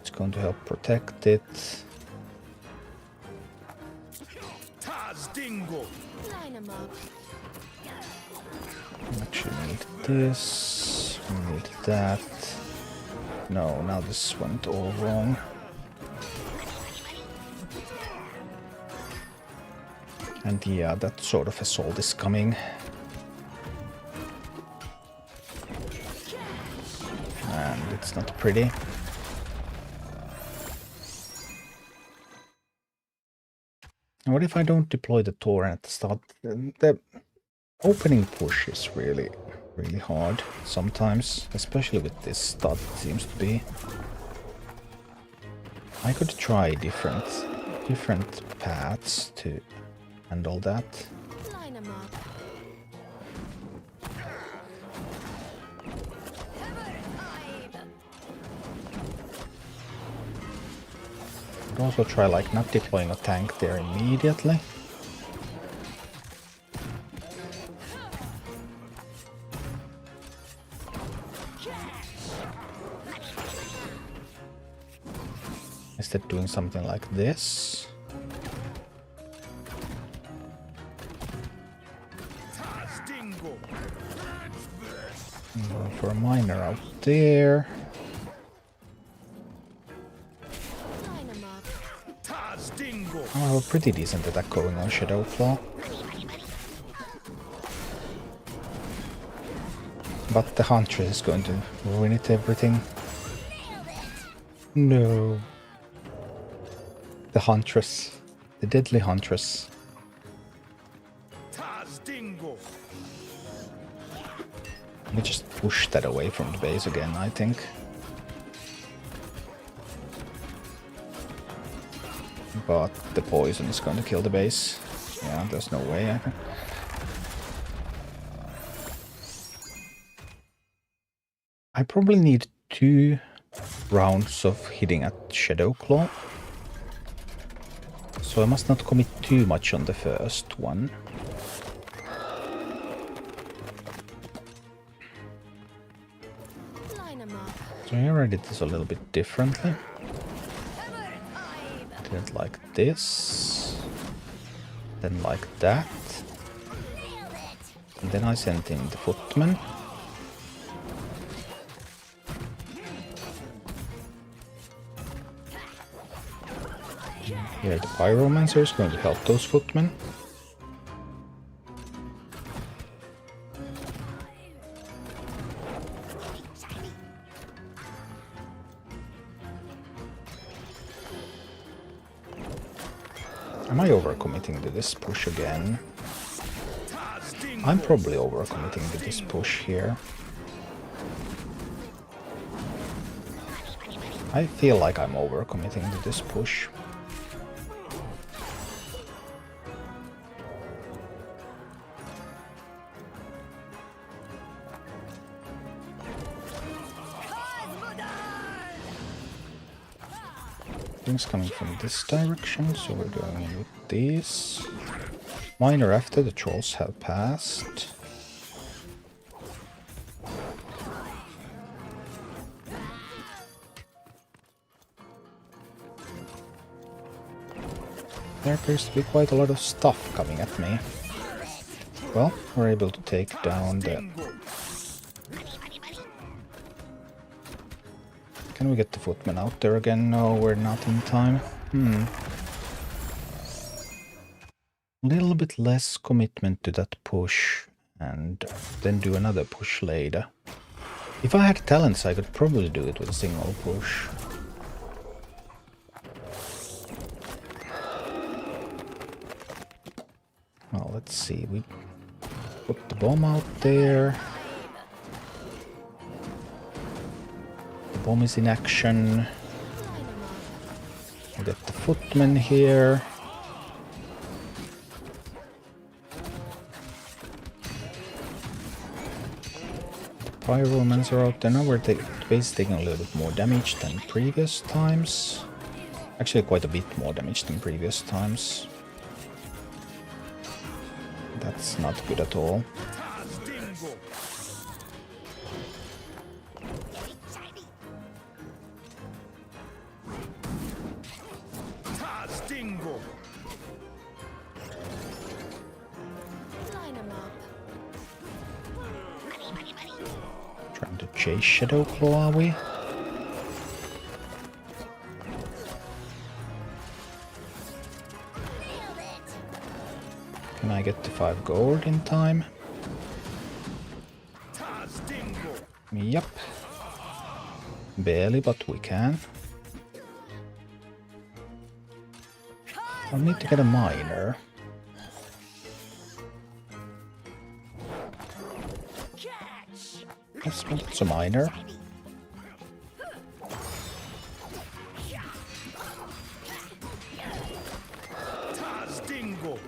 It's going to help protect it. Actually need this. We need that. No, now this went all wrong. And yeah, that sort of assault is coming. it's not pretty. And what if I don't deploy the torrent at the start? The opening push is really hard sometimes, especially with this stud, it seems to be. I could try different paths to handle that. Line 'em up. Could also try like not deploying a tank there immediately. Instead doing something like this. Go for a miner out there. Line 'em up. I have a pretty decent attack going on Shadowclaw. But the Huntress is going to ruin it everything. No. The Huntress. The deadly Huntress. Let me just push that away from the base again, I think. But the poison is going to kill the base. Yeah, there's no way I can... I probably need 2 rounds of hitting at Shadowclaw. So I must not commit too much on the first one. Line 'em up. So here I did this a little bit differently. Did it like this. Then like that. And then I sent in the footman. Here the Pyromancer is going to help those footmen. Am I overcommitting to this push again? I'm probably overcommitting to this push here. I feel like I'm overcommitting to this push. Things coming from this direction, so we're going in with these. Miner after the trolls have passed. There appears to be quite a lot of stuff coming at me. Well, we're able to take down the... Can we get the footman out there again? No, we're not in time. A little bit less commitment to that push, and then do another push later. If I had talents, I could probably do it with a single push. Well, let's see. We put the bomb out there. The bomb is in action. We get the footman here. Pyromancer out there. Now we're basically taking a little bit more damage than previous times. Actually, quite a bit more damage than previous times. That's not good at all. Line 'em up. Trying to chase Shadowclaw, are we? Can I get to 5 gold in time? Yep. Barely, but we can. I'll need to get a miner. Yes, well, it's a miner. Dingo.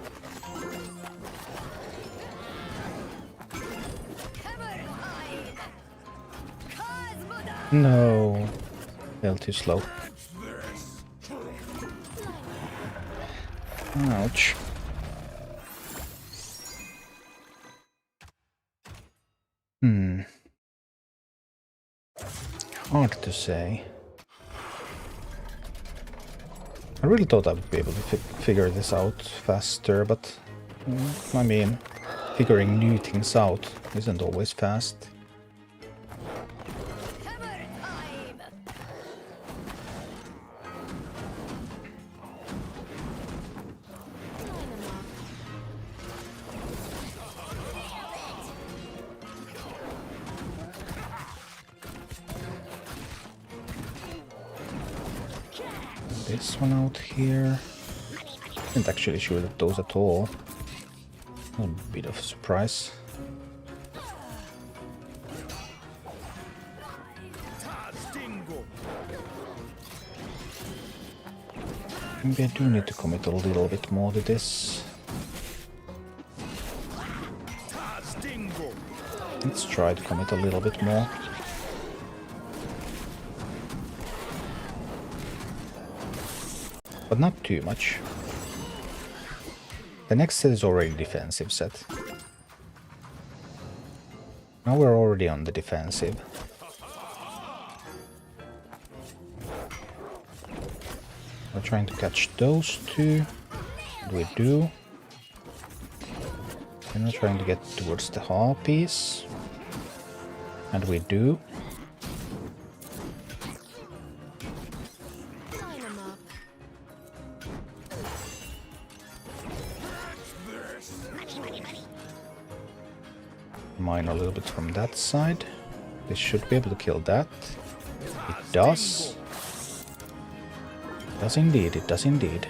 No. Fell too slow. Ouch. Hard to say. I really thought I would be able to figure this out faster, but I mean, figuring new things out isn't always fast. This one out here. Didn't actually shoot at those at all. A bit of a surprise. Maybe I do need to commit a little bit more to this. Let's try to commit a little bit more. But not too much. The next set is already defensive set. Now we're already on the defensive. We're trying to catch those two. And we do. And we're trying to get towards the harpies. And we do. Line 'em up. Mine a little bit from that side. This should be able to kill that. It does. It does indeed, it does indeed.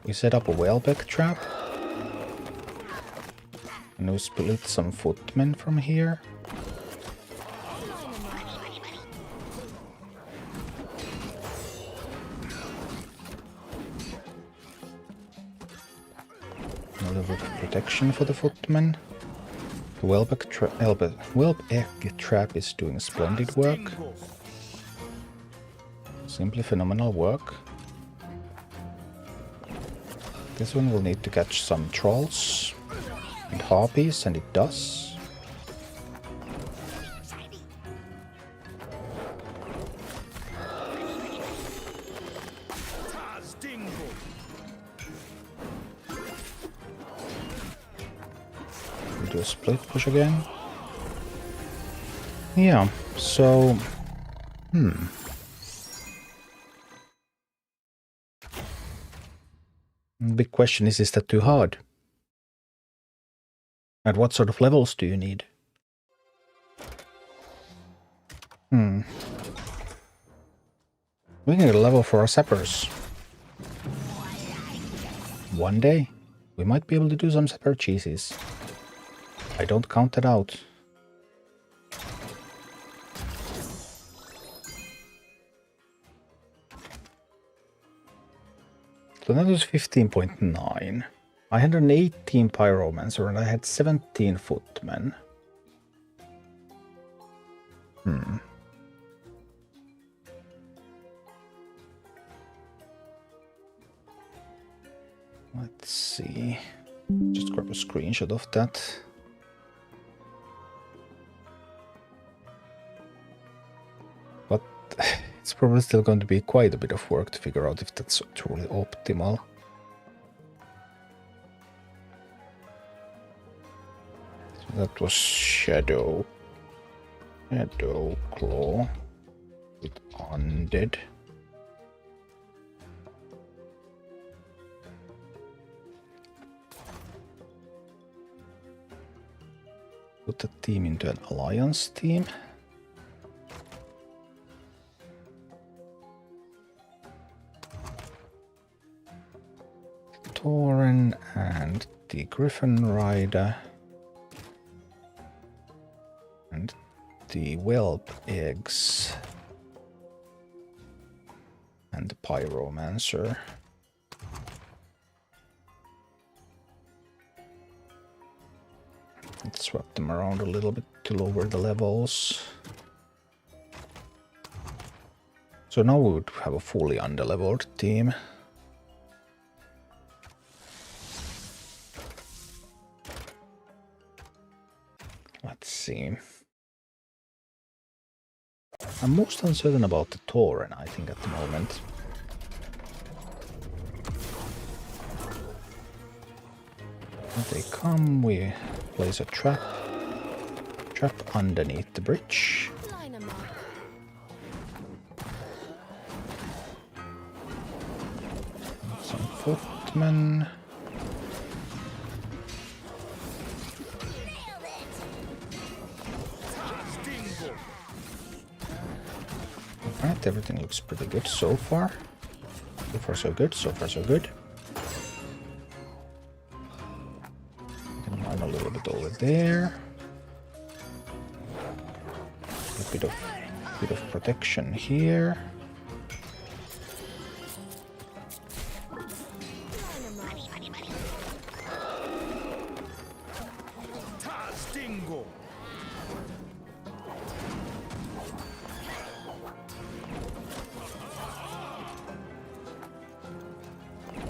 We set up a Wellbeck trap. And we split some footmen from here. A little bit of protection for the footmen. The Wellbeck trap is doing splendid work. Simply phenomenal work. This one will need to catch some trolls and harpies, and it does. We'll do a split push again. Yeah, so... Big question is that too hard? And what sort of levels do you need? We need a level for our sappers. One day, we might be able to do some sapper cheeses. I don't count that out. So that was 15.9. I had an 18 pyromancer and I had 17 footmen. Let's see. Just grab a screenshot of that. But it's probably still going to be quite a bit of work to figure out if that's truly optimal. So that was Shadow Claw with Undead. Put the team into an alliance team. Tauren and the Griffin Rider and the Whelp Eggs and the Pyromancer. Let's swap them around a little bit to lower the levels. So now we would have a fully underleveled team. Let's see. I'm most uncertain about the Tauren, I think, at the moment. When they come, we place a trap underneath the bridge. Line 'em up. Some footmen. Alright, everything looks pretty good so far. So far so good, so far so good. Can mine a little bit over there. A bit of protection here. Line 'em up. Tastingo.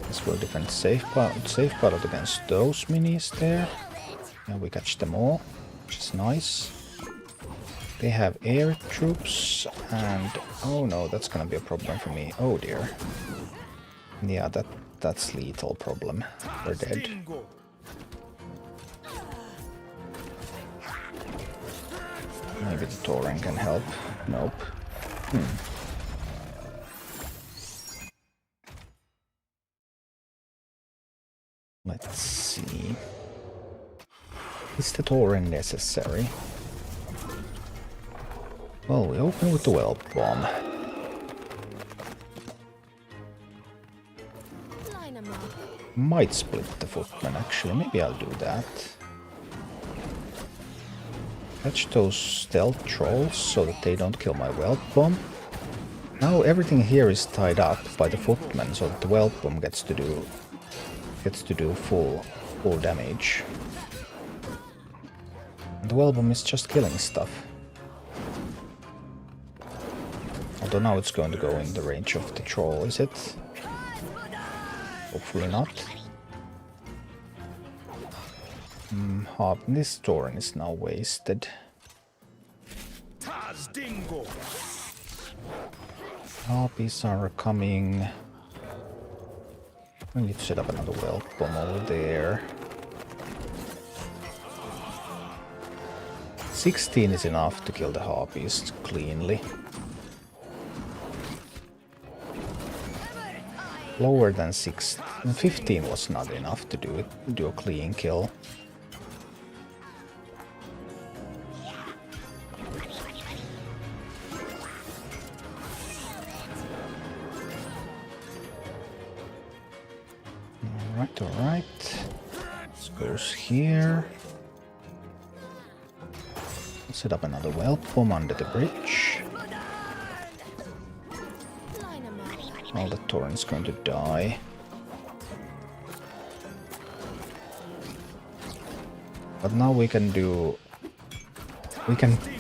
This will defend safe battle against those minis there. And we catch them all, which is nice. They have air troops and oh no, that's gonna be a problem for me. Oh dear. Yeah, that's lethal problem. We're dead. Tastingo. Maybe the Tauren can help. Nope. Let's see. Is the Tauren necessary? Well, we open with the Whelp Bomb. Line 'em up. Might split the footman actually, maybe I'll do that. Catch those stealth trolls so that they don't kill my Whelp Bomb. Now everything here is tied up by the footman so that the Whelp Bomb gets to do full damage. And the Whelp Bomb is just killing stuff. Although now it's going to go in the range of the troll, is it? Hopefully not. This Tauren is now wasted. Tastingo. Harpies are coming. We need to set up another Whelp Bomb over there. 16 is enough to kill the Harpies cleanly. Lower than 15 was not enough to do a clean kill. Alright. This goes here. Set up another Whelp Bomb under the bridge. Line 'em up. All the Tauren's going to die. But now we can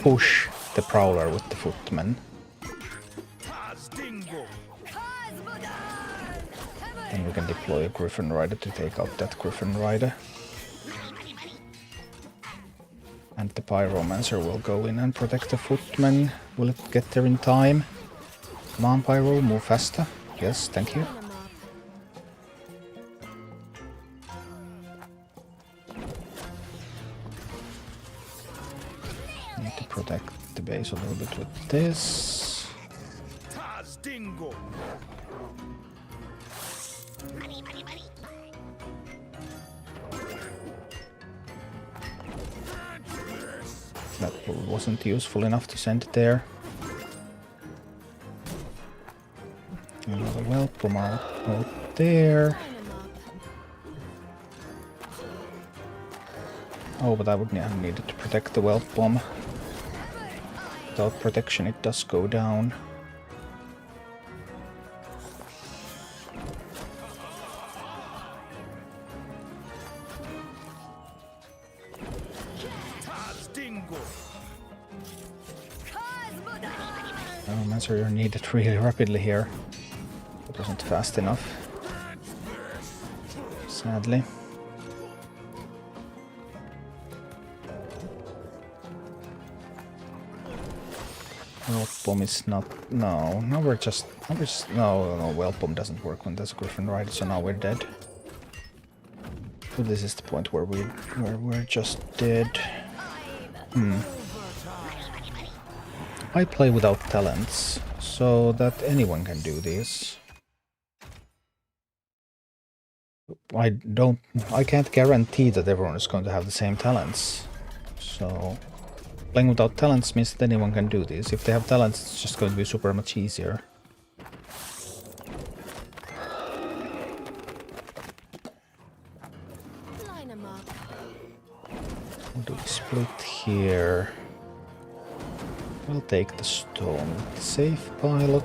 push the Prowler with the footmen. Tastingo. Then we can deploy a Griffin Rider to take out that Griffin Rider. And the Pyromancer will go in and protect the footmen. Will it get there in time? Come on, Pyro, move faster. Yes, thank you. Line 'em up. Need to protect the base a little bit with this. Tastingo. Probably wasn't useful enough to send it there. Another Whelpom out there. Line 'em up. Oh, but I would have needed to protect the Whelpom. Without protection, it does go down. Oh, Mancer, you're needed really rapidly here. It wasn't fast enough. Sadly. Whelpom is not. No, now we're just. No, Whelpom doesn't work when there's a Griffin Rider, so now we're dead. So this is the point where we're just dead. I play without talents, so that anyone can do this. I can't guarantee that everyone is going to have the same talents. So playing without talents means that anyone can do this. If they have talents, it's just going to be super much easier. Line 'em up. We'll do the split here. We'll take the stone. Safe pilot.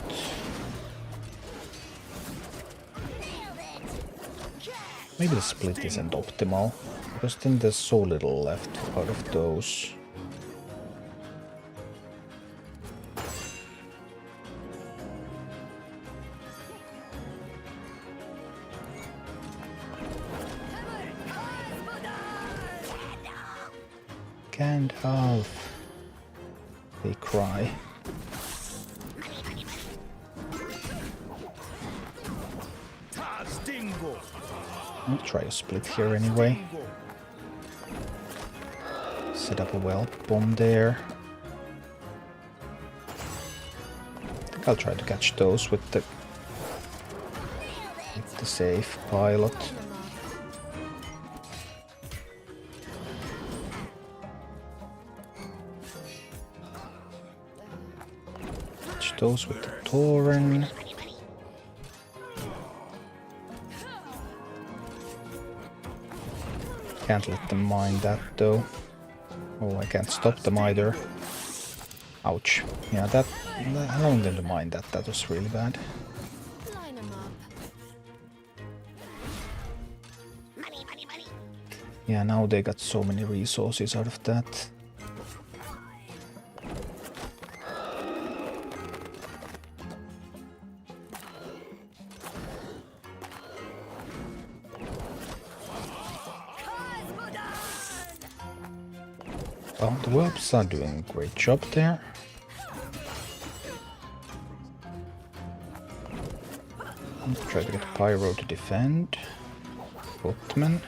Maybe the split isn't optimal, because then there's so little left out of those. Gandalf. They cry. I'll try a split here anyway. Set up a Whelpom there. I think I'll try to catch those with the safe pilot. Line 'em up. Catch those with the Tauren. Can't let them mine that though. Oh, I can't stop them either. Ouch. Yeah, that allowing them to mine that was really bad. Line 'em up. Yeah, now they got so many resources out of that. Oh, the Whelps are doing a great job there. I'll try to get Pyro to defend. Footman.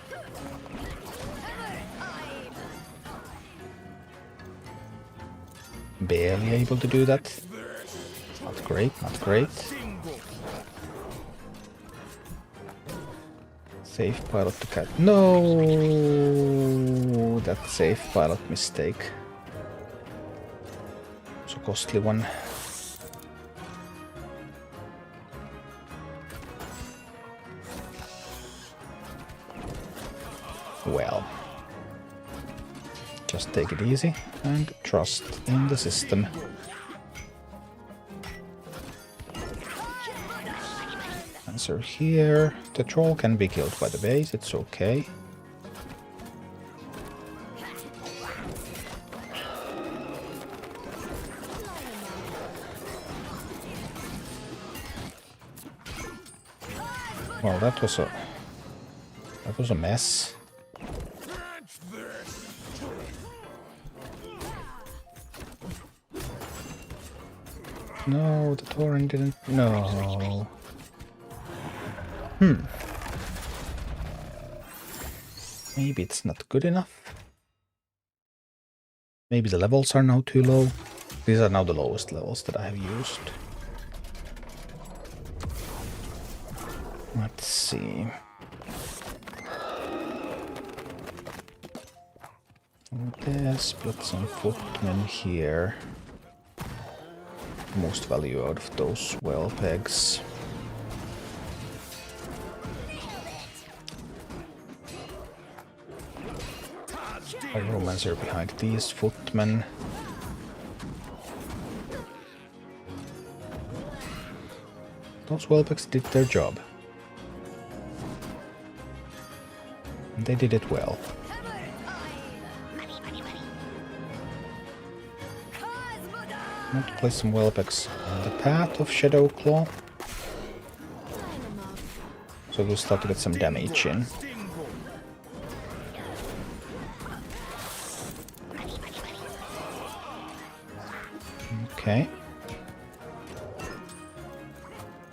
Barely able to do that. Not great, not great. Safe pilot to cat. No, that safe pilot mistake. It's a costly one. Well, just take it easy and trust in the system. Answer here. The troll can be killed by the base, it's okay. Well, that was a mess. No, the Tauren didn't. No. Maybe it's not good enough. Maybe the levels are now too low. These are now the lowest levels that I have used. Let's see. What this, put some footmen here. Most value out of those well pegs. Pyromancer behind these footmen. Those wellpegs did their job. And they did it well. I want to place some wellpegs on the path of Shadowclaw. So we'll start to get some damage in. Okay.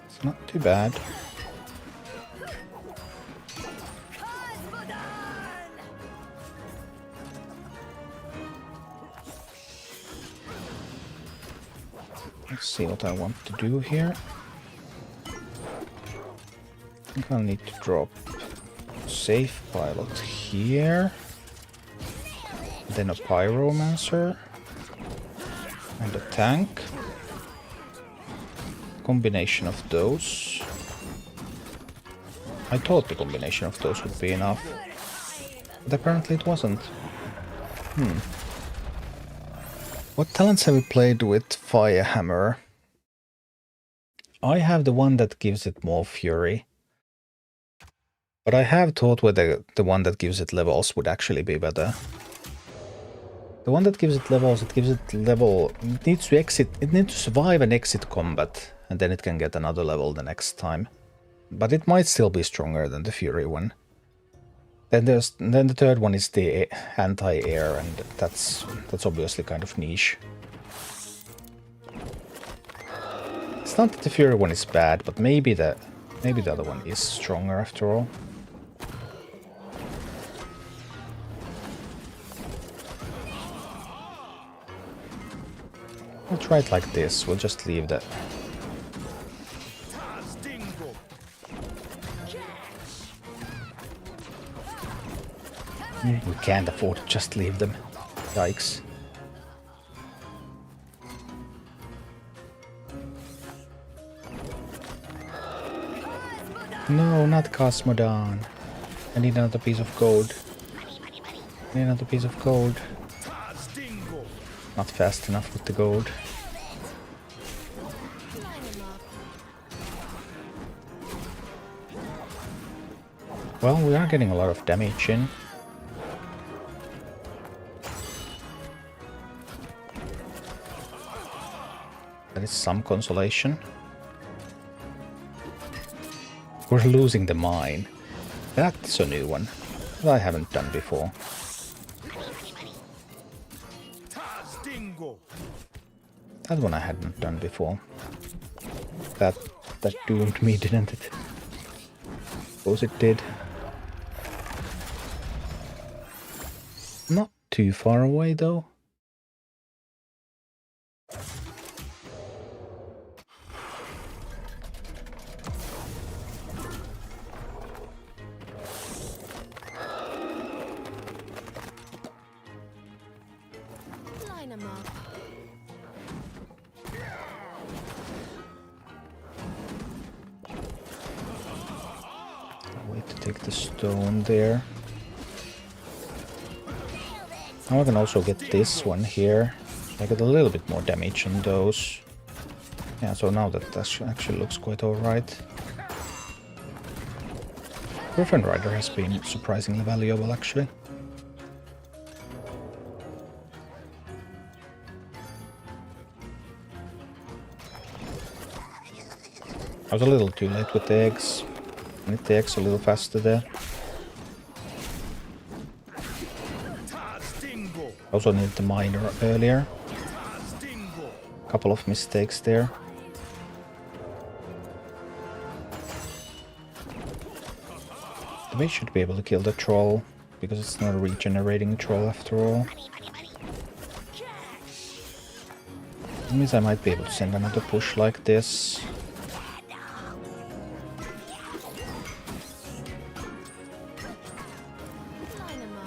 It's not too bad. Let's see what I want to do here. I think I'll need to drop Safe Pilot here. Then a Pyromancer. And a tank. Combination of those. I thought the combination of those would be enough. But apparently it wasn't. What talents have we played with Firehammer? I have the one that gives it more fury. But I have thought whether the one that gives it levels would actually be better. The one that gives it levels, it gives it level... It needs to exit... It needs to survive and exit combat. And then it can get another level the next time. But it might still be stronger than the Fury one. Then the third one is the anti-air, and that's obviously kind of niche. It's not that the Fury one is bad, but maybe the other one is stronger after all. We'll try it like this. We'll just leave that. We can't afford to just leave them. Yikes. No, not Cosmodon. I need another piece of gold. I need another piece of gold. Not fast enough with the gold. Well, we are getting a lot of damage in. That is some consolation. We're losing the mine. That's a new one that I haven't done before. That one I hadn't done before. That doomed me, didn't it? Suppose it did. Not too far away though. Line 'em up. Wait to take the stone there. Now I can also get this one here. I get a little bit more damage on those. Yeah, so now that actually looks quite alright. Griffin Rider has been surprisingly valuable actually. I was a little too late with the eggs. I need the eggs a little faster there. Also needed the miner earlier. Couple of mistakes there. The base should be able to kill the troll, because it's not a regenerating troll after all. That means I might be able to send another push like this. Line 'em up.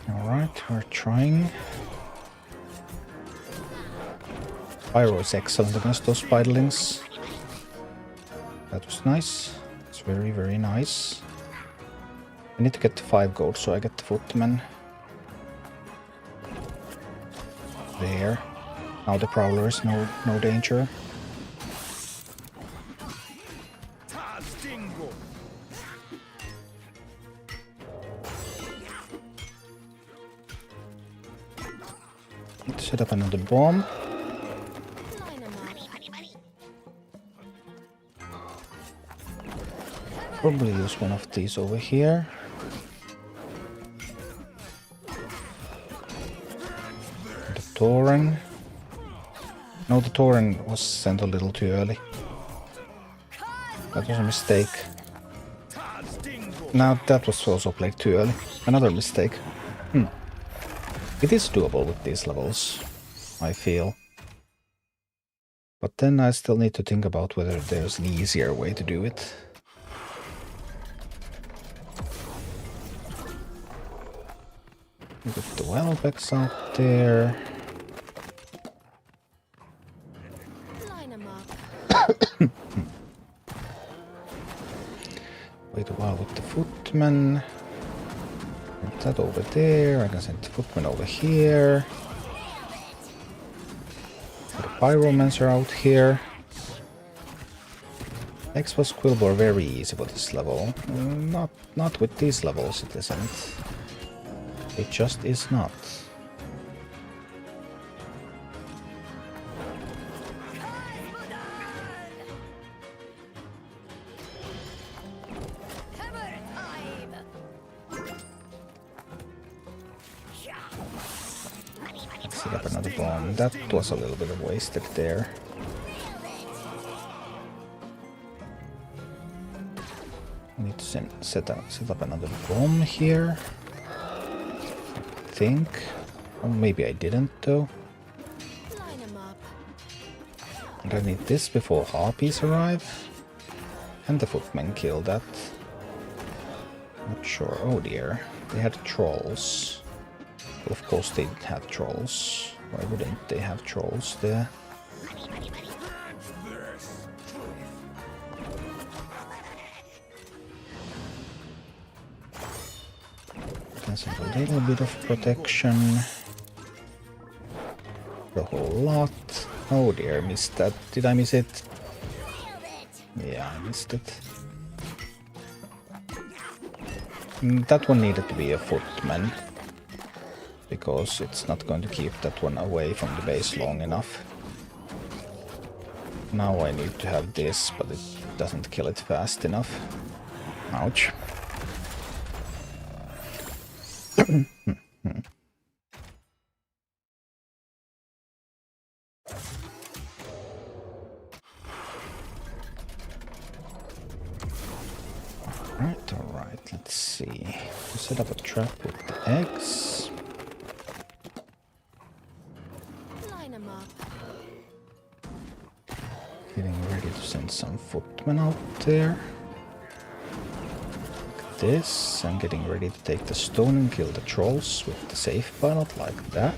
Alright, we're trying. Pyro is excellent against those spiderlings. That was nice. It's very, very nice. I need to get to 5 gold so I get the footman. There. Now the prowler is no danger. Let's set up another bomb. Line 'em up. Probably use one of these over here. The Tauren. No, the Tauren was sent a little too early. That was a mistake. Now that was also played too early. Another mistake. It is doable with these levels, I feel. But then I still need to think about whether there's an easier way to do it. We got the Wildbecks out there. Line 'em up. Wait a while with the footman. Put that over there. I can send the footman over here. Put the pyromancer out here. X-Boss Quilboar very easy for this level. Not with these levels, it isn't. It just is not. Let's set up another bomb. That was a little bit of wasted there. I need to set up another bomb here. I think. Or maybe I didn't though. Line 'em up. And I need this before harpies arrive. And the footmen kill that. Not sure. Oh dear. They had trolls. Well, of course they had trolls. Why wouldn't they have trolls there? That's a little bit of protection. The whole lot. Oh dear, missed that. Did I miss it? Yeah, I missed it. That one needed to be a footman. Because it's not going to keep that one away from the base long enough. Now I need to have this, but it doesn't kill it fast enough. Ouch. Alright, let's see. Set up a trap with the eggs. Line 'em up. Getting ready to send some footmen out there. Like this. I'm getting ready to take the stone and kill the trolls with the safe pilot like that.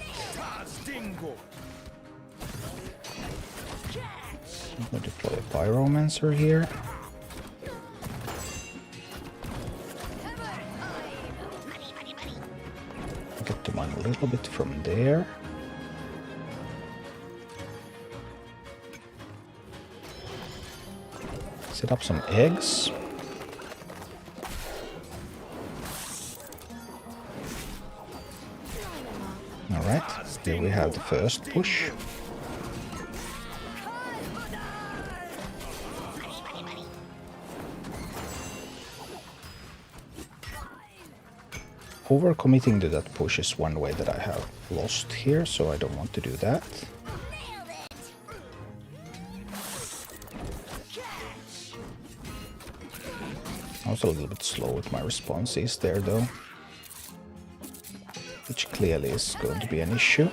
I'm going to deploy a pyromancer here. Get to mine a little bit from there. Set up some eggs. Alright, here we have the first push. Overcommitting to that push is one way that I have lost here, so I don't want to do that. I was a little bit slow with my responses there though, which clearly is going to be an issue.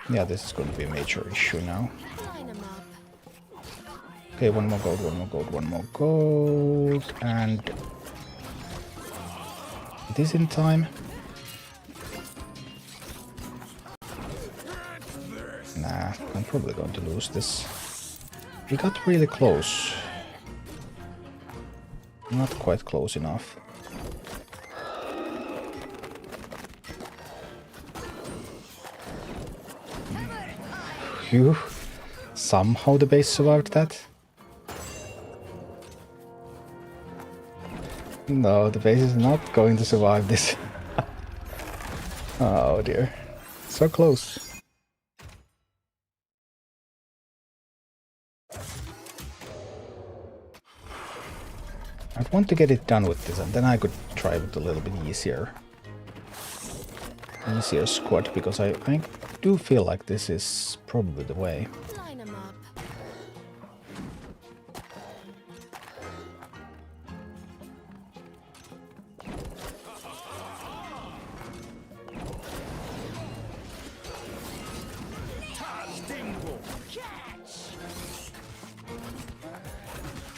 Yeah, this is going to be a major issue now. Line 'em up. Okay, one more gold, one more gold, one more gold, and It is in time. Nah, I'm probably going to lose this. We got really close. Not quite close enough. Phew. Somehow the base survived that. No, the base is not going to survive this. Oh dear. So close. I'd want to get it done with this, and then I could try with a little bit easier squad, because I do feel like this is probably the way. Line 'em up.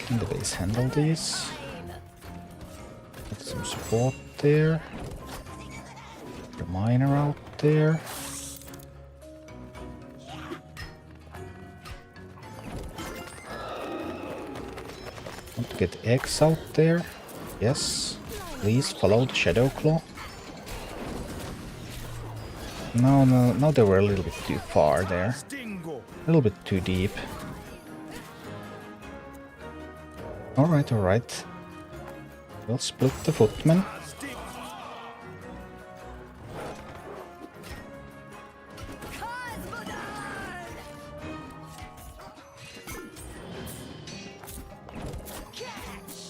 Can the base handle these? Get some support there. The miner out there. Want to get eggs out there? Yes. Please follow the Shadow Claw. No, they were a little bit too far there. A little bit too deep. Alright, alright. We'll split the footmen.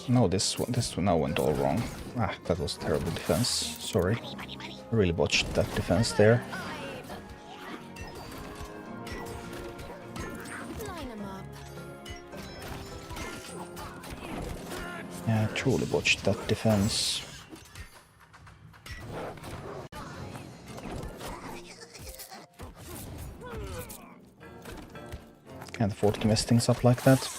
No, this one now went all wrong. Ah, that was terrible defense. Sorry. I really botched that defense there. Line 'em up. Yeah, I truly botched that defense. Can't afford to mess things up like that.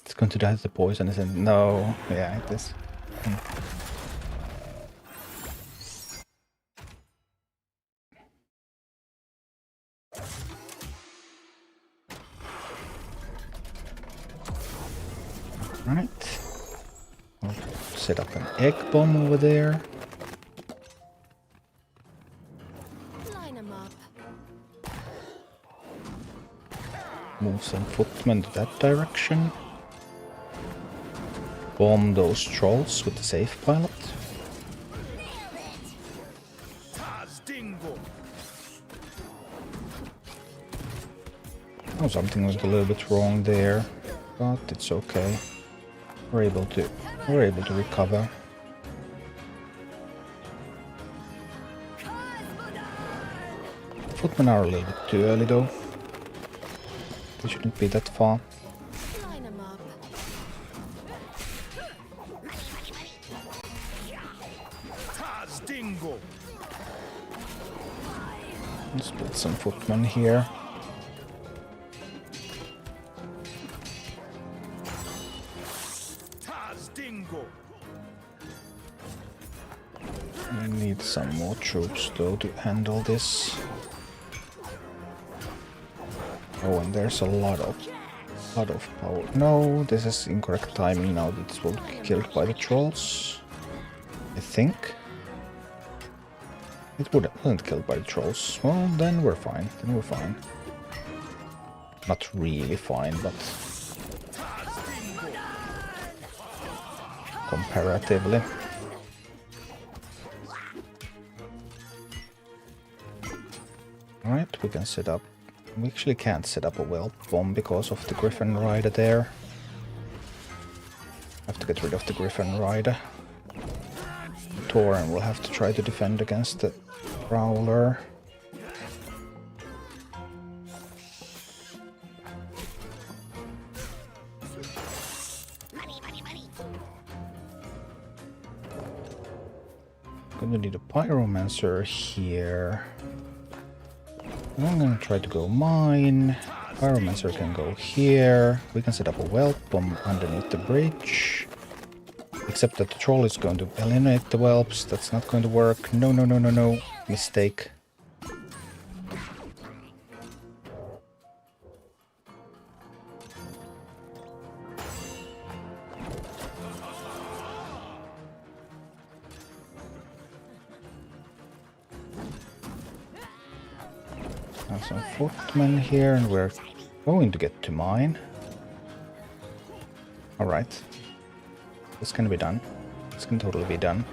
It's going to die to the poison, isn't it? No. Yeah, it is. Right. I'll set up an egg bomb over there. Line 'em up. Move some footmen to that direction. Bomb those trolls with the safe pilot. Oh, something went a little bit wrong there, but it's okay. We're able to recover. Footmen are a little bit too early though. They shouldn't be that far. Line 'em up. Let's put some footmen here. We need some more troops though to handle this. Oh, and there's a lot of power. No, this is incorrect timing now. This will be killed by the trolls. I think. It wasn't killed by the trolls. Well, then we're fine. Then we're fine. Not really fine, but comparatively. Alright, we can set up... We actually can't set up a whelp bomb because of the Griffin Rider there. Have to get rid of the Griffin Rider. Tauren will have to try to defend against the Prowler. Gonna need a Pyromancer here. I'm gonna try to go mine. Pyromancer can go here. We can set up a whelp bomb underneath the bridge. Except that the troll is going to eliminate the whelps. That's not going to work. No, no, no, no, no. Mistake. Have some footmen here, and we're going to get to mine. Alright. This can be done. This can totally be done.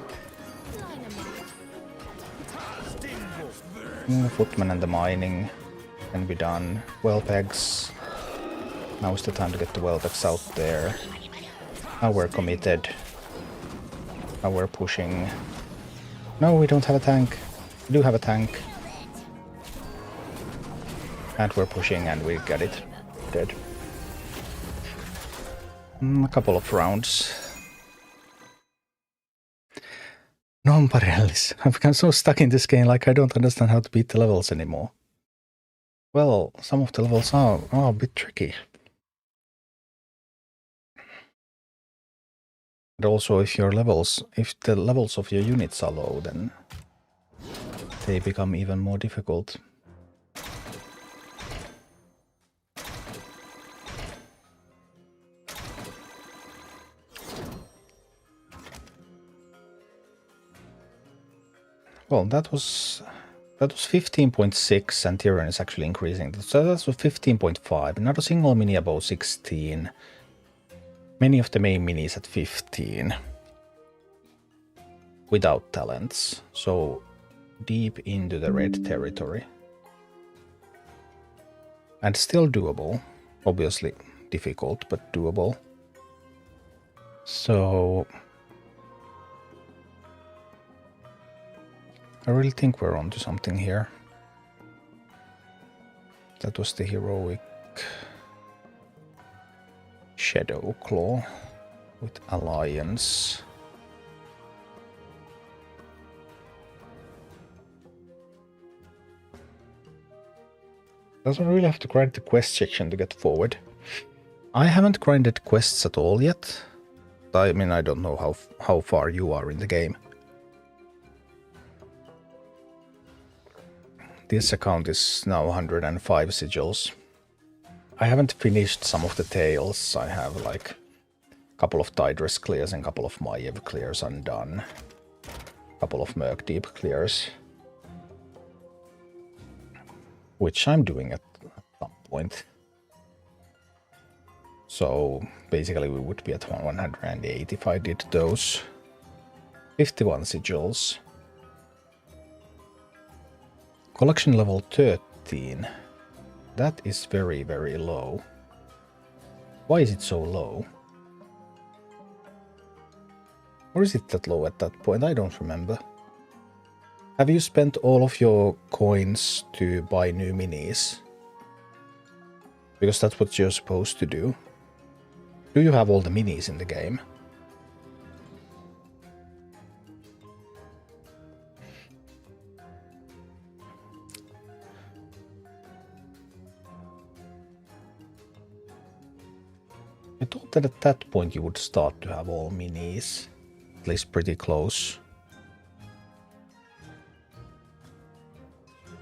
The footmen and the mining can be done. Whelp eggs. Now is the time to get the whelp eggs out there. Now we're committed. Now we're pushing. No, we don't have a tank. We do have a tank. And we're pushing and we got it. Dead. A couple of rounds. Non-Parellis. I've become so stuck in this game, like I don't understand how to beat the levels anymore. Well, some of the levels are a bit tricky. And also if the levels of your units are low, then they become even more difficult. Well, that was 15.6 and Tyrion is actually increasing. So that was 15.5. Not a single mini above 16. Many of the main minis at 15. Without talents. So deep into the red territory. And still doable. Obviously difficult, but doable. So I really think we're onto something here. That was the heroic Shadow Claw with Alliance. Doesn't really have to grind the quest section to get forward. I haven't grinded quests at all yet. I mean, I don't know how far you are in the game. This account is now 105 sigils. I haven't finished some of the tales. I have like a couple of Tidris clears and a couple of Maiev clears undone. A couple of Murkdeep clears. Which I'm doing at some point. So basically we would be at 108 if I did those. 51 sigils. Collection level 13. That is very, very low. Why is it so low? Or is it that low at that point? I don't remember. Have you spent all of your coins to buy new minis? Because that's what you're supposed to do. Do you have all the minis in the game? I thought that at that point you would start to have all minis. At least pretty close.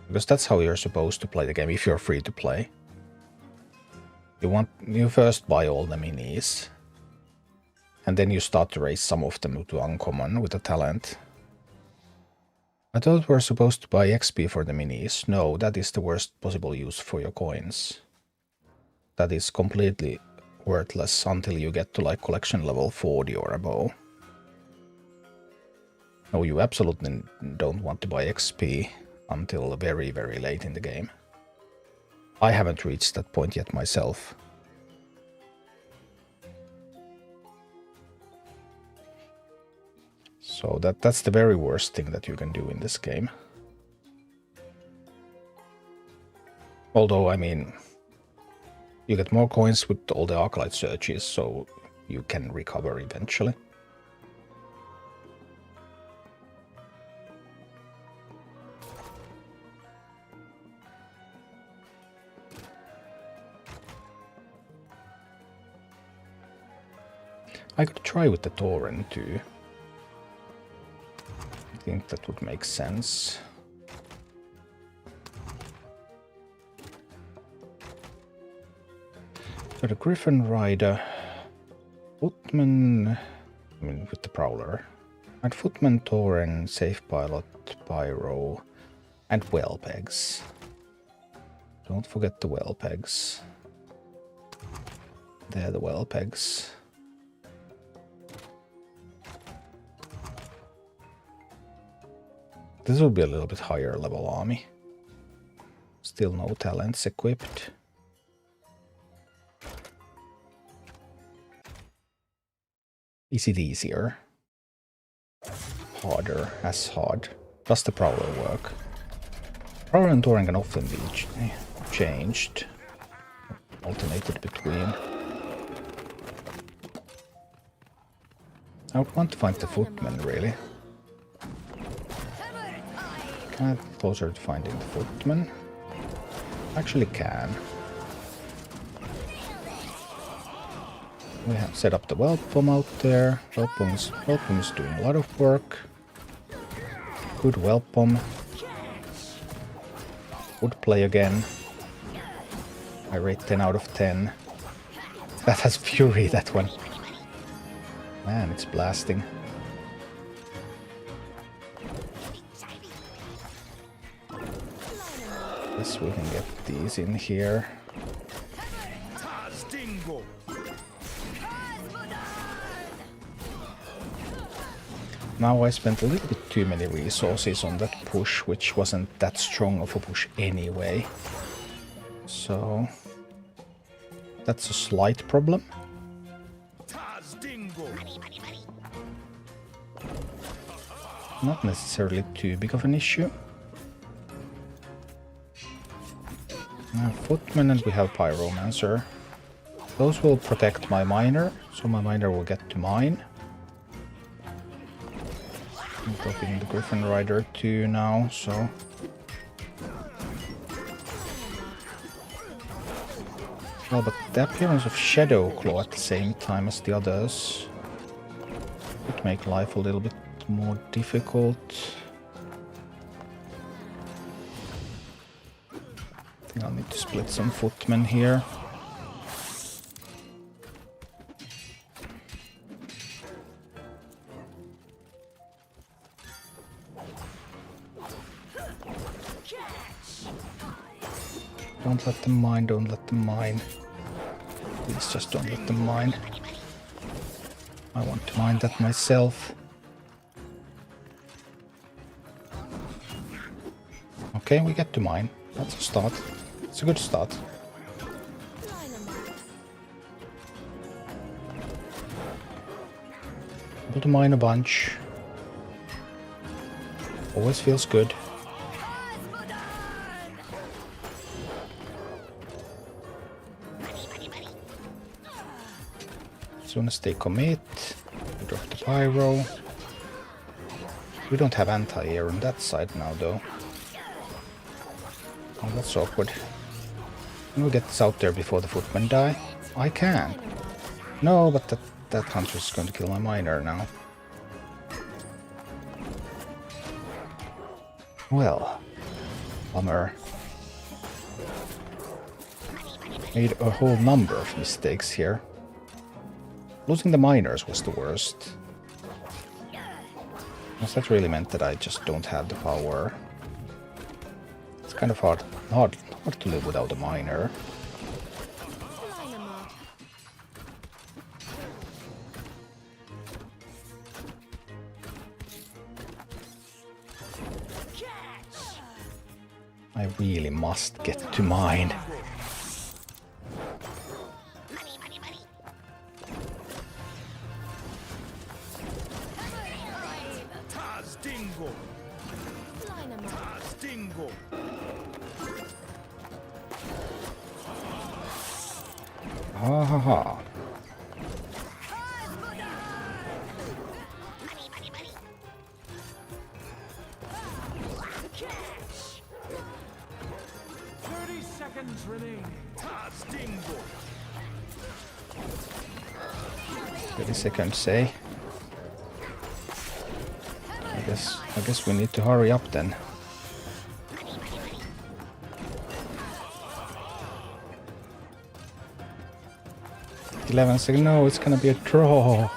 Because that's how you're supposed to play the game if you're free to play. You first buy all the minis. And then you start to raise some of them to uncommon with a talent. I thought we were supposed to buy XP for the minis. No, that is the worst possible use for your coins. That is completely worthless until you get to like collection level 40 or above. No, you absolutely don't want to buy XP until very, very late in the game. I haven't reached that point yet myself. So that's the very worst thing that you can do in this game. Although, I mean, you get more coins with all the Arclight searches, so you can recover eventually. I could try with the Tauren too. I think that would make sense. So the Griffin Rider, Footman, I mean with the Prowler, and Footman, Tauren, Safe Pilot, Pyro, and Whelpegs. Don't forget the Whelpegs. They're the Whelpegs. This will be a little bit higher level army. Still no talents equipped. Is it easier? Harder, as hard. Does the Prowler work? Prowler and Tauren can often be changed. Alternated between. I would want to find the Footman, really. Can I get closer to finding the Footman? Actually can. We have set up the Whelpom out there. Whelpom is doing a lot of work. Good Whelpom. Would play again. I rate 10 out of 10. That has Fury, that one. Man, it's blasting. Guess we can get these in here. Now I spent a little bit too many resources on that push, which wasn't that strong of a push anyway. So that's a slight problem. Not necessarily too big of an issue. Footman and we have Pyromancer. Those will protect my miner, so my miner will get to mine. I'm dropping the Griffin Rider too now, so... Well, but the appearance of Shadow Claw at the same time as the others would make life a little bit more difficult. I think I'll need to split some Footmen here. Don't let them mine, don't let them mine. Please just don't let them mine. I want to mine that myself. Okay, we get to mine. That's a start. It's a good start. Able to mine a bunch. Always feels good. As soon as they commit, we drop the Pyro. We don't have anti-air on that side now, though. Oh, that's awkward. Can we get this out there before the Footmen die? I can. No, but that hunter is going to kill my miner now. Well, bummer. Made a whole number of mistakes here. Losing the miners was the worst. Because that really meant that I just don't have the power. It's kind of hard to live without a miner. I really must get to mine. Ha ha ha. 30 seconds, eh? I guess we need to hurry up then. No, it's gonna be a draw. Line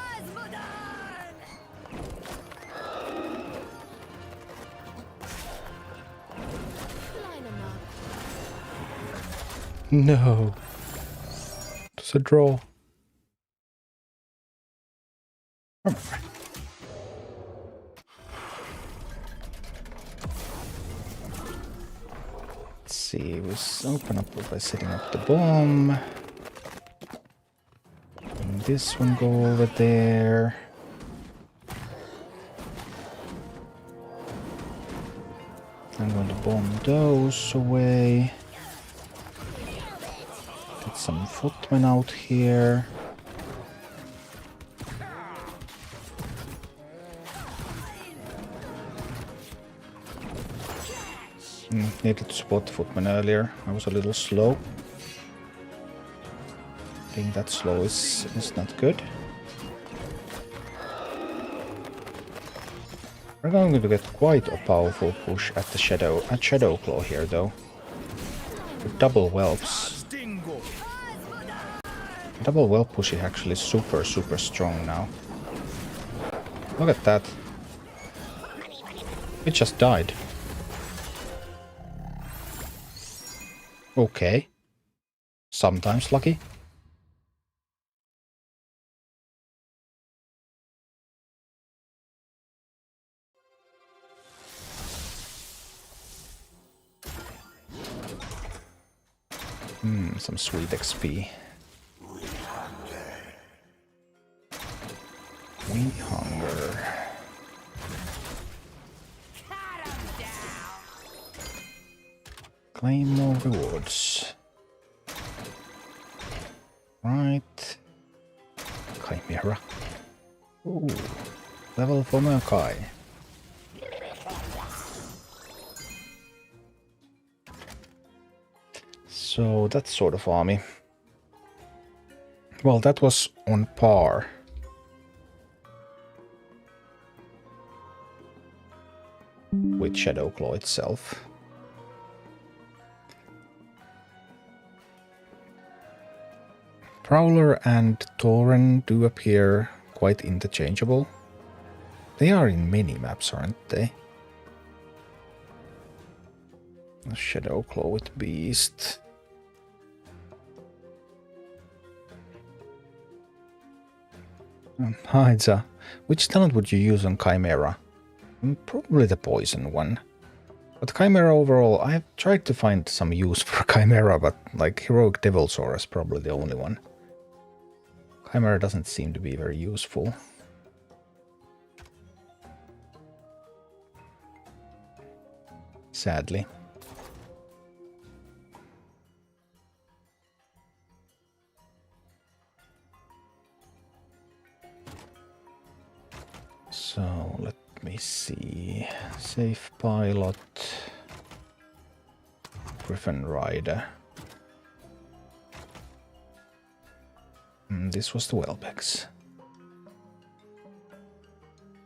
'em up. No. It's a draw. Come on. Let's see, let's open up by setting up the bomb. And this one go over there. I'm going to bomb those away. Get some footmen out here. Needed to spot the footman earlier. I was a little slow. Being that slow is not good. We're going to get quite a powerful push at the Shadow Claw here, though. With double whelps. Double whelp push is actually super strong now. Look at that. It just died. Okay. Sometimes lucky. Some sweet XP. We hunger. Claim more rewards. Right. Chimera. Ooh. Level for Maokai. So that sort of army. Well, that was on par. With Shadowclaw itself. Prowler and Tauren do appear quite interchangeable. They are in mini-maps, aren't they? Shadowclaw with Beast. Haidza. Which talent would you use on Chimera? Probably the poison one. But Chimera overall, I've tried to find some use for Chimera, but like Heroic Devilsaur is probably the only one. Chimera doesn't seem to be very useful. Sadly. So let me see. Safe Pilot. Griffin Rider. This was the Welbex.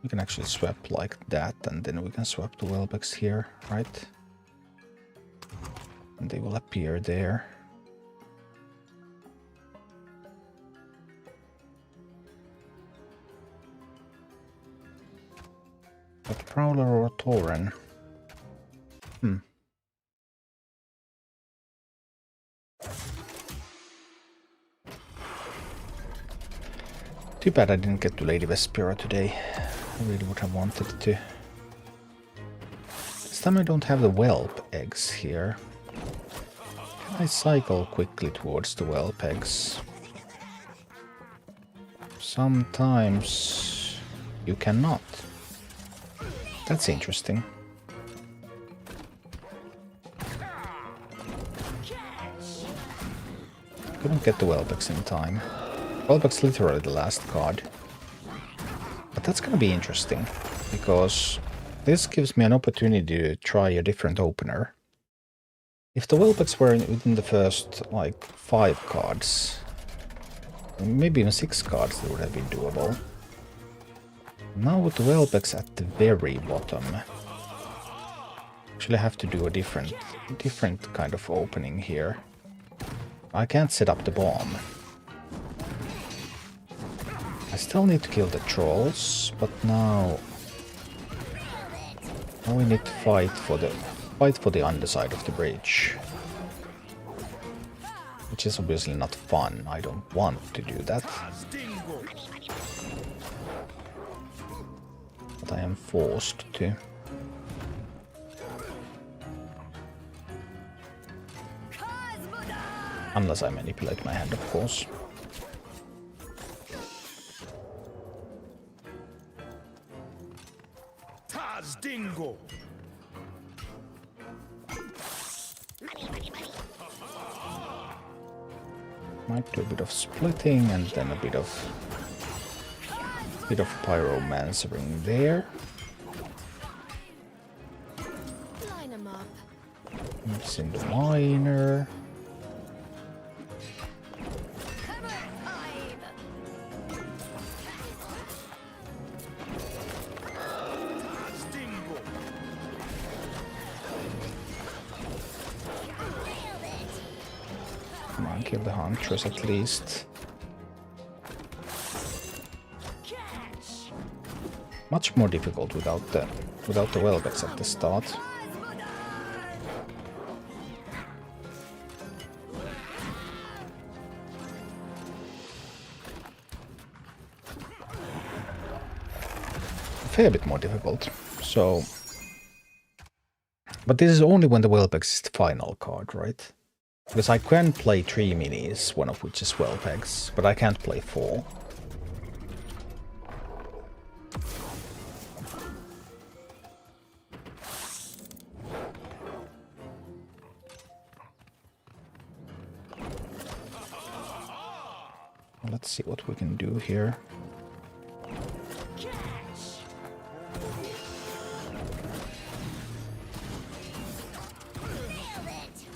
We can actually swap like that, and then we can swap the Welbex here, right? And they will appear there. But Prowler or Tauren? Too bad I didn't get to Lady Vespera today. I really would have wanted to. This time I don't have the whelp eggs here. Can I cycle quickly towards the whelp eggs? Sometimes you cannot. That's interesting. Couldn't get the Welbex in time. Welbex literally the last card. But that's gonna be interesting, because this gives me an opportunity to try a different opener. If the Welbex were within the first, like, 5 cards, Maybe even 6 cards that would have been doable. Now with the Welbex at the very bottom. Actually I have to do a different kind of opening here. I can't set up the bomb. I still need to kill the trolls, but now we need to fight for the underside of the bridge. Which is obviously not fun. I don't want to do that. But I am forced to. Unless I manipulate my hand, of course. Dingo. Might do a bit of splitting and then a bit of pyromancering there. Line 'em up. It's in the miner. Come on, kill the Huntress at least. Much more difficult without the Welbets at the start. A fair bit more difficult. So, but this is only when the Welbex is the final card, right? Because I can play 3 minis, one of which is Welpex, but I can't play 4. Let's see what we can do here.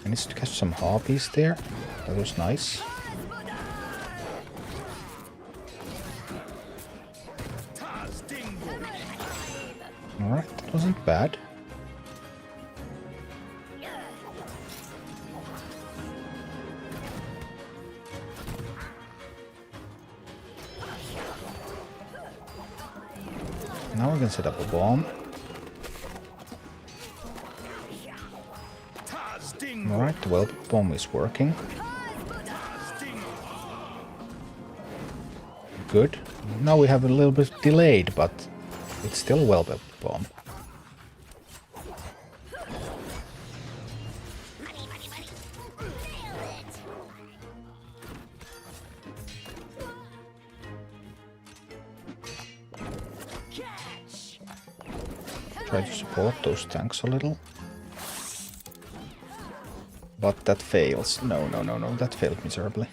I need to catch some harpies there. That was nice. Alright, that wasn't bad. Now we can set up a bomb. Alright, well, bomb is working. Good. Now we have a little bit delayed, but it's still a well-built bomb. Try to support those tanks a little. But that fails. No, that failed miserably.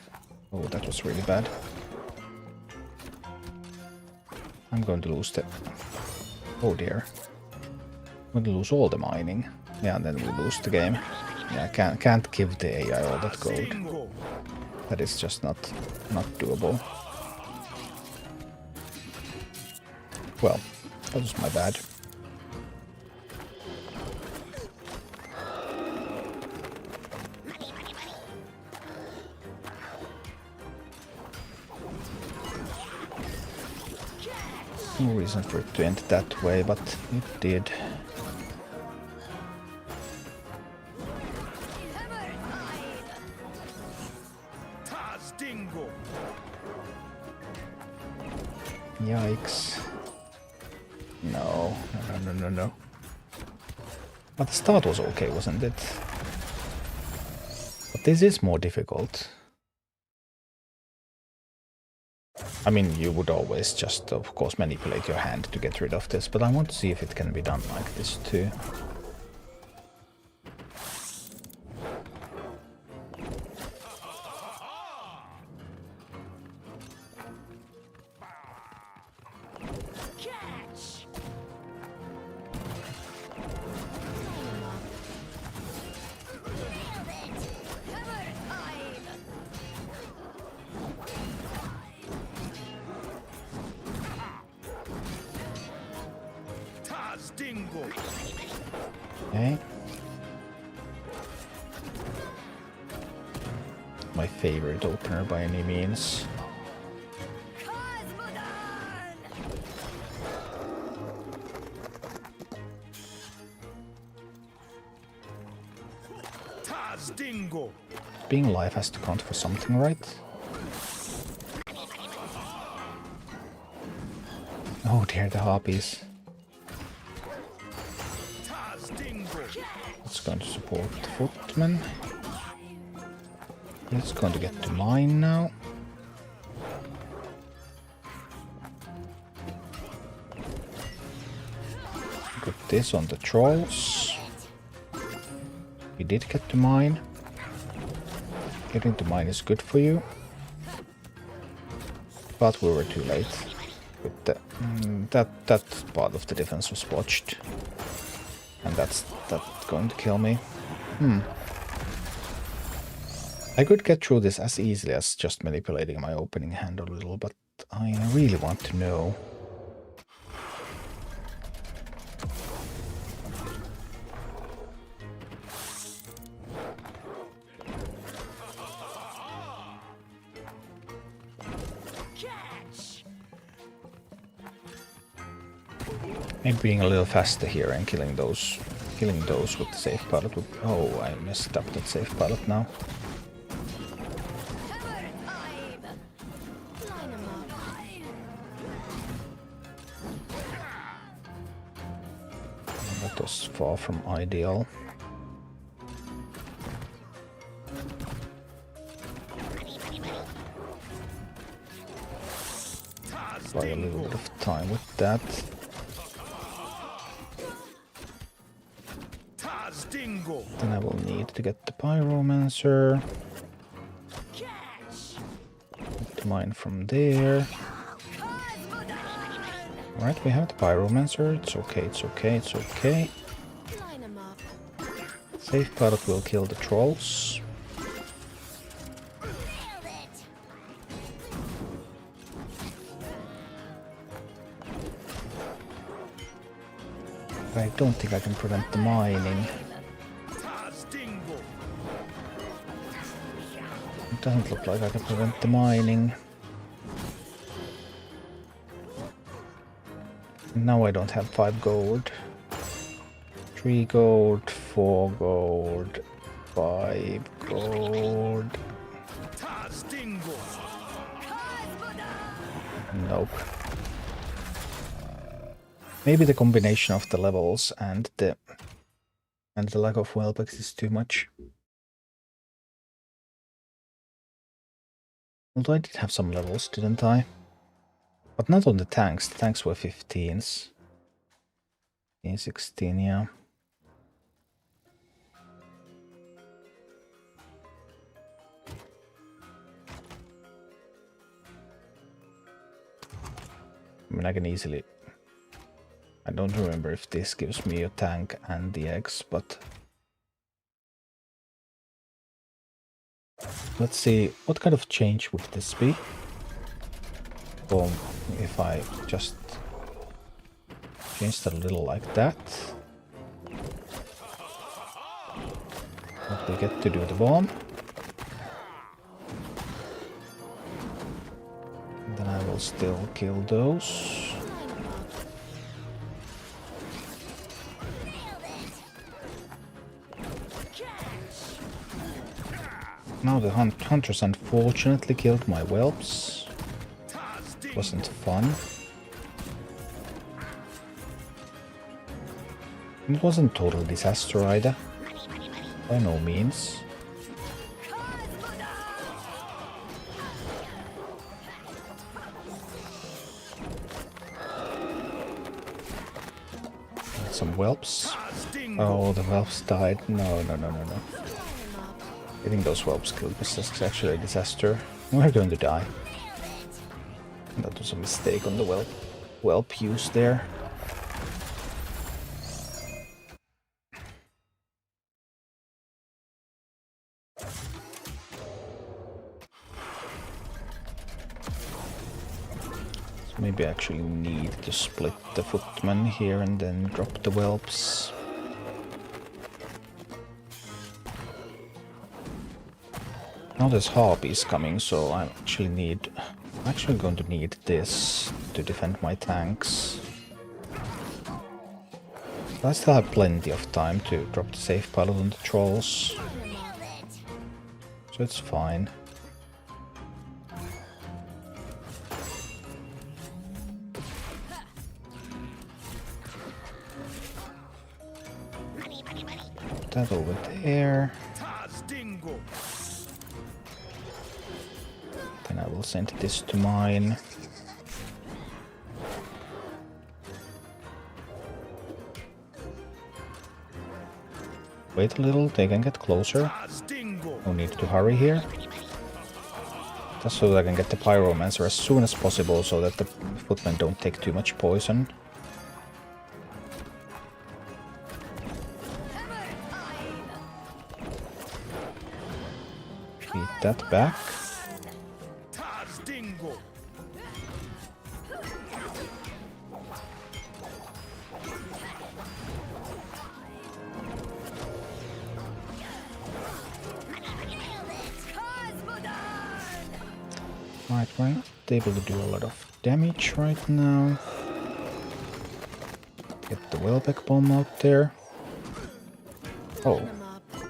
Oh, that was really bad. I'm going to lose the... Oh dear. I'm going to lose all the mining. Yeah, and then we lose the game. Yeah, I can't give the AI all that gold. That is just not doable. Well, that was my bad. No reason for it to end that way, but it did. Yikes. No. But the start was okay, wasn't it? But this is more difficult. I mean, you would always just, of course, manipulate your hand to get rid of this, but I want to see if it can be done like this too. Dingo. Okay. My favorite opener by any means. Taz Dingo. Being alive has to count for something, right? Oh dear, the harpies. Taz Dingo. It's going to support the footman. It's going to get to mine now. Put this on the trolls. We did get to mine. Getting to mine is good for you. But we were too late. With the, that part of the defense was botched. And that's going to kill me. I could get through this as easily as just manipulating my opening hand a little, but I really want to know. Maybe being a little faster here and killing those with the safe pilot would... Oh, I messed up that safe pilot now. Line 'em up. That was far from ideal. Buy a little bit of time with that. Taz Dingo. Then I will need to get the Pyromancer. Get the mine from there. Alright, we have the Pyromancer. It's okay, it's okay, it's okay. Line 'em up. Safe pilot will kill the trolls. I don't think I can prevent the mining. Taz Dingo. It doesn't look like I can prevent the mining. Now I don't have 5 gold. 3 gold, 4 gold, 5 gold. Taz Dingo. Nope. Maybe the combination of the levels and the lack of Whelpex is too much. Although I did have some levels, didn't I? But not on the tanks. The tanks were 15s. 15, 16, yeah. I mean, I can easily... I don't remember if this gives me a tank and the eggs, but... Let's see, what kind of change would this be? Or if I just change that a little like that. What we get to do the bomb. And then I will still kill those. Now the hunters unfortunately killed my whelps. Wasn't fun. It wasn't total disaster either. By no means. Some whelps. Oh, the whelps died. No, no, no, no, no. Getting those whelps killed was actually a disaster. We're going to die. That was a mistake on the whelp use there. So Maybe I actually need to split the footmen here and then drop the whelps. Now there's harpies coming, so I'm actually going to need this to defend my tanks. I still have plenty of time to drop the safe pilot on the trolls, so it's fine. Put that over there. Then I will send this to mine. Wait a little, they can get closer. No need to hurry here. Just so that I can get the Pyromancer as soon as possible so that the footmen don't take too much poison. Beat that back. Right, we're not able to do a lot of damage right now. Get the Welbeck bomb out there. Oh,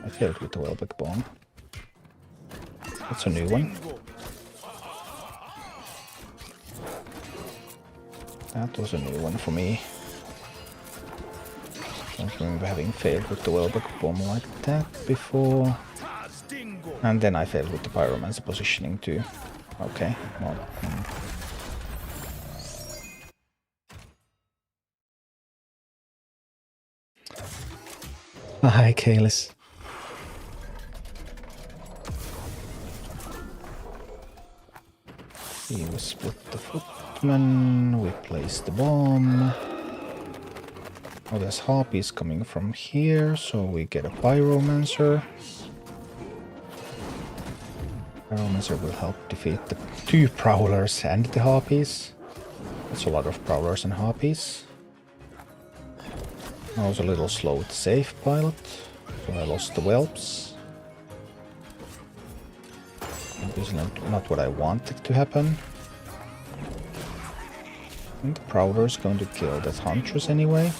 I failed with the Welbeck bomb. That's a new one. That was a new one for me. I don't remember having failed with the Welbeck bomb like that before. And then I failed with the Pyromancer positioning too. Okay, well... Hi, Kalis. We split the footman, we place the bomb. Oh, there's harpies coming from here, so we get a Pyromancer. Pyromancer will help defeat the 2 Prowlers and the Harpies. That's a lot of Prowlers and Harpies. I was a little slow with the safe pilot, so I lost the whelps. Obviously not what I wanted to happen. And the Prowler is going to kill that Huntress anyway.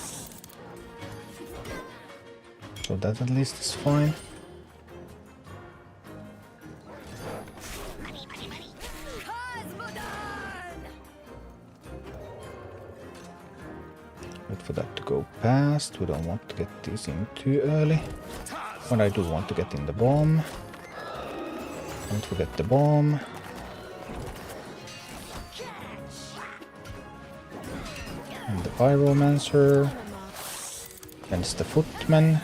So that at least is fine. Wait for that to go past. We don't want to get these in too early. But I do want to get in the bomb. Don't forget the bomb. And the Pyromancer. Against the footman.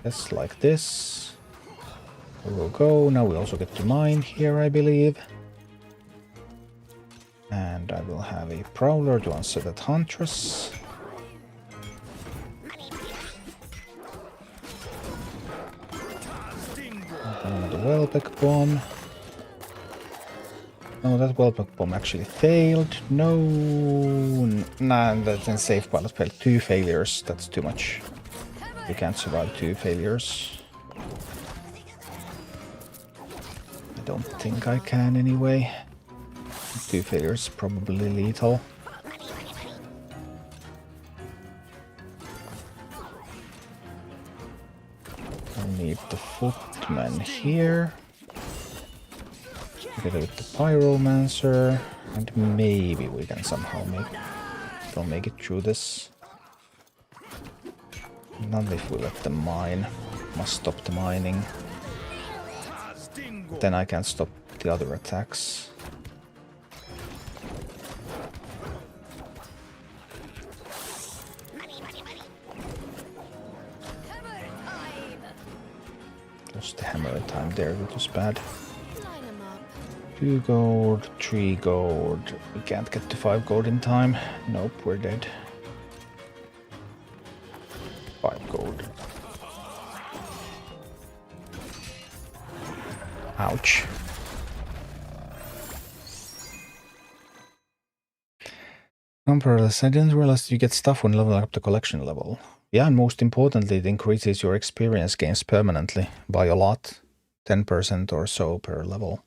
Just like this. There we'll go. Now we also get to mine here, I believe. And I will have a Prowler to answer that Huntress. The Welbeck bomb. No, that Welbeck bomb actually failed. No, nah, that's safe pilot failed. 2 failures. That's too much. You can't survive 2 failures. I don't think I can anyway. 2 failures, probably lethal. I'll need the footman here. Together with the Pyromancer. And maybe we can somehow make it through this. Not if we let them mine. Must stop the mining. Then I can stop the other attacks. Lost the hammer time there, which was bad. 2 gold, 3 gold. We can't get to 5 gold in time. Nope, we're dead. 5 gold. Ouch. Umbrellas, I didn't realize you get stuff when leveling up the collection level. Yeah, and most importantly, it increases your experience gains permanently by a lot. 10% or so per level.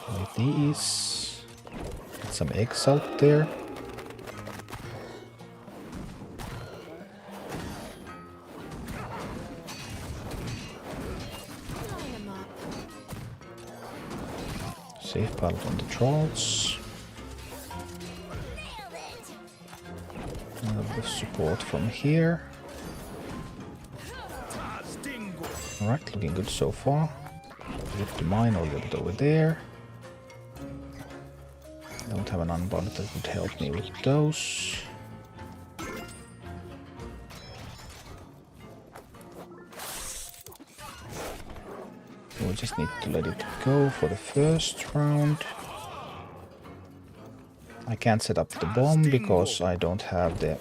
Like these. Get some eggs out there. Line 'em up. Safe pilot on the trolls. A bit of support from here. Alright, looking good so far. Get the mine a little bit over there. Don't have an unbound that would help me with those. We just need to let it go for the first round. I can't set up the bomb because I don't have the...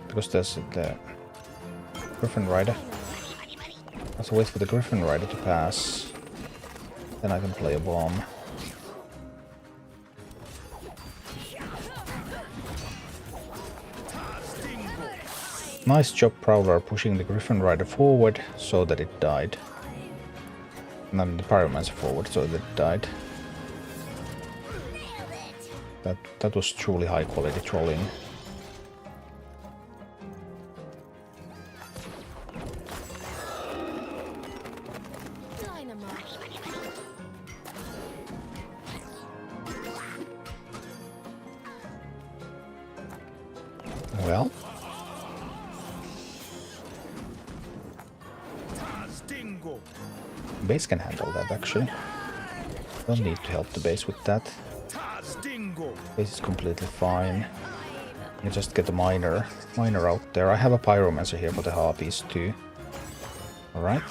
Because there's the Griffin Rider. I have to wait for the Griffin Rider to pass. Then I can play a bomb. Nice job, Prowler, pushing the Griffin Rider forward so that it died. And then the Pyromancer forward so that it died. That was truly high quality trolling. Line 'em up. Well, base can handle that actually. Don't need to help the base with that. Base is completely fine. You just get the miner out there. I have a Pyromancer here for the harpies too. Alright.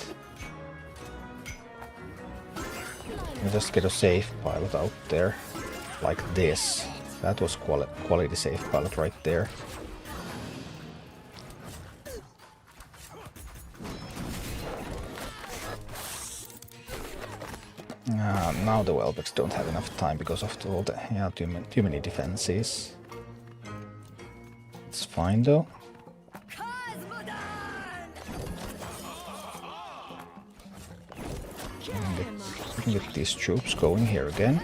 You just get a safe pilot out there. Like this. That was quality safe pilot right there. Now the Welbecks don't have enough time because of all the too many defenses. It's fine though. We can get these troops going here again.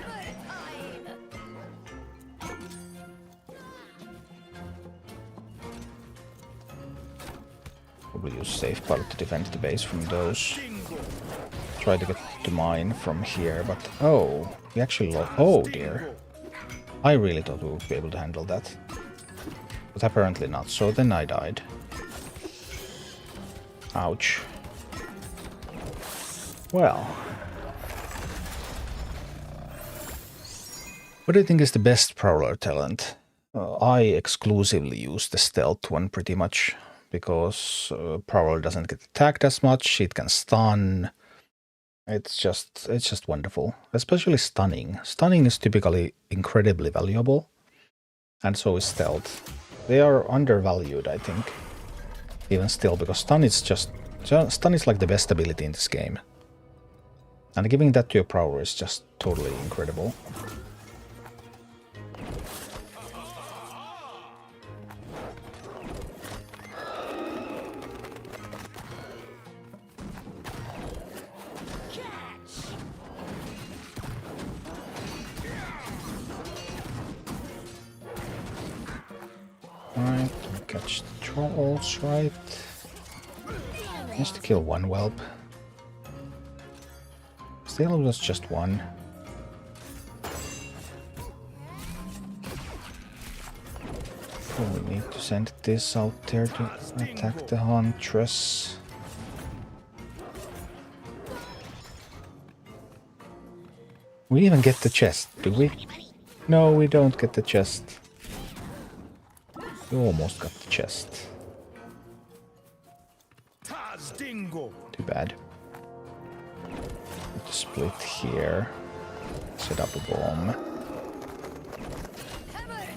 Probably use safe pilot to defend the base from those. Try to get the mine from here, but oh, we actually lost. Oh dear. I really thought we would be able to handle that. But apparently not, so then I died. Ouch. Well. What do you think is the best Prowler talent? I exclusively use the stealth one pretty much, because Prowler doesn't get attacked as much, it can stun. It's just wonderful, especially stunning. Stunning is typically incredibly valuable, and so is stealth. They are undervalued, I think, even still, because stun is like the best ability in this game. And giving that to a Prowler is just totally incredible. Alright, catch the trolls, right? Just to kill one whelp. Still, it was just one. We need to send this out there to attack the Huntress. We even get the chest, do we? No, we don't get the chest. We almost got the chest. Too bad. Need to split here. Set up a bomb.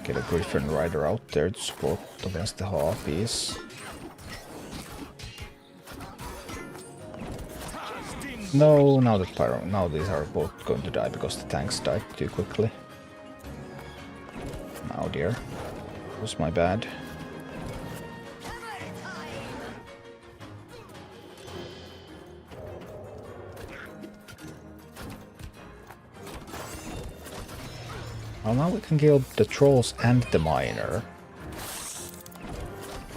Get a Griffin Rider out there to support against the Harpies. No, now that Pyro, now these are both going to die because the tanks died too quickly. Oh dear, it was my bad. Well, now we can kill the trolls and the miner.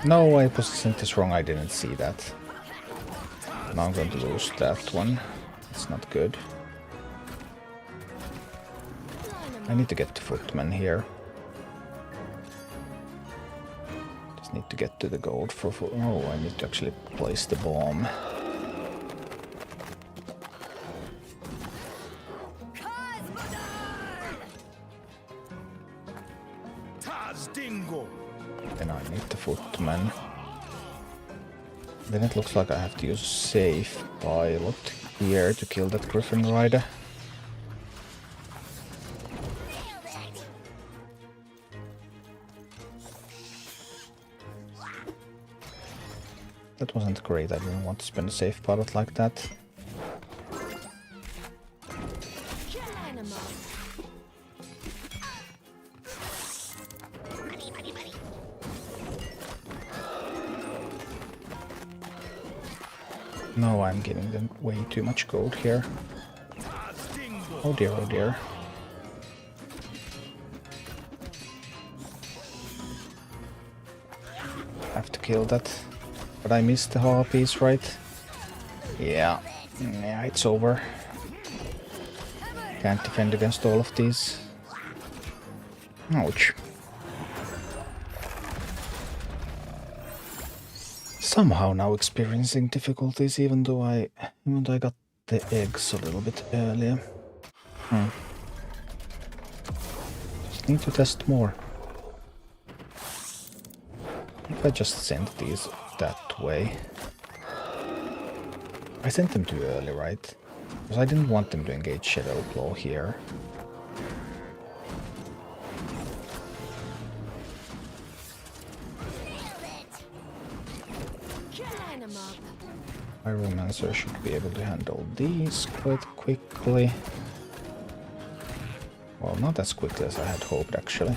No, I positioned this wrong, I didn't see that. Now I'm going to lose that one. It's not good. I need to get the footman here. Just need to get to the gold for... Oh, I need to actually place the bomb. Then I need the footman. Then it looks like I have to use a safe pilot here to kill that Griffin Rider. That wasn't great, I didn't want to spend a safe pilot like that. No, I'm giving them way too much gold here. Oh dear, oh dear. Have to kill that. But I missed the harpies, right? Yeah. Yeah, it's over. Can't defend against all of these. Ouch. Somehow now experiencing difficulties, even though I got the eggs a little bit earlier. Just need to test more. If I just sent these that way. I sent them too early, right? Because I didn't want them to engage Shadow Claw here. Pyromancer should be able to handle these quite quickly. Well, not as quickly as I had hoped, actually.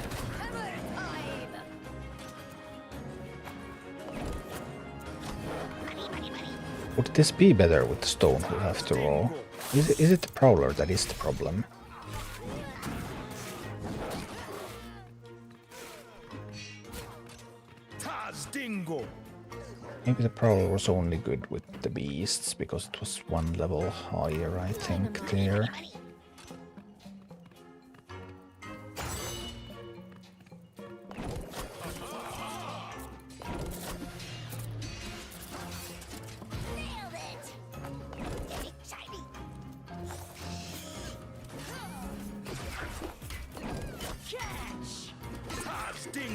Would this be better with the stone we have to roll? Is it the Prowler that is the problem? Maybe the Prowler was only good with the beasts, because it was one level higher, I think, there.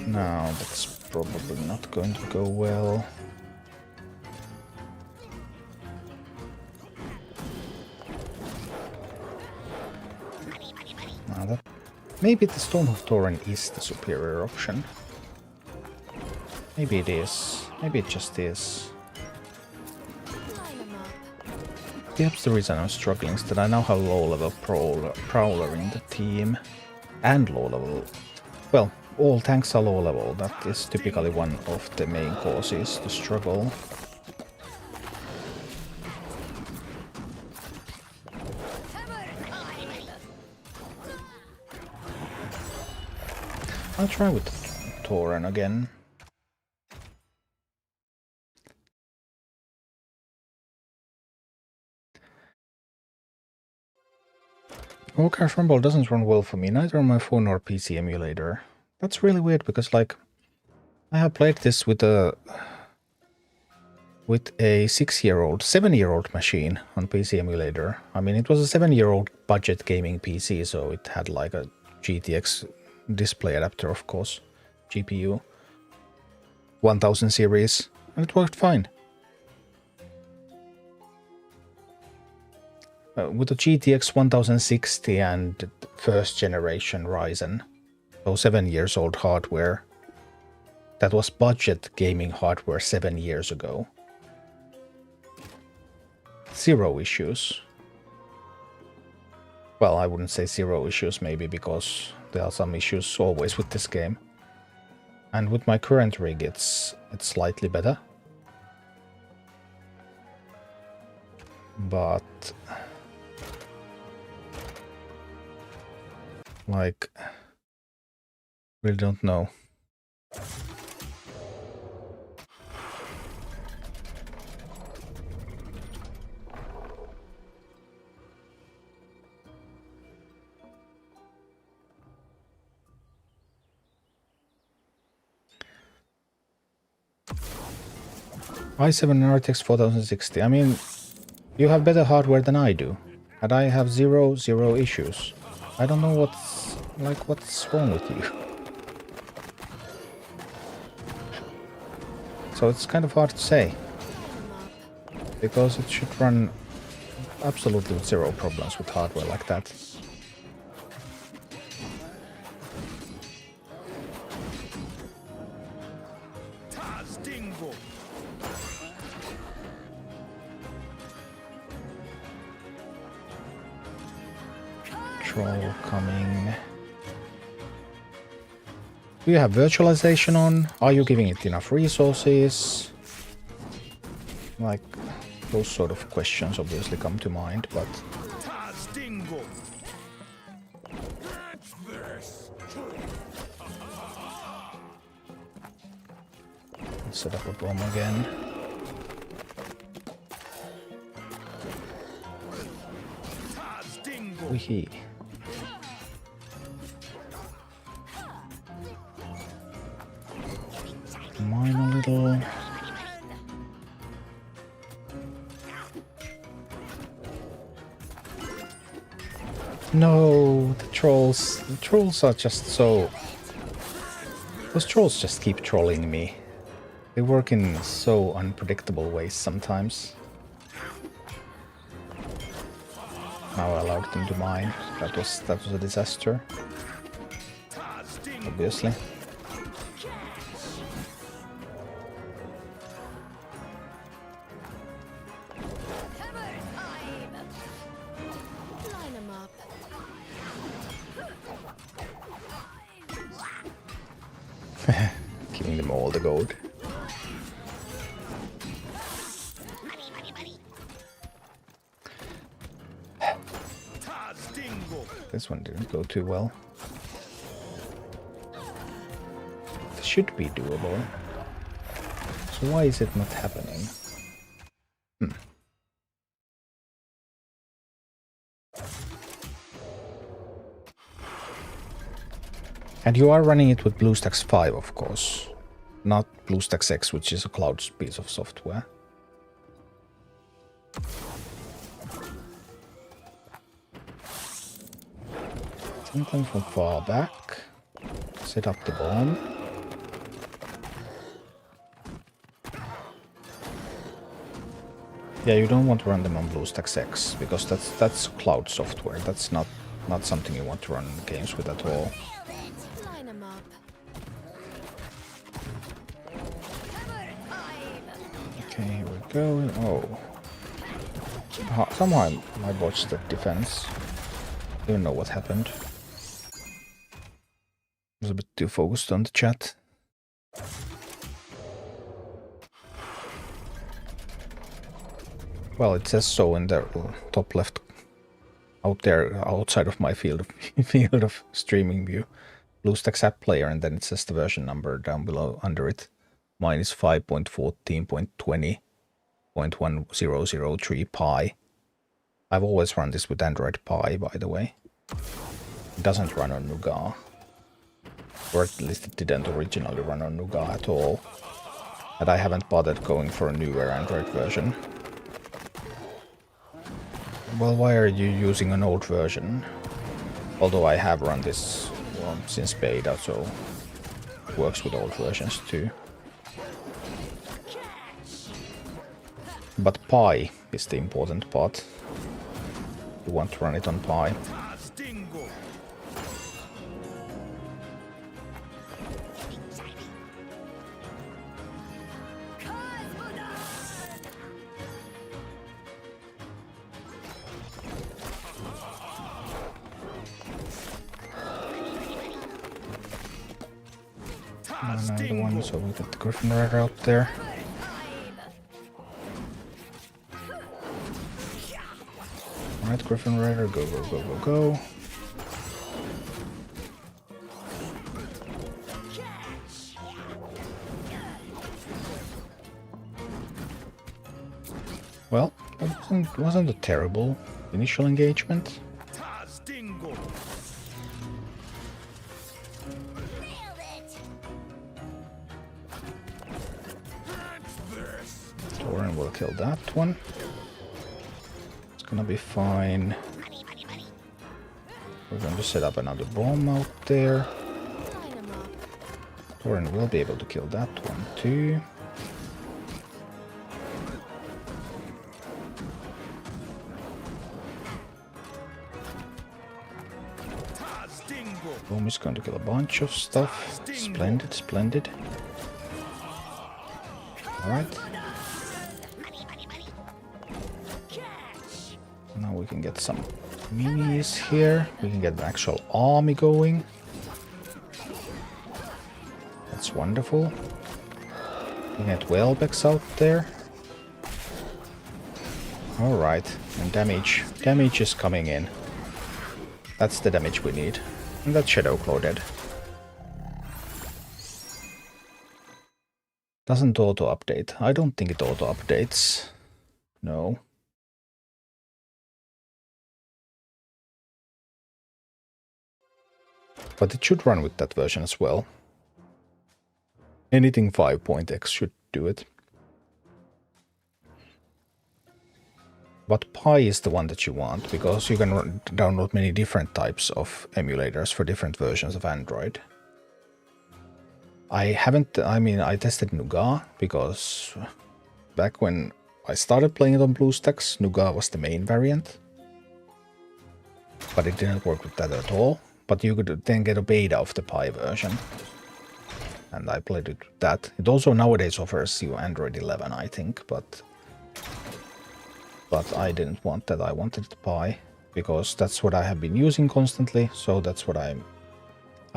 Now that's probably not going to go well. Maybe the Stonehoof Tauren is the superior option. Maybe it is. Maybe it just is. Perhaps the reason I'm struggling is that I now have low-level Prowler in the team. And low-level... Well, all tanks are low-level. That is typically one of the main causes to struggle. I'll try with Tauren again. Oh, Crash Rumble doesn't run well for me, neither on my phone or PC emulator. That's really weird because, like, I have played this with a 7-year-old machine on PC emulator. I mean, it was a 7-year-old budget gaming PC, so it had like a GTX display adapter, of course, GPU 1000 series, and it worked fine. With the GTX 1060 and first generation Ryzen, so 7 years old hardware, that was budget gaming hardware 7 years ago. Zero issues. Well, I wouldn't say zero issues maybe, because there are some issues always with this game. And with my current rig, it's slightly better. But like, really don't know. i7 RTX 4060. I mean, you have better hardware than I do, and I have zero issues. I don't know what's wrong with you. So it's kind of hard to say, because it should run absolutely with zero problems with hardware like that. Troll coming. Do you have virtualization on? Are you giving it enough resources? Like, those sort of questions obviously come to mind, but... Let's set up a bomb again. Weehee. Mine a little. No, the trolls. The trolls are just so... Those trolls just keep trolling me. They work in so unpredictable ways sometimes. Now I allowed them to mine. That was a disaster. Obviously. Line 'em up. Giving them all the gold. This one didn't go too well. It should be doable. So why is it not happening? And you are running it with BlueStacks 5, of course. Not BlueStacks X, which is a cloud piece of software. Something from far back. Set up the bomb. Yeah, you don't want to run them on BlueStacks X, because that's cloud software. That's not something you want to run games with at all. Line 'em up. Okay, here we go. Oh. Somehow I botched the defense. Don't know what happened. I was a bit too focused on the chat. Well, it says so in the top left, out there, outside of my field of streaming view. BlueStacks app player, and then it says the version number down below under it. Mine is 5.14.20.1003 Pi. I've always run this with Android Pie, by the way. It doesn't run on Nougat. Or at least it didn't originally run on Nougat at all. And I haven't bothered going for a newer Android version. Well, why are you using an old version? Although I have run this since beta, so it works with old versions too. But Pi is the important part. You want to run it on Pi. Another one, so we get the Griffin Rider out there. Alright, Griffin Rider, go, go, go, go, go. Well, it wasn't a terrible initial engagement. Torin will kill that one. It's gonna be fine. We're going to set up another bomb out there. Torin will be able to kill that one too. Boom is going to kill a bunch of stuff. Splendid, splendid. Alright. Now we can get some minis here. We can get the actual army going. That's wonderful. We can get Welbex out there. Alright, and damage. Damage is coming in. That's the damage we need. And that's Shadowclaw dead. Doesn't auto-update. I don't think it auto-updates. No. But it should run with that version as well. Anything 5.x should do it. But Pi is the one that you want, because you can download many different types of emulators for different versions of Android. I tested Nougat, because back when I started playing it on BlueStacks, Nougat was the main variant. But it didn't work with that at all. But you could then get a beta of the Pi version. And I played it with that. It also nowadays offers you Android 11, I think, but I didn't want that. I wanted the Pi, because that's what I have been using constantly, so that's what I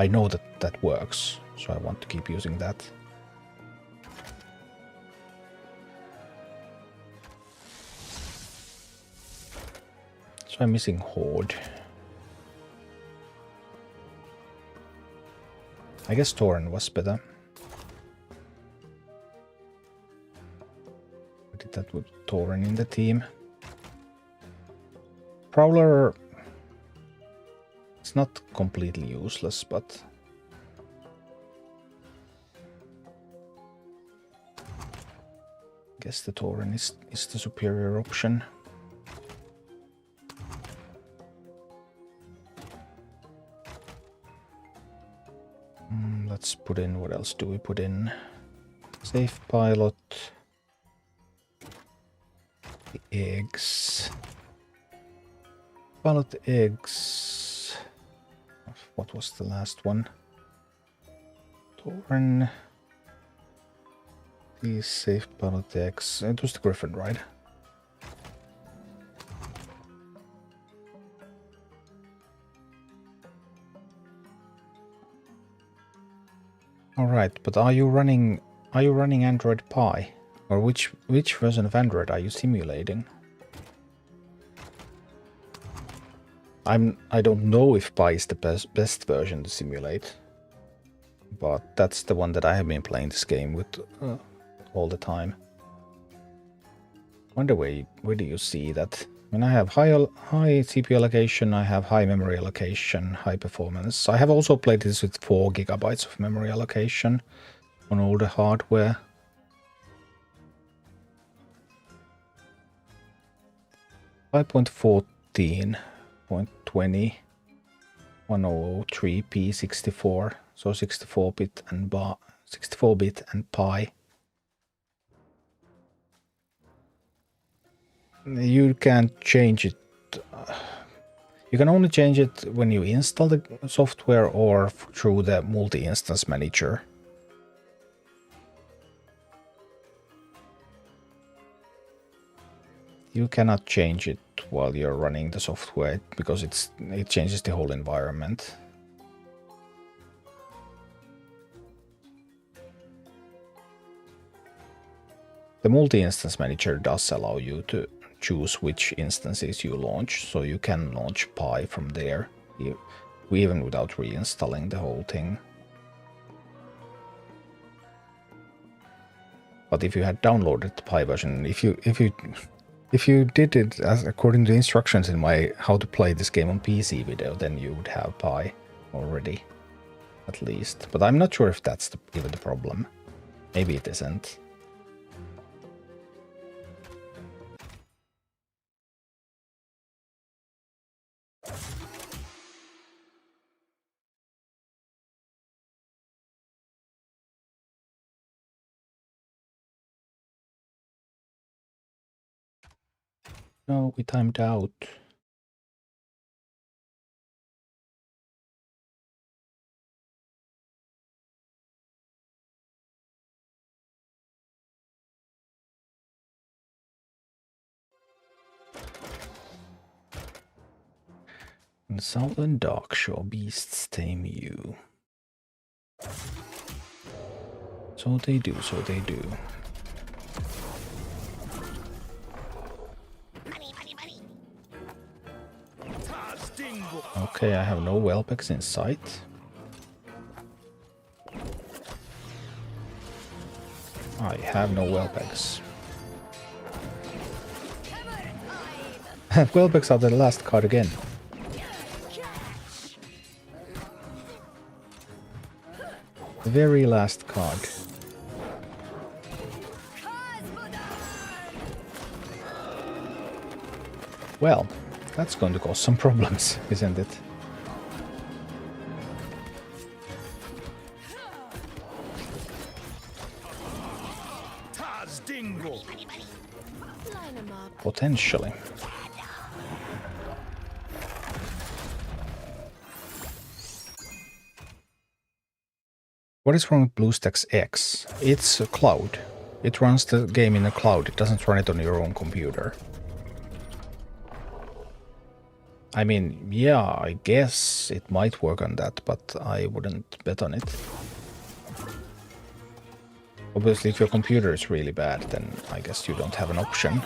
know that works, so I want to keep using that. So I'm missing Horde. I guess Torin was better. I did that with Torin in the team. Prowler, it's not completely useless, but I guess the Torin is the superior option. Let's put in, what else do we put in? Safe pilot, the eggs. Pilot eggs. What was the last one? Torin. These safe pilot eggs. It was the Griffin, right? Alright, but are you running Android Pi? Or which version of Android are you simulating? I don't know if Pi is the best version to simulate, but that's the one that I have been playing this game with all the time. Wonder where do you see that? I mean, I have high CPU allocation, I have high memory allocation, high performance. I have also played this with 4 GB of memory allocation on older hardware. .14, 0.20, 1003p 64, so 64-bit and 64-bit and Pi. You can't change it. You can only change it when you install the software or through the multi-instance manager. You cannot change it while you're running the software because it changes the whole environment. The multi-instance manager does allow you to choose which instances you launch, so you can launch Pi from there, even without reinstalling the whole thing. But if you had downloaded the Pi version, if you did it as according to the instructions in my how to play this game on PC video, then you would have Pi already, at least. But I'm not sure if that's even the problem. Maybe it isn't. No, we timed out. In Southern Darkshore, beasts tame you. So they do, so they do. Okay, I have no Whelpex in sight. I have no Whelpex. Whelpex are the last card again. The very last card. Well, that's going to cause some problems, isn't it? Line 'em up. Potentially. What is wrong with BlueStacks X? It's a cloud. It runs the game in a cloud. It doesn't run it on your own computer. I mean, yeah, I guess it might work on that, but I wouldn't bet on it. Obviously, if your computer is really bad, then I guess you don't have an option.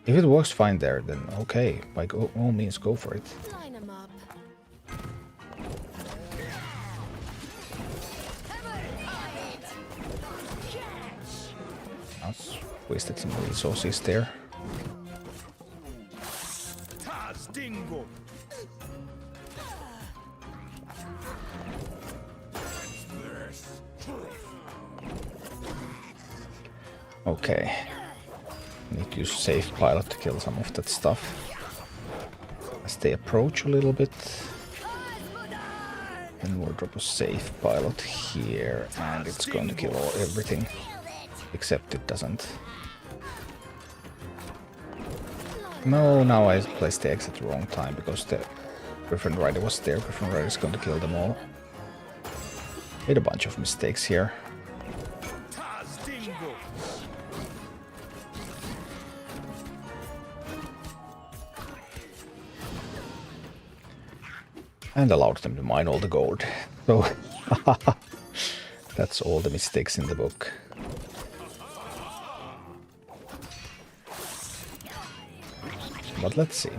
If it works fine there, then okay, by all means, go for it. Line 'em up. That's wasted some resources there. Okay. Need to use Safe Pilot to kill some of that stuff. As they approach a little bit. Then we'll drop a Safe Pilot here, and it's going to kill everything. Except it doesn't. No, now I placed the X at the wrong time because the Griffin Rider was there. Griffin Rider is going to kill them all. Made a bunch of mistakes here. And allowed them to mine all the gold. So, that's all the mistakes in the book. But let's see.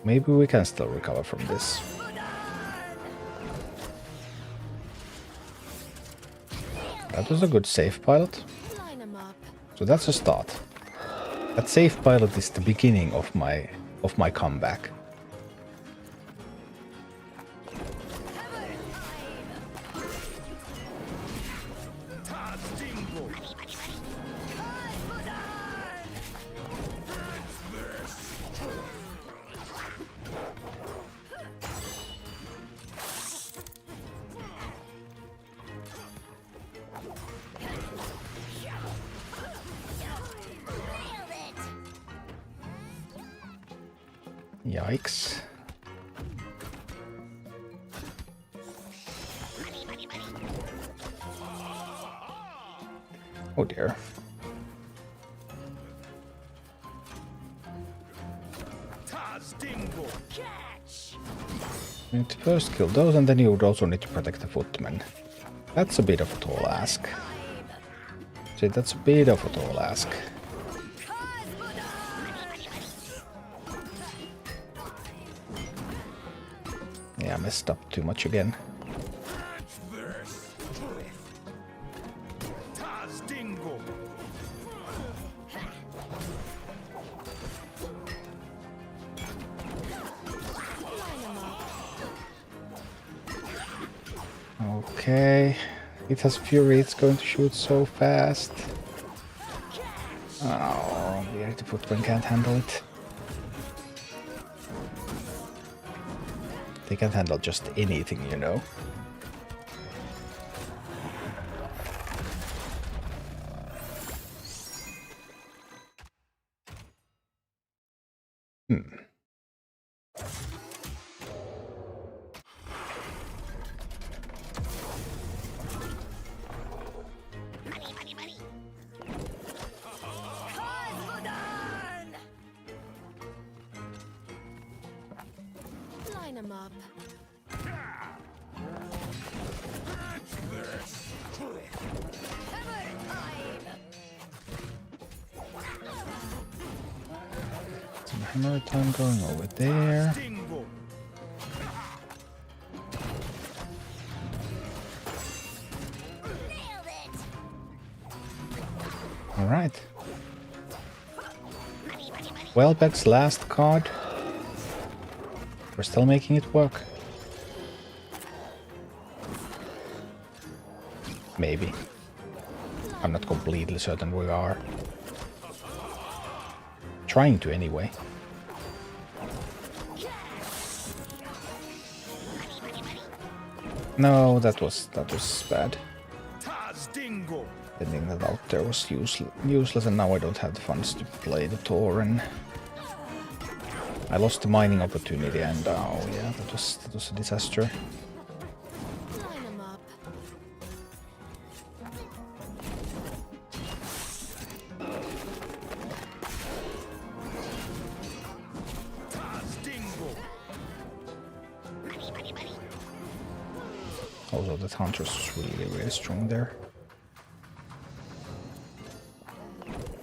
Maybe we can still recover from this. That was a good Safe Pilot. Line 'em up. So that's a start. That Safe Pilot is the beginning of my comeback. Yikes. Oh dear. You need to first kill those, and then you would also need to protect the footmen. That's a bit of a tall ask. See, that's a bit of a tall ask. Yeah, I messed up too much again. Tazdingo. Okay. It has fury, it's going to shoot so fast. Oh, the footprint can't handle it. They can't handle just anything, you know. Line 'em up. Some hammer time going over there. Dingo. Alright. Welbeck's last card. We're still making it work. Maybe. I'm not completely certain we are. Trying to anyway. No, that was bad. Tazdingo. Sending that out there was useless, and now I don't have the funds to play the Tauren. I lost the mining opportunity, and oh yeah, that was a disaster. Line 'em up. Tazdingo. Also, the Huntress was really strong there.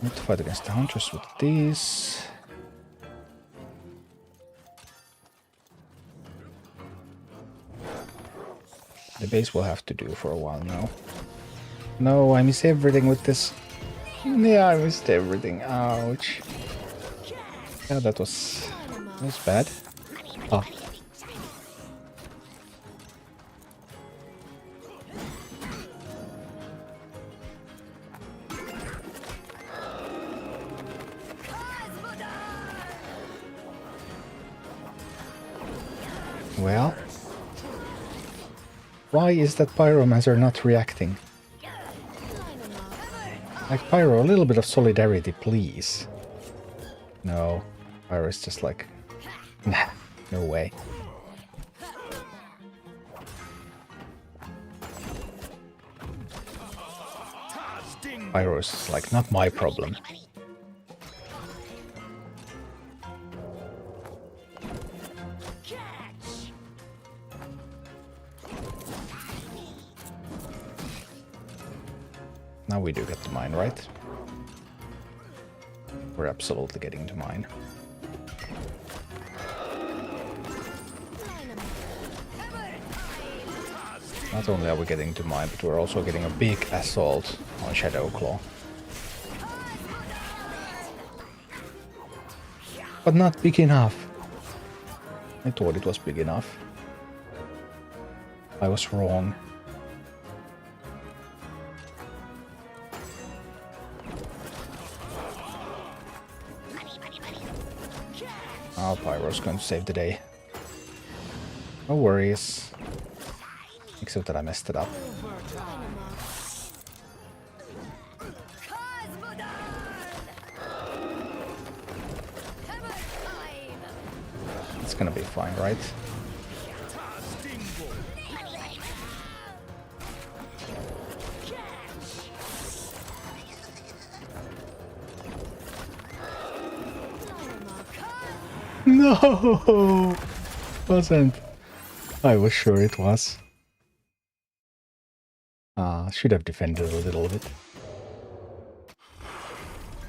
Need to fight against the Huntress with these. The base will have to do for a while now. No, I miss everything with this. Yeah, I missed everything. Ouch. Yeah, that was bad. Ah. Well, why is that Pyromancer not reacting? Line 'em up. Like, Pyro, a little bit of solidarity, please. No, Pyro is just like, nah, no way. Pyro is like, not my problem. Now we do get to mine, right? We're absolutely getting to mine. Line 'em up. Not only are we getting to mine, but we're also getting a big assault on Shadowclaw. But not big enough. I thought it was big enough. I was wrong. Oh, Pyro's going to save the day. No worries. Except that I messed it up. Line 'em up. It's gonna be fine, right? Tazdingo. Line 'em up. No! Wasn't. I was sure it was. Should have defended a little bit.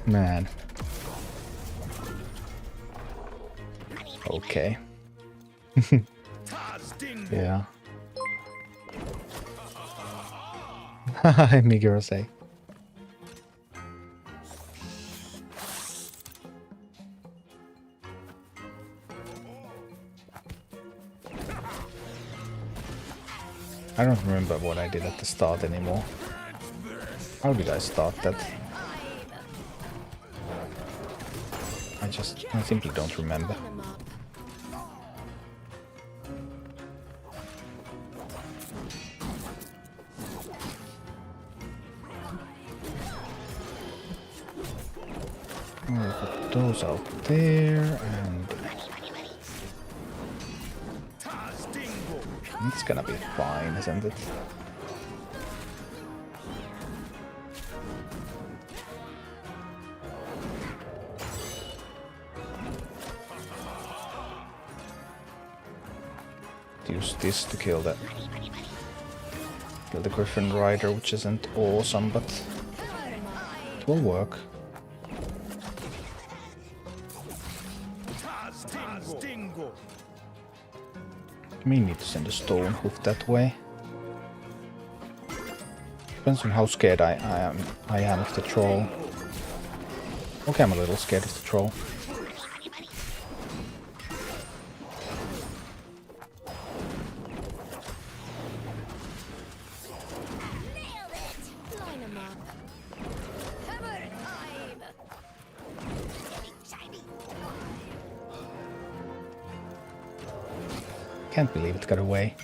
Man. Okay. Yeah. Miguro say. I don't remember what I did at the start anymore. How did I start that? I simply don't remember. Line 'em up. I'll put those out there, and it's gonna be fine, isn't it? Use this to kill the Griffin Rider, which isn't awesome, but it will work. May need to send a stone hoof that way. Depends on how scared I am of the troll. Okay, I'm a little scared of the troll. Line 'em up. Can't believe it got away.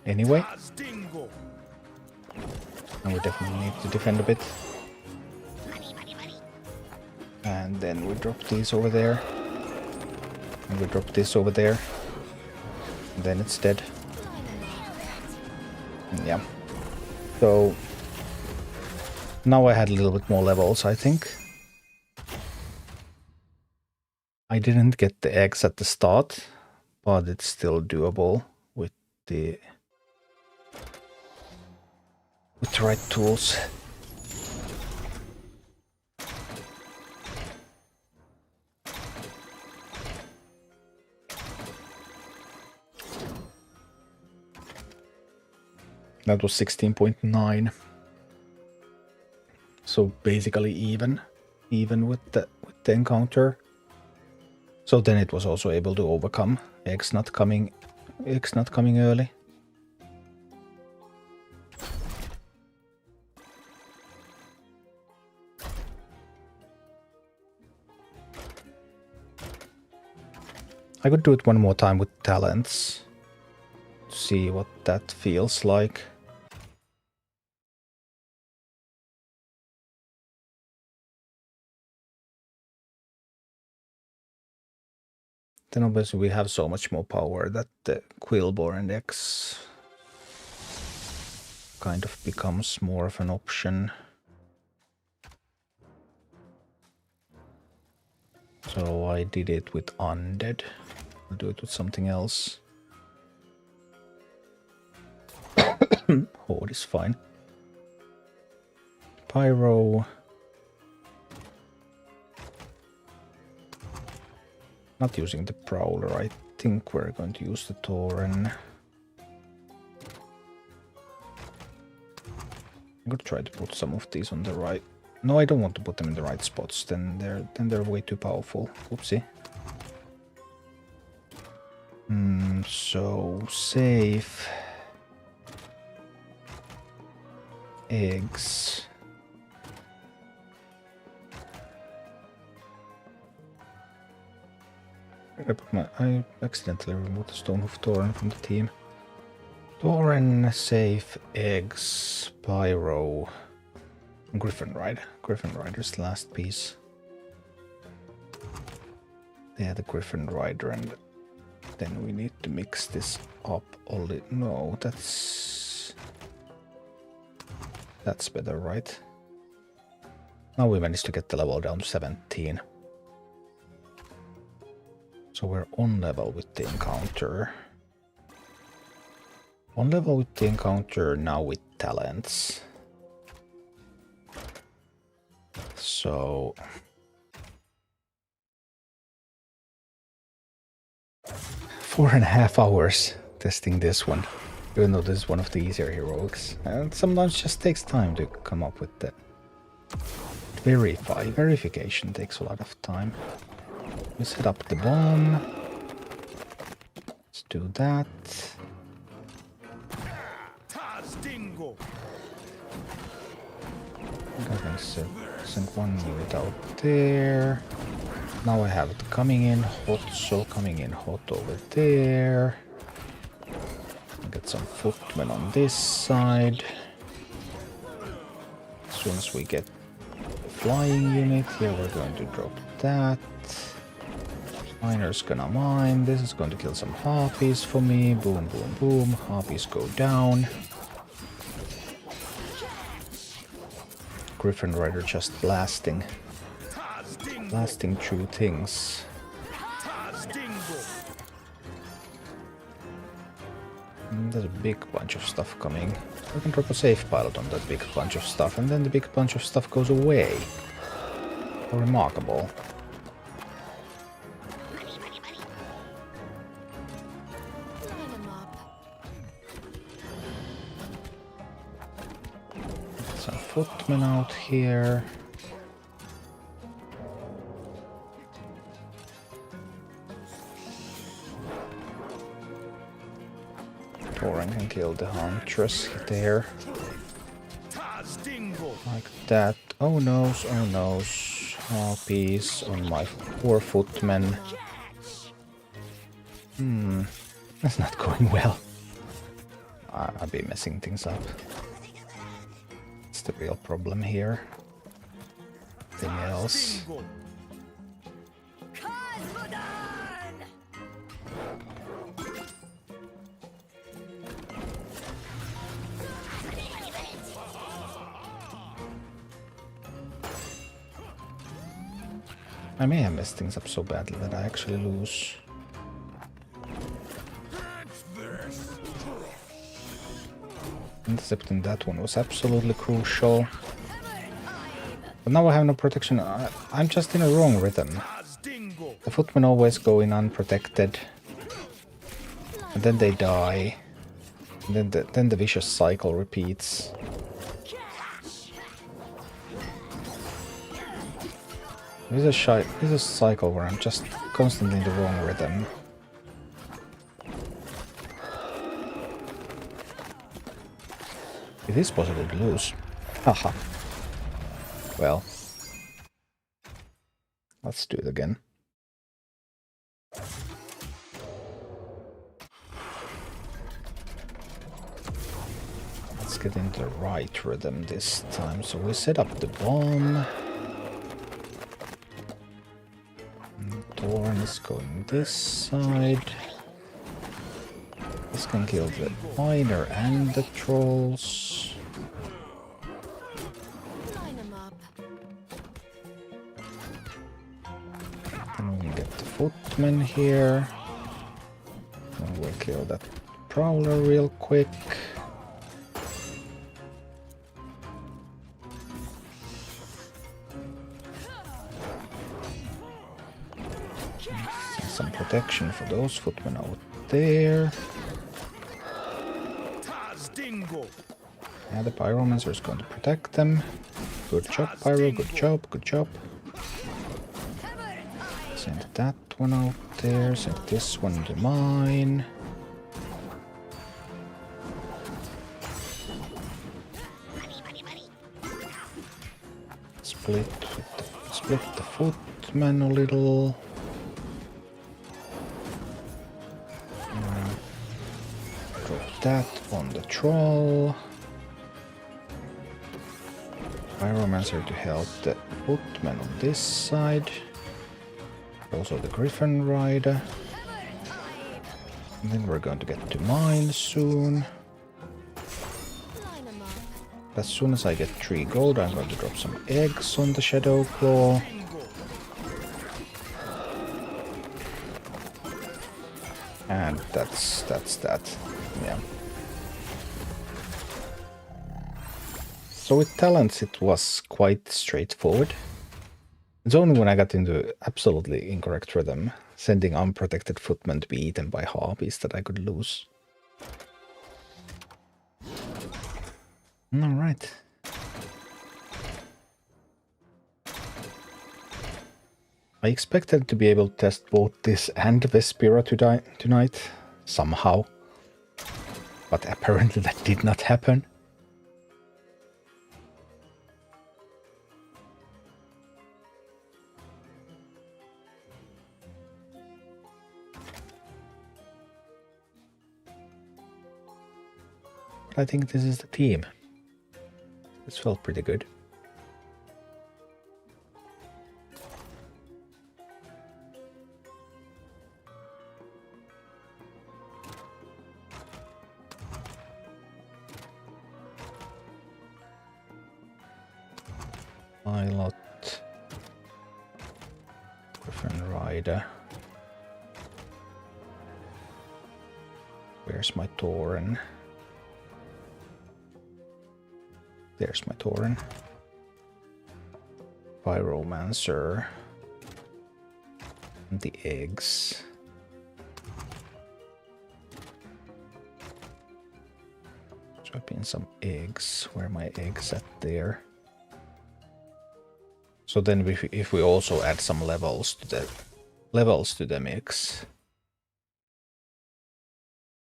Anyway, and we definitely need to defend a bit. And then we drop these over there. And we drop this over there. And then it's dead. Yeah. So now I had a little bit more levels, I think. I didn't get the eggs at the start, but it's still doable with the right tools. That was 16.9. So basically even with the encounter. So then it was also able to overcome eggs not coming early. I could do it one more time with talents to see what that feels like. Then obviously we have so much more power that the Quillborn X kind of becomes more of an option. So I did it with Undead. I'll do it with something else. Horde is fine. Pyro. Not using the Prowler, I think we're going to use the Tauren. I'm gonna try to put some of these on the right. No, I don't want to put them in the right spots, then they're way too powerful. Oopsie. So safe. Eggs. I accidentally removed the Stonehoof Tauren from the team. Tauren, safe, eggs, Pyro, Griffin Rider. Griffin Rider's the last piece. Yeah, the Griffin Rider, and then we need to mix this up a little. No, that's better, right? Now we managed to get the level down to 17. So we're on level with the encounter. One level with the encounter, now with talents. So 4.5 hours testing this one, even though this is one of the easier heroics. And sometimes just takes time to come up with the verification takes a lot of time. We set up the bomb. Let's do that. Tazdingo. I'm gonna send one unit out there. Now I have it coming in hot, so coming in hot over there. Get some footmen on this side. As soon as we get the flying unit here, we're going to drop that. Miner's gonna mine. This is going to kill some harpies for me. Boom, boom, boom. Harpies go down. Griffin Rider just blasting through things. There's a big bunch of stuff coming. We can drop a safe pilot on that big bunch of stuff, and then the big bunch of stuff goes away. How remarkable. Line 'em up. Some footmen out here. Thorin can kill the Huntress there. Like that. Oh noes, oh noes. Harpies on my poor footmen. That's not going well. I'll be messing things up. It's the real problem here. Nothing else. I may have messed things up so badly that I actually lose. Intercepting that one was absolutely crucial. But now I have no protection. I'm just in a wrong rhythm. The footmen always go in unprotected. And then they die. And then the vicious cycle repeats. This is a cycle where I'm just constantly in the wrong rhythm. It is possible to lose. Haha. Well. Let's do it again. Let's get into the right rhythm this time. So we set up the bomb. Thorin is going this side. This can kill the miner and the trolls. Line 'em up. Then we get the footmen here. And we'll kill that prowler real quick. Some protection for those footmen out there. Yeah, the Pyromancer is going to protect them. Good job, Pyro, good job, good job. Send that one out there, send this one to mine. Split the footmen a little. Drop that on the troll. Pyromancer to help the footmen on this side. Also the Griffin Rider. And then we're going to get to mine soon. Line 'em up. As soon as I get 3 gold, I'm going to drop some eggs on the Shadow Claw. And that's that. Yeah. So with talents, it was quite straightforward. It's only when I got into absolutely incorrect rhythm, sending unprotected footmen to be eaten by harpies, that I could lose. All right. I expected to be able to test both this and Vespira tonight, somehow. But apparently that did not happen. But I think this is the team. This felt pretty good. Pilot, Griffin Rider. Where's my Tauren? There's my Tauren. Pyromancer. And the eggs. Swap in some eggs. Where are my eggs at there? So then if we also add some levels to the mix.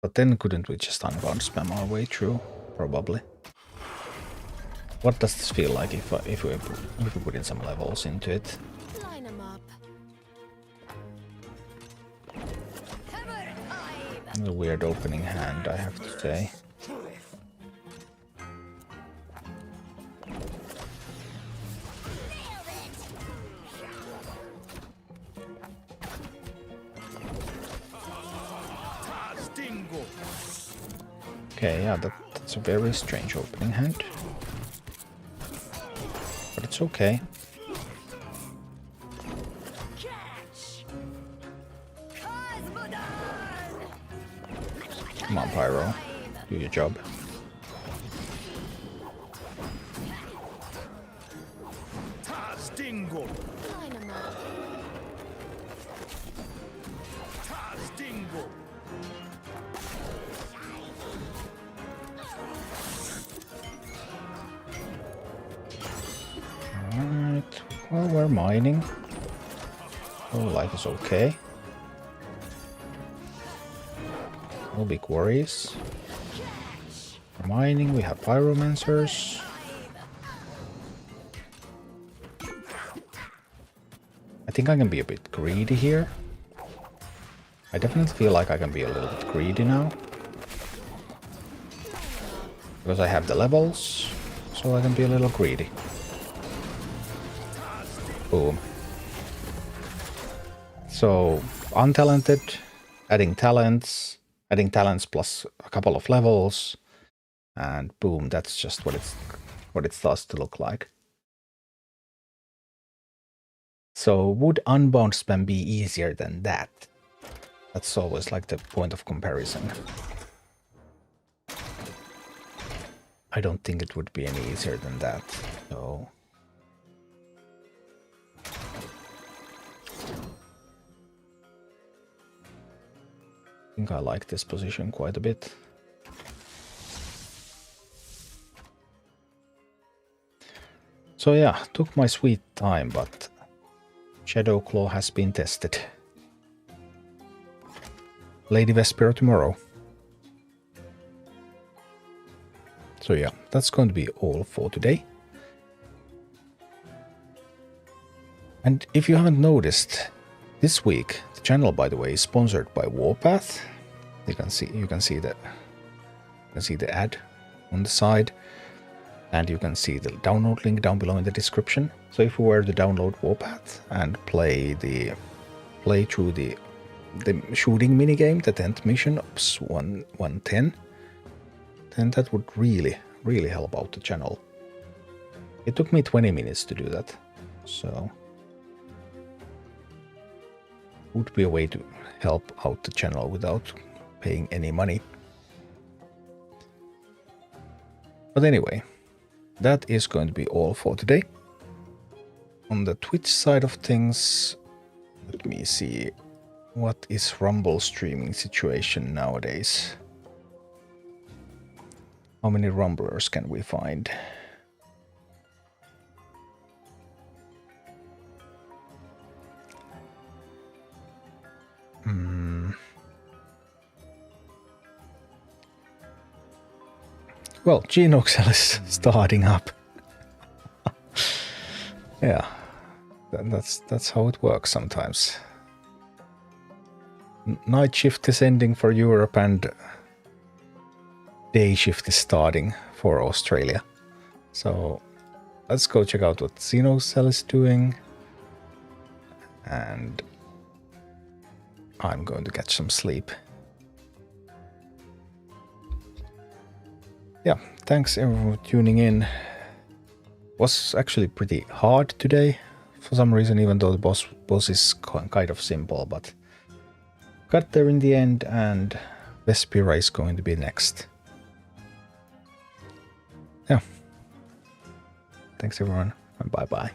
But then couldn't we just unbound spam our way through? Probably. What does this feel like if we put in some levels into it? Line 'em up. It's a weird opening hand, I have to say. Okay, yeah, that's a very strange opening hand. But it's okay. Come on, Pyro. Do your job. Line 'em up. Alright, well, we're mining. Oh, life is okay. No big worries. We're mining, we have pyromancers. I think I can be a bit greedy here. I definitely feel like I can be a little bit greedy now. Because I have the levels, so I can be a little greedy. Boom. So, untalented, adding talents plus a couple of levels, and boom, that's just what it starts to look like. So, would unbound spam be easier than that? That's always like the point of comparison. I don't think it would be any easier than that, so... I think I like this position quite a bit. So yeah, took my sweet time, but Shadowclaw has been tested. Lady Vespira tomorrow. So yeah, that's going to be all for today. And if you haven't noticed, this week the channel, by the way, is sponsored by Warpath. You can see the ad on the side, and you can see the download link down below in the description. So if you were to download Warpath and play through the shooting minigame, the 10th mission, Ops 110, then that would really help out the channel. It took me 20 minutes to do that, so would be a way to help out the channel without paying any money. But anyway, that is going to be all for today. On the Twitch side of things, let me see, what is Rumble streaming situation nowadays? How many Rumblers can we find? Well, Genoxel is starting up. Yeah, that's how it works sometimes. Night shift is ending for Europe and day shift is starting for Australia. So let's go check out what Xenocell is doing. And I'm going to get some sleep. Yeah, thanks everyone for tuning in. Was actually pretty hard today for some reason, even though the boss is kind of simple, but got there in the end, and Vespira is going to be next. Yeah. Thanks everyone, and bye bye.